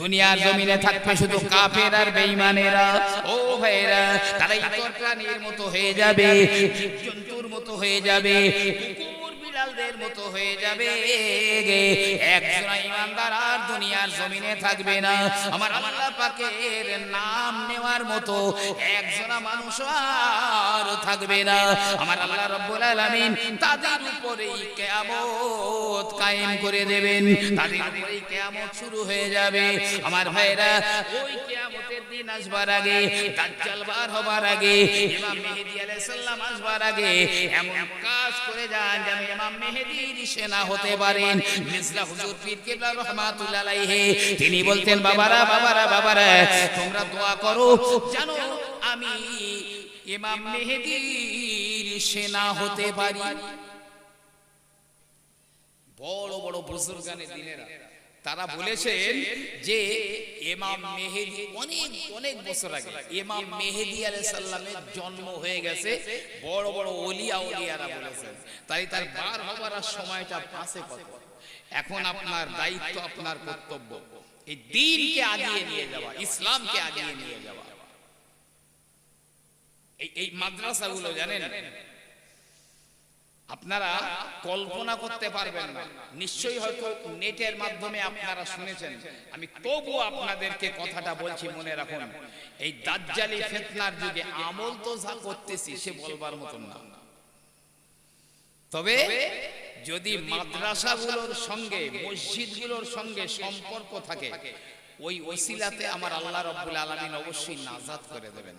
Speaker 1: দুনিয়ার জমিনে থাকবে শুধু কাফের আর বেঈমানেরা। ও ভাইরা, তারা ইতর প্রাণীর মতো হয়ে যাবে, জীবজন্তুর মতো হয়ে যাবে, কুকুর বিড়ালদের মতো হয়ে যাবে। একজন ঈমানদার আর দুনিয়ার জমিনে থাকবে না। আমার আল্লাহ পাকের নাম নেওয়ার মতো একজন মানুষ আর থাকবে না। আমার আল্লাহ রাব্বুল আলামিন তাদের উপরেই কিয়ামত কায়েম করে দেবেন, তাদের উপরেই কিয়ামত শুরু হয়ে যাবে। আমার ভাইরা, ওই কিয়ামতের দিন আসবার আগে, দাজ্জাল বার হবার আগে, ইমাম মেহেদী আলাইহিস সালাম আসবার আগে এমন কাজ করে যান যেন ইমাম মেহেদীর সেনা হতে পারেন। মিসলা হুজুর পীর কিবলা রাহমাতুল্লাহ আলাইহি তিনি বলতেন, বাবারা বাবারা বাবারা, তোমরা দোয়া করো জানো আমি ইমাম মেহেদীর সেনা হতে পারি। বড় বড় বুজুর্গানে দিনেরা তারা বলেছেন যে ইমাম মেহেদী অনেক অনেক বছর আগে ইমাম মেহেদী আলাইহিস সালামের জন্ম হয়ে গেছে, বড় বড় ওলিয়া ওলিয়ারা বলেছেন, তাই তার বার হবার সময়টা পাশে কত। এখন আপনার দায়িত্ব, আপনার কর্তব্য এই দ্বীনকে আগিয়ে নিয়ে যাওয়া, ইসলামকে আগিয়ে নিয়ে যাওয়া। এই মাদ্রাসাগুলো জানেন আপনারা কল্পনা করতে পারবেন না, নিশ্চয়ই হয়তো নেটের মাধ্যমে আপনারা শুনেছেন, আমি তবু আপনাদেরকে কথাটা বলছি, মনে রাখুন। এই দাজ্জালি ফিতনার যুগে আমল তো যা করতেছি সে বলবার মতন না। তবে যদি মাদ্রাসাগুলোর সঙ্গে মসজিদগুলোর সঙ্গে সম্পর্ক থাকে, ওই ওসিলাতে আমার আল্লাহ রাব্বুল আলামিন অবশ্যই নাজাত করে দেবেন।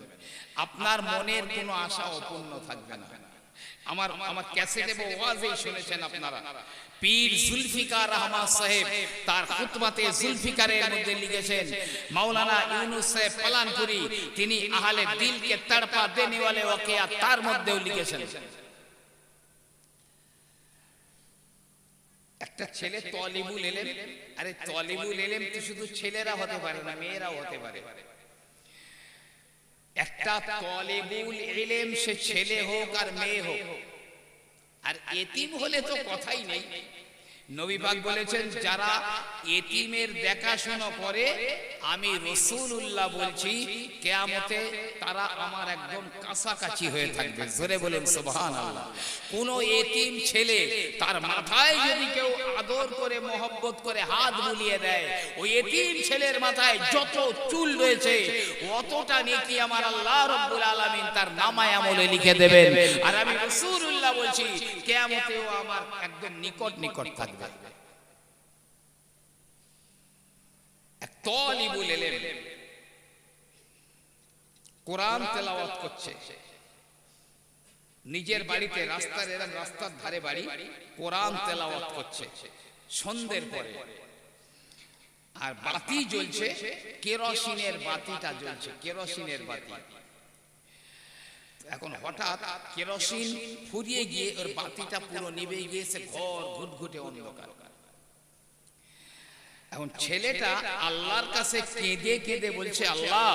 Speaker 1: আপনার মনের কোনো আশা অপূর্ণ থাকবে না। আমার ক্যাসেটে ওয়াজে শুনেছেন আপনারা, পীর জুলফিকার আহমদ সাহেব তার খুতবাতে জুলফিকারের মধ্যে লিখেছেন, মাওলানা ইউনুস সাহেব পালানপুরি তিনি আহলে দিলকে তড়পা দেনে वाले ওয়াকিয়া তার মধ্যেও লিখেছেন। একটা ছেলে তলিবুল ইলম, আরে তলিবুল ইলম তো শুধু ছেলেরা হতে পারে না, মেয়েরাও হতে পারে। একটা তলিবুল ইলম সে ছেলে হোক আর মেয়ে হোক, আর এতিম হলে তো কথাই নেই। নবী পাক বলেছেন, যারা এতিমের দেখাশোনা করে আমি রাসূলুল্লাহ বলছি কিয়ামতে তারা আমার একদম কাছাকাছি হয়ে থাকবে। জোরে বলেন সুবহানাল্লাহ। কোন এতিম ছেলে তার মাথায় যদি কেউ আদর করে মহব্বত করে হাত বুলিয়ে দেয়, ওই এতিম ছেলের মাথায় যত চুল রয়েছে অতটা নেকি আমার আল্লাহ রাব্বুল আলামিন তার নামায়ে আমলে লিখে দেবেন। আর আমি রাসূলুল্লাহ বলছি কিয়ামতেও আমার একদম নিকট নিকট থাকবে। তালিবুল ইলম কোরআন তেলাওয়াত করছে নিজের বাড়িতে, রাস্তার ধারে বাড়ি, কোরআন তেলাওয়াত করছে সন্ধ্যের পরে, আর বাতি জ্বলছে, কেরোসিনের বাতিটা জ্বলছে, কেরোসিনের বাতি। এখন হঠাৎ কেরোসিন ফুরিয়ে গিয়ে ওর বাতিটা পুরো নিভে গিয়েছে, ঘর ঘুটঘুটে অন্ধকার। এখন ছেলেটা আল্লাহর কাছে কেঁদে কেঁদে বলছে, আল্লাহ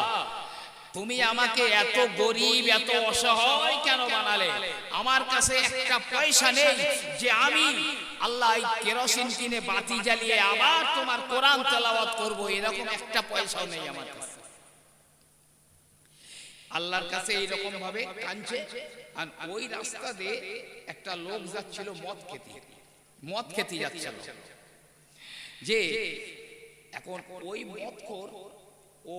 Speaker 1: তুমি আমাকে এত গরিব এত অসহায় কেন বানালে? আমার কাছে একটা পয়সা নেই যে আমি আল্লাহ এই কেরোসিন কিনে বাতি জ্বালিয়ে আবার তোমার কোরআন তেলাওয়াত করব, এরকম একটা পয়সাও নেই আমার কাছে। আল্লাহর কাছে এইরকম ভাবে কাঁদছে। আর ওই রাস্তা দিয়ে একটা লোক যাচ্ছিল মদ খেতে যাচ্ছিল, যে এখন ওই মদখোর ও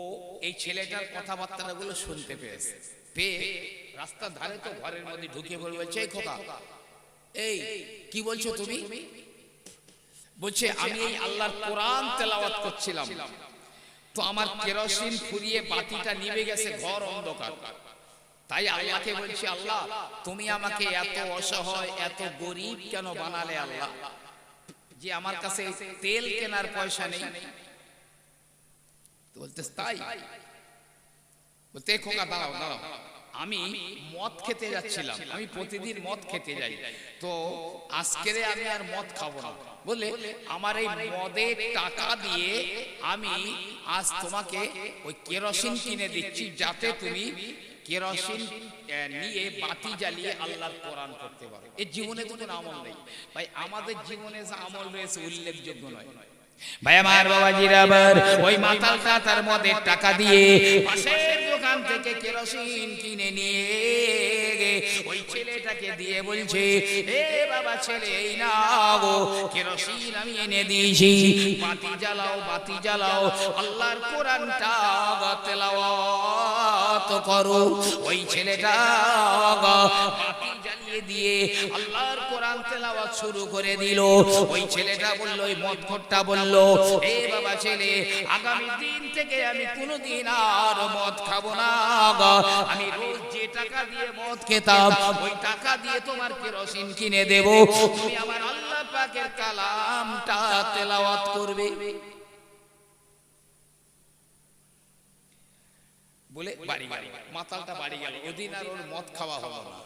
Speaker 1: এই ছেলেটার কথাবার্তাগুলো শুনতে পেয়েছে, পেয়ে রাস্তার ধারে তো ঘরের মধ্যে ঢুকে পড়ে বলছে, এই খোকা এই কি বলছো তুমি? বলছে আমি এই আল্লাহর কোরআন তেলাওয়াত করছিলাম, তো আমার কেরোসিন ফুরিয়ে বাতিটা নিভে গেছে, ঘর অন্ধকার। তাই আল্লাহকে বলছি, আল্লাহ তুমি আমাকে এত অসহায় এত গরিব কেন বানালে আল্লাহ, যে আমার কাছে তেল কেনার পয়সা নেই? বলতে তাই বলতে, খোকা দাঁড়াও দাঁড়াও, আমি মদ খেতে যাচ্ছিলাম, আমি প্রতিদিন মদ খেতে যাই, তো আজকেরে আমি আর মদ খাবো না বলে আমার এই মদের টাকা দিয়ে আমি আজ তোমাকে ওই কেরোসিন কিনে দিচ্ছি, যাতে তুমি কেরোসিন নিয়ে বাতি জ্বালিয়ে আল্লাহর কোরআন পড়তে পারো। এই জীবনে তো কোনো আমল নেই ভাই, আমাদের জীবনে যে আমল রয়েছে উল্লেখযোগ্য নয় ভাই। আমার বাবাজিরা আবার ওই মাতালটা তার মদের টাকা দিয়ে পাশের দোকান থেকে কেরোসিন কিনে নিয়ে ওই ছেলেটাকে দিয়ে বলছে, এ বাবা ছেলে এই নাও কেরোসিন আমি এনে দিয়েছি, বাতি জ্বালাও বাতি জ্বালাও, আল্লাহর কোরআনটা তেলাওয়াত করো। ওই ছেলেটা বাতি জ্বালিয়ে দিয়ে আল্লাহর কোরআন তেলাওয়াত শুরু করে দিল। ওই ছেলেটা বলল, ওই মদখোরটা বলল, এ বাবা ছেলে আগামী দিন থেকে আমি কোনোদিন আর মদ খাবো না, আমি রোজ যে টাকা দিয়ে মদ খেতাম ওই টাকা দিয়ে তোমার কেরোসিন কিনে দেব, তুমি আমার আল্লাহ পাকের কালামটা তেলাওয়াত করবে বলে বাড়ি গেল। মাতালটা বাড়ি গেল, ওদিন আর ওর মদ খাওয়া হলো না।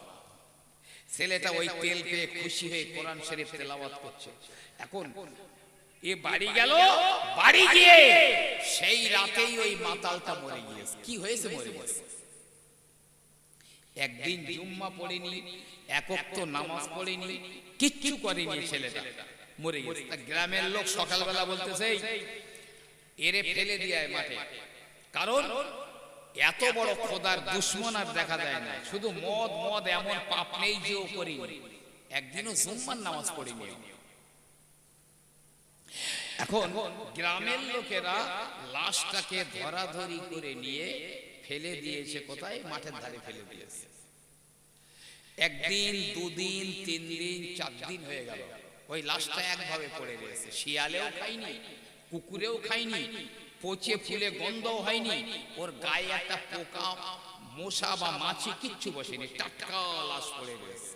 Speaker 1: ছেলেটা ওই তেল পেয়ে খুশি হয়ে কোরআন শরীফ তেলাওয়াত করছে। এখন এ বাড়ি গেল, বাড়ি গিয়ে সেই রাতেই ওই মাতালটা মরে গিয়েছে। কি হয়েছে? মরে গেছে। একদিন জুম্মা পড়েনি, এক ওয়াক্ত নামাজ পড়েনি, কিচ্ছু করেনি, ছেলেটা মরে গেছে। গ্রামের লোক সকালবেলা বলতেছে এরে ফেলে দিয়ে মাঠে, কারণ এত বড় খোদার দুশমন আর দেখা যায় না। শুধু মদ মদ এমন পাপ নেই যে ও করিনি, একদিনও জুম্মার নামাজ পড়েনি। এখন গ্রামের লোকেরা লাশটাকে ধরাধরি করে নিয়ে ফেলে দিয়েছে কোথায়? মাঠের ধারে ফেলে দিয়েছে। একদিন, দুদিন, 3 দিন, 4 দিন হয়ে গেল, ওই লাশটা একভাবে পড়ে রয়েছে। শিয়ালেও খায়নি, কুকুরেও খায়নি, পচে ফুলে গন্ধও হয়নি, ওর গায়ে একটা পোকা, মশা বা মাছি কিচ্ছু বসেনি, টাটকা লাশ পড়ে রয়েছে।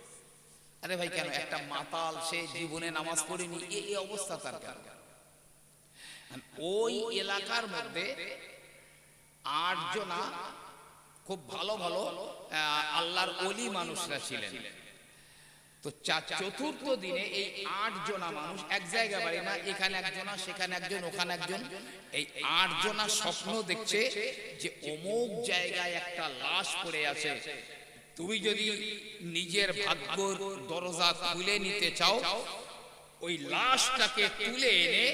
Speaker 1: আরে ভাই, কেন? একটা মাতাল, সে জীবনে নামাজ পড়েনি, এই অবস্থা তার কেন? ওই এলাকার মধ্যে 8 জনা খুব ভালো ভালো আল্লাহর ওলি মানুষরা ছিলেন। তো চতুর্থ দিনে এই 8 জনা মানুষ এক জায়গায় বাড়ি না, এখানে একজনা, সেখানে একজন, ওখানে একজন, এই 8 জনা স্বপ্ন দেখছে যে অমুক জায়গায় একটা লাশ পড়ে আছে। তুমি যদি নিজের ভাগ্যর দরজা খুলে নিতে চাও, ওই লাশটাকে তুলে এনে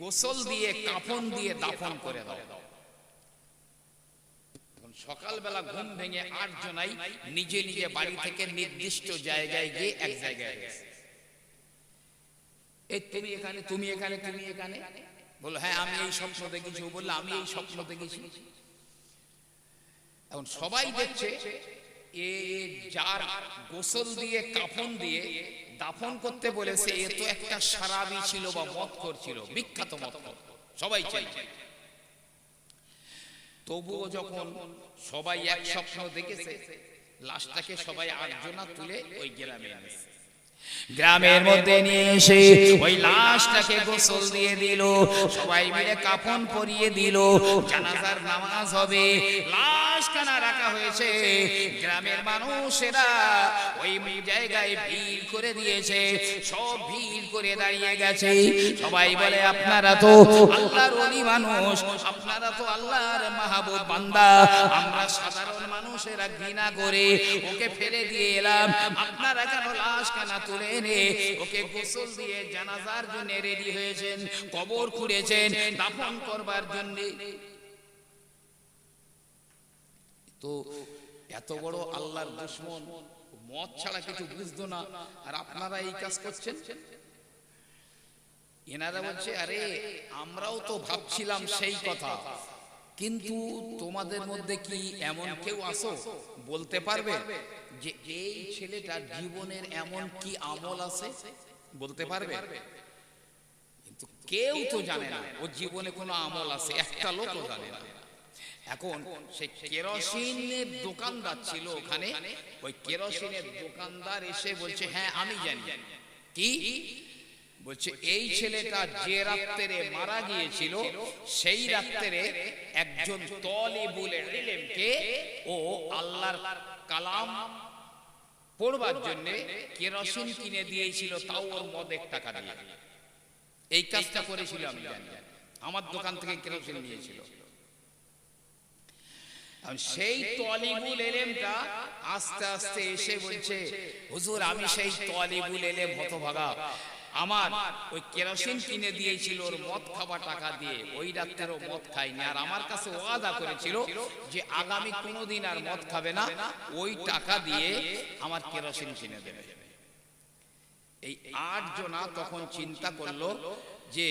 Speaker 1: গোসল দিয়ে, কাফন দিয়ে দাফন করে দাও। সকালবেলা ঘুম ভেঙে 8 জনাই নিজে নিজে বাড়ি থেকে নির্দিষ্ট জায়গায় গিয়ে এক জায়গায় গেছে। এই তুমি এখানে, তুমি এখানে, তুমি এখানে, বলো হ্যাঁ আমি এই স্বপ্ন দেখেছি। ও বললো আমি এই স্বপ্ন দেখেছি। এখন সবাই দেখছে এ যার গোসল দিয়ে, কাফন দিয়ে দাফন করতে বলেছে, এ তো একটা সারাবি ছিল বা মদখোর ছিল, বিখ্যাত মদখোর, সবাই চাইছে। তবুও যখন সবাই এক স্বপ্ন দেখেছে, লাশটাকে সবাই 8 জনা তুলে ওই গ্রামে এনেছে। গ্রামের মধ্যে নিয়ে এসে ওই লাশটাকে গোসল দিয়ে দিল, সবাই মিলে কাফন পরিয়ে দিল, জানাজার নামাজ হবে। লাশখানা রাখা হয়েছে, গ্রামের মানুষেরা ওই জায়গায় ভিড় করে দিয়েছে, সব ভিড় করে দাঁড়িয়ে গেছে। সবাই বলে আপনারা তো আল্লাহর ওলি মানুষ, আপনারা তো আল্লাহর মাহবুব বান্দা, আমরা সাধারণ মানুষেরা ঘৃণা করে ওকে ফেলে দিয়ে এলাম, আপনারা কেন লাশখানা তুলে এনে ওকে গোসল দিয়ে জানাজার জন্য রেডি হয়েছেন, কবর খুঁড়েছেন দাফন করবার জন্য? তো এত বড় আল্লাহর দুশমন, মদ ছাড়া কিছু বুঝতো না, আর আপনারা এই কাজ করছেন। এনারা বলছে আরে আমরাও তো ভাবছিলাম সেই কথা, কিন্তু তোমাদের মধ্যে কি এমন কেউ আছো বলতে পারবে যে এই ছেলেটার জীবনের এমন কি আমল আছে? বলতে পারবে? কিন্তু কেউ তো জানে না ওর জীবনে কোনো আমল আছে, একটা লোকও জানে না। এখন সেই কেরোসিনের দোকানদার ছিল ওখানে, ওই কেরোসিনের দোকানদার এসে বলছে হ্যাঁ আমি জানি। কি বলছে? এই ছেলেটা যে রাত্রে মারা গিয়েছিল, সেই রাত্রে একজন তলিবুল ইলমকে ও আল্লাহর কালাম পড়বার জন্য কেরোসিন কিনে দিয়েছিল, তাও ওর মদের টাকা দিয়ে। এই কাজটা করেছিল আমি জানি, আমার দোকান থেকে কেরোসিন নিয়েছিল। সেই তলিবুল ইলমটা আস্তে আস্তে এসে বলছে হুজুর আমি সেই তলিবুল ইলম হতভাগা, আমার ওই কেরোসিন কিনে দিয়েছিল ওর মদ খাওয়া টাকা দিয়ে, ওই রাত্রেও মদ খাইনি, আর আমার কাছে ওয়াদা করেছিল যে আগামী কোনোদিন আর মদ খাবে না, ওই টাকা দিয়ে আমার কেরোসিন কিনে দেবে। এই 8 জনা তখন চিন্তা করলো যে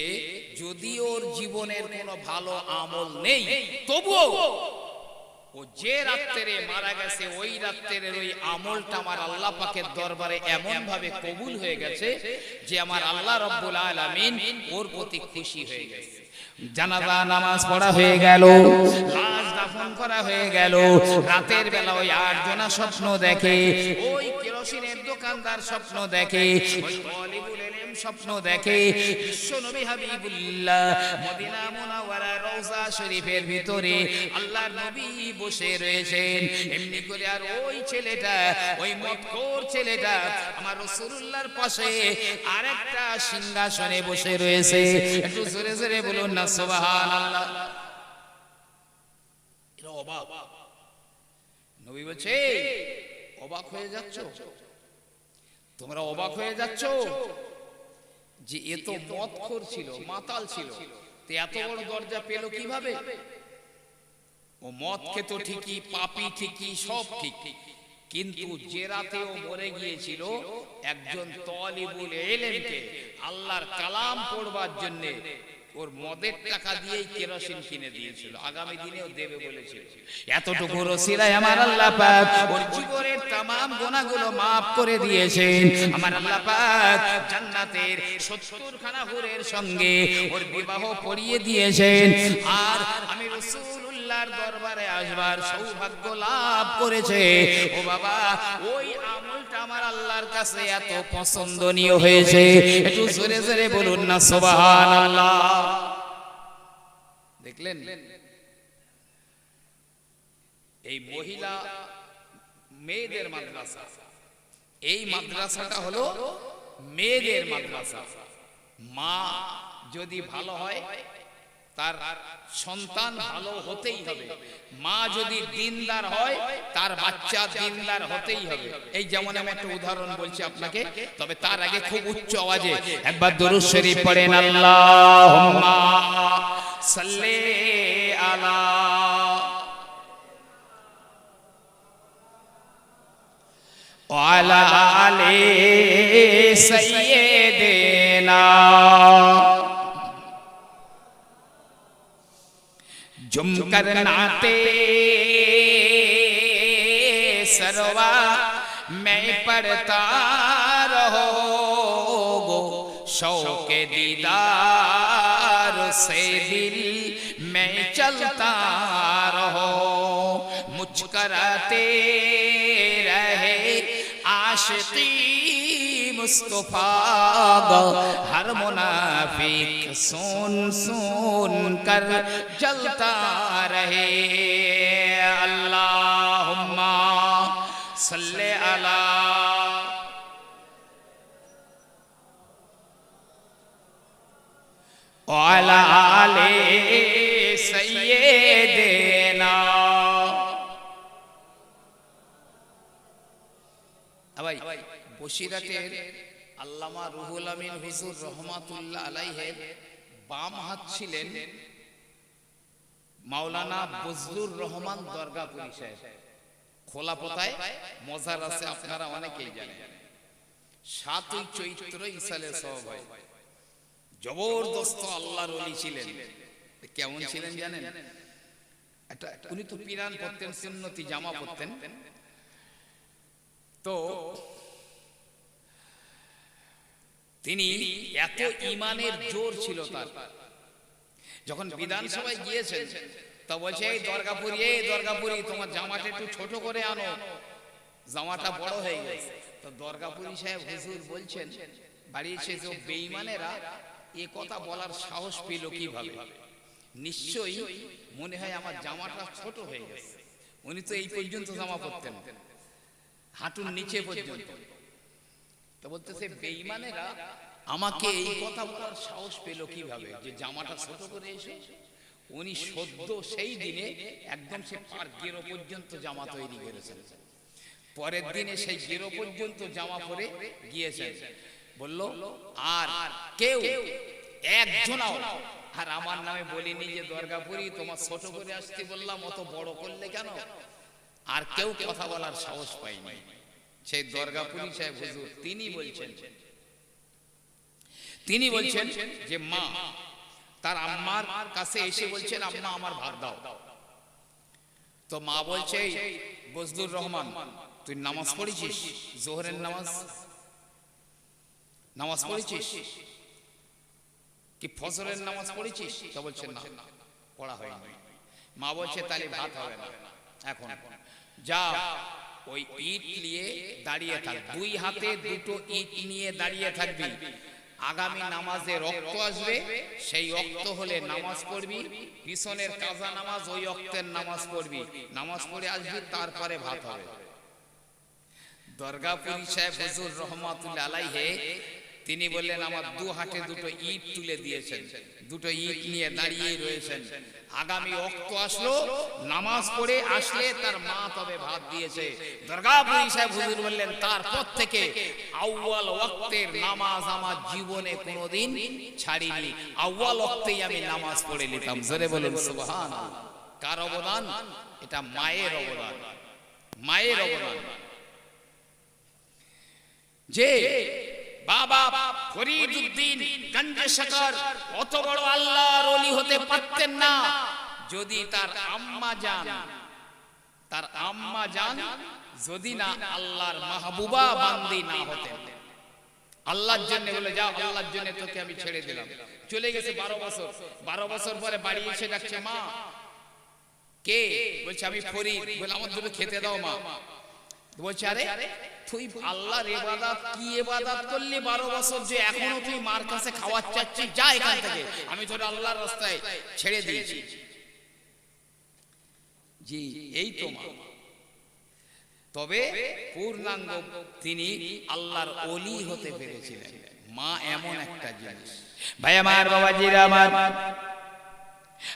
Speaker 1: যদি ওর জীবনের কোনো ভালো আমল নেই, তবুও ও যে রাত্রে মারা গেছে ওই রাত্রের ওই আমলটা আমার আল্লাহ পাকের দরবারে এমন ভাবে কবুল হয়ে গেছে যে আমার আল্লাহ রাব্বুল আলামিন ওর প্রতি খুশি হয়ে গেছে। জানাজা নামাজ পড়া হয়ে গেল, লাশ দাফন দাফন করা হয়ে গেল। রাতের বেলা ওই 8 জনা স্বপ্ন দেখে, ওই কেরোসিনের দোকানদার স্বপ্ন দেখে, ওই তালিবুল ইলম স্বপ্ন দেখে বিশ্ব নবী হাবিবুল্লাহ মদিনা মুনাওয়ারা রওজা শরীফের ভিতরে আল্লাহর নবী বসে রয়েছেন। এমনি করে আর ওই ছেলেটা, ওই মদখোর ছেলেটা আমার রাসূলুল্লাহর পাশে আরেকটা সিংহাসনে বসে রয়েছে। একটু জোরে জোরে বলুন না সুবহানাল্লাহ। এরা অবাক। নবী বলছে, অবাক হয়ে যাচ্ছ তোমরা, অবাক হয়ে যাচ্ছ যে এ তো মদখোর ছিল, মাতাল ছিল, তো এত বড় দরজা পেল কিভাবে? ও মদ খেত ঠিকই, পাপী ঠিকই, সব ঠিক, কিন্তু যে রাতে ও মরে গিয়েছিল একজন তালিবুল ইলমকে আল্লাহর কালাম পড়বার জন্য ওর মদের টাকা দিয়েই কেরোসিন কিনে দিয়েছিল, আগামী দিনেও দেবে বলেছিল। এতটুকু রসিলায় আমার আল্লাহ পাক ওর জীবনের तमाम গুনাহগুলো maaf করে দিয়েছেন। আমার আল্লাহ পাক জান্নাতের 70 খানা হুরের সঙ্গে ওর বিবাহ পড়িয়ে দিয়েছেন। আর আমি রাসূলুল্লাহর দরবারে আসবার সৌভাগ্য লাভ করেছে। ও বাবা, ওই আমলটা আমার আল্লাহর কাছে এত পছন্দনীয় হয়েছে, একটু জোরে জোরে বলুন না সুবহানাল্লাহ। দেখলেন, এই মহিলা মেয়েদের মাদ্রাসা, এই মাদ্রাসাটা হলো মেয়েদের মাদ্রাসা। মা যদি ভালো হয় তার সন্তান ভালো হতেই হবে, মা যদি দিনদার হয় তার বাচ্চা দিনদার হতেই হবে। এই যেমন আমি একটা উদাহরণ বলছি আপনাকে, তবে তার আগে খুব উচ্চ আওয়াজে একবার দরুদ শরীফ পড়েন, আল্লাহুম্মা সাল্লি আলা ওয়ালা আলি সাইয়্যিদিনা जुम कर नाते सरवा मैं पढ़ता रहो शौक दीदार से दिल मैं चलता रहो मुस्कुराते रहे आशिकी मुस्तफा हर मुनाफिक सुन सुन कर जलता रहे अल्लाहुम्मा सल्ले अला वाला आले सय्यिदिना। ভাই বসিরহাটের আল্লামা রুহুল আমিন হুজুর রহমাতুল্লাহ আলাইহি বাম হাত ছিলেন মাওলানা বজলুর রহমান দরগাপুরি সাহেব। খোলাপোতায় মজার আছে, আপনারা অনেকেই জানেন। 7ই চৈত্র ইসালে সওয়াব হয়। জবরদস্ত আল্লাহর ওলি ছিলেন। কেমন ছিলেন জানেন? উনি তো পিরান পরতেন, সুন্নতি জামা পরতেন। তো তিনি এত ইমানের জোর ছিল তার, যখন বিধানসভায় গিয়েছেন তা বলছে, এই দরগাপুরি, এই দরগাপুরি তোমার জামাটা একটু ছোট করে আনো, জামাটা বড় হয়ে গেছে। তো দরগাপুরি সাহেব হুজুর বলছেন, বাড়ি এসে যে বেঈমানেরা এ কথা বলার সাহস পেল কিভাবে? নিশ্চয়ই মনে হয় আমার জামাটা ছোট হয়ে গেছে। উনি তো এই পর্যন্ত জামা পরতেন, হাঁটুর নিচে পর্যন্ত। তো বলতেছে বেঈমানেরা আমাকে এই কথা বলার সাহস পেল কিভাবে যে জামাটা ছোট করে এসে? উনি সদ্য সেই দিনে একদম সে পার গেরো পর্যন্ত জামা তৈরি করেছেন। পরের দিনে সেই গেরো পর্যন্ত জামা পরে গিয়েছেন। বলল আর কেউ একজনও আর আমার নামে বলিনি যে দরগাপুরি তোমার ছোট করে আসতে বললাম, অত বড় করলে কেন? আর কেউ কথা বলার সাহস পায়নি। সেই দরগাপুরি সাহেব হুজুর তিনি বলছেন যে মা তার আম্মার কাছে এসে বলছেন, আম্মা আমার ভাত দাও। তো মা বলছে, বজলুর রহমান তুই নামাজ পড়েছিস? জোহরের নামাজ পড়েছিস কি ফজরের নামাজ পড়েছিস? তো বলছেন না, পড়া হয়নি। মা বলছে তাহলে ভাত হবে না, এখন যা ওই ইট নিয়ে দাঁড়িয়ে থাক, দুই হাতে দুটো ইট নিয়ে দাঁড়িয়ে থাকবি, আগামী নামাজে রক্ত আসবে, সেই রক্ত হলে নামাজ পড়বি, পিছনের কাজা নামাজ ওই রক্তের নামাজ পড়বি, নামাজ পড়ে আসবি, তারপরে ভাত হবে। দরগাপুরি সাহেব হুজুর রহমাতুল্লাহ আলাইহি তিনি বললেন আমার দু হাতে দুটো ইট তুলে দিয়েছেন, দুটো ইট নিয়ে দাঁড়িয়ে রয়েছেন, আগামী ওয়াক্ত আসলো, নামাজ পড়ে আসলে তার মা তবে ভাত দিয়েছে। দরগাপুরি সাহেব হুজুর বললেন তারপর থেকে আউয়াল ওয়াক্তের নামাজ আমার জীবনে কোনোদিন ছাড়িনি, আউয়াল ওয়াক্তেই আমি নামাজ পড়ে নিতাম। জোরে বলুন সুবহানাল্লাহ। কার অবদান? এটা মায়ের অবদান, মায়ের অবদান। যে বাবা ফরিদউদ্দিন গঞ্জে শকর অত বড় আল্লাহর ওলি হতে পারতেন না যদি তার আম্মা জান যদি না আল্লাহর মাহবুবা বান্দি না হতেন। আল্লাহর জন্য বলে যাও, আল্লাহর জন্য তোকে আমি ছেড়ে দিলাম। চলে গেছে 12 বছর, 12 বছর পরে বাড়ি এসে ডাকছে মা, কে? বলছে আমি ফরিদ। বলে আমার দুটো খেতে দাও মা। বলছে আরে তুই আল্লাহর ইবাদত কি ইবাদত করলি 12 বছর, যে এখনো তুই মার কাছে খাওয়া চাচ্ছিস, যা এখান থেকে, আমি তোর আল্লাহর রাস্তায় ছেড়ে দিয়েছি। জি এই তো মা। তবে পূর্ণাঙ্গ তিনি আল্লাহর ওলি হতে পেরেছিলেন। মা এমন একটা জিনিস। ভাই আমার, বাবাজিরা আমার,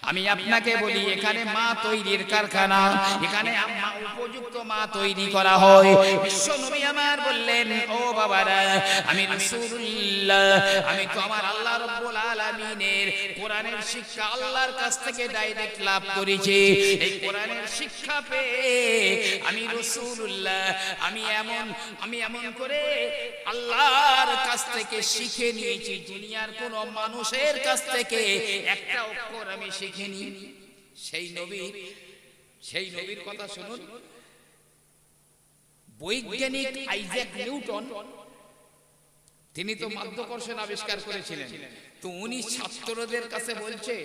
Speaker 1: আমি আপনাকে বলি এখানে মা তৈরির কারখানা, এখানে আম্মা উপযুক্ত মা তৈরি করা হয়। বিশ্ব নবী আমার বললেন ও বাবারা, আমি রাসূলুল্লাহ, আমি তো আমার আল্লাহ রাব্বুল আলামিনের কোরআনের শিক্ষা আল্লাহর কাছ থেকে ডাইরেক্ট লাভ করেছি। এই কোরআনের শিক্ষা পেয়ে আমি রাসূলুল্লাহ, আমি এমন করে আল্লাহর কাছ থেকে শিখে নিয়েছি, দুনিয়ার কোন মানুষের কাছ থেকে একটা অক্ষর আমি শিখিনি। সেই নবীর কথা শুনুন। বৈজ্ঞানিক আইজ্যাক নিউটন, তিনি তো মাধ্যাকর্ষণ আবিষ্কার করেছিলেন। তো উনি ছাত্রদের কাছে বলছে,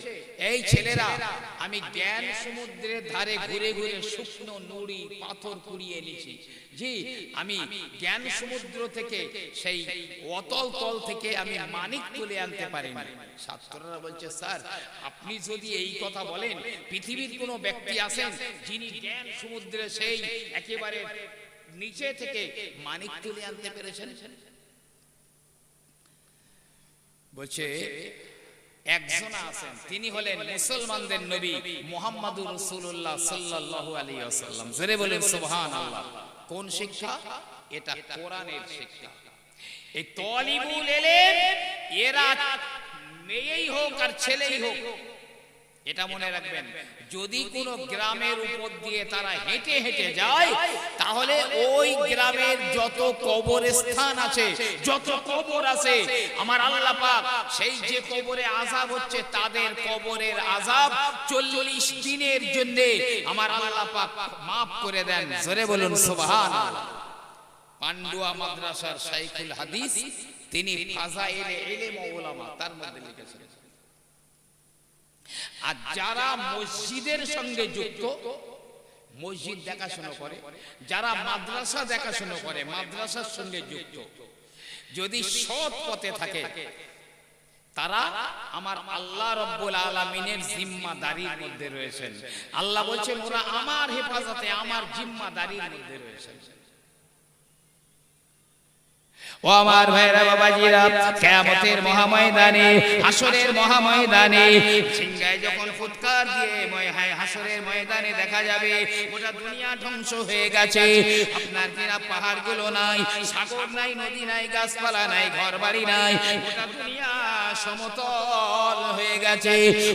Speaker 1: এই ছেলেরা, আমি জ্ঞান সমুদ্রের ধারে ঘুরে ঘুরে শুকনো নুড়ি পাথর কুড়িয়ে এনেছি। জি, আমি জ্ঞান সমুদ্র থেকে, সেই অতল তল থেকে আমি মানিক তুলে আনতে পারিনি। ছাত্ররা বলছে স্যার, আপনি যদি এই কথা বলেন, পৃথিবীর কোনো ব্যক্তি আছেন যিনি জ্ঞান সমুদ্রে সেই একেবারে নিচে থেকে মানিক তুলে আনতে পেরেছেন? বলছে একজন আছেন, তিনি হলেন মুসলমানদের নবী মুহাম্মদুর রাসূলুল্লাহ সাল্লাল্লাহু আলাইহি ওয়াসাল্লাম। জোরে বলেন সুবহানাল্লাহ। কোন শিক্ষা? এটা কোরআনের শিক্ষা। এই তালিবুল ইলম এরা মেয়েই হোক আর ছেলেই হোক, এটা মনে রাখবেন, যদি কোনো গ্রামের উপর দিয়ে তারা হেঁটে হেঁটে যায়, তাহলে ওই গ্রামের যত কবরস্থান আছে, যত কবর আছে, আমার আল্লাহ পাক সেই যে কবরে আযাব হচ্ছে, তাদের কবরের আযাব 40 দিনের জন্য আমার আল্লাহ পাক maaf করে দেন। জোরে বলুন সুবহানাল্লাহ। পান্ডুয়া মাদ্রাসার শাইখুল হাদিস, তিনি ফাজাইলে ইলম ও উলামা তার মধ্যে লিখেছেন। আর যারা মসজিদের সঙ্গে যুক্ত, মসজিদ দেখাশোনা করে, যারা মাদ্রাসা দেখাশোনা করে, মাদ্রাসার সঙ্গে যুক্ত, যদি সৎ পথে থাকে, তারা আমার আল্লাহ রাব্বুল আলামিনের জিম্মাদারির মধ্যে রয়েছেন। আল্লাহ বলছেন ওরা আমার হেফাজতে, আমার জিম্মাদারির মধ্যে রয়েছেন। ও আমার ভাইরা বাবাজিরা, কিয়ামতের মহাময়দানে, হাসরের মহাময়দানে, সিংহায় যখন ফুৎকার দিয়ে হাসরের ময়দানে দেখা যাবে গোটা দুনিয়া ধ্বংস হয়ে গেছে। আপনার কিনা পাহাড়গুলো নাই, সাগর নাই, নদী নাই, গাছপালা নাই, ঘরবাড়ি নাই, গোটা দুনিয়া সমতল হয়ে গেছে।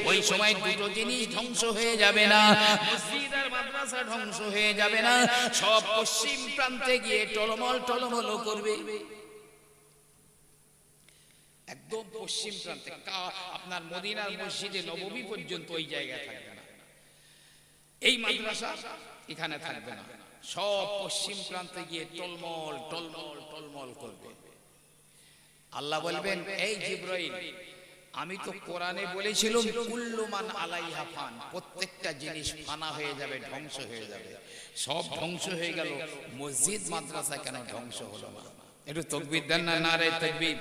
Speaker 1: ওই সময় দুটো জিনিস ধ্বংস হয়ে যাবে না, মসজিদ আর মাদ্রাসা ধ্বংস হয়ে যাবে না, সব পশ্চিম প্রান্তে গিয়ে টলমল টলমল করবে। একদম পশ্চিম প্রান্তে, আপনার মদিনার মসজিদে নববী পর্যন্ত ওই জায়গায় থাকবে না, এই মাদ্রাসা এখানে থাকবে না, সব পশ্চিম প্রান্তে গিয়ে টলমল টলমল টলমল করবে। আল্লাহ বলবেন এই জিবরাইল, আমি তো কোরআনে বলেছিলাম কুল্লু মান আলাইহা ফান, প্রত্যেকটা জিনিস ফানা হয়ে যাবে, ধ্বংস হয়ে যাবে। সব ধ্বংস হয়ে গেল, মসজিদ মাদ্রাসা কেন ধ্বংস হলো না? একটু তাকবীর দেন না, নারায়ে তাকবীর,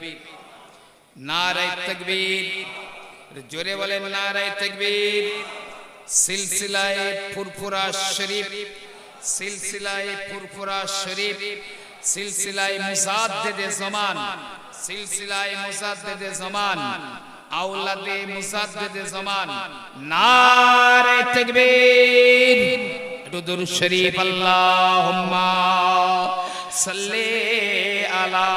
Speaker 1: নারায়ে তাকবীর, জোরে বলেন নারায়ে তাকবীর। সিলসিলায়ে ফুরফুরা শরীফ, সিলসিলায়ে ফুরফুরা শরীফ, সিলসিলায়ে মুসাদ্দেদে জামান, সিলসিলায়ে মুসাদ্দেদে জামান, আওলাদে মুসাদ্দেদে জামান, নারায়ে তাকবীর। একটু দুরূদ শরীফ, আল্লাহুম্মা সাল্লি আলা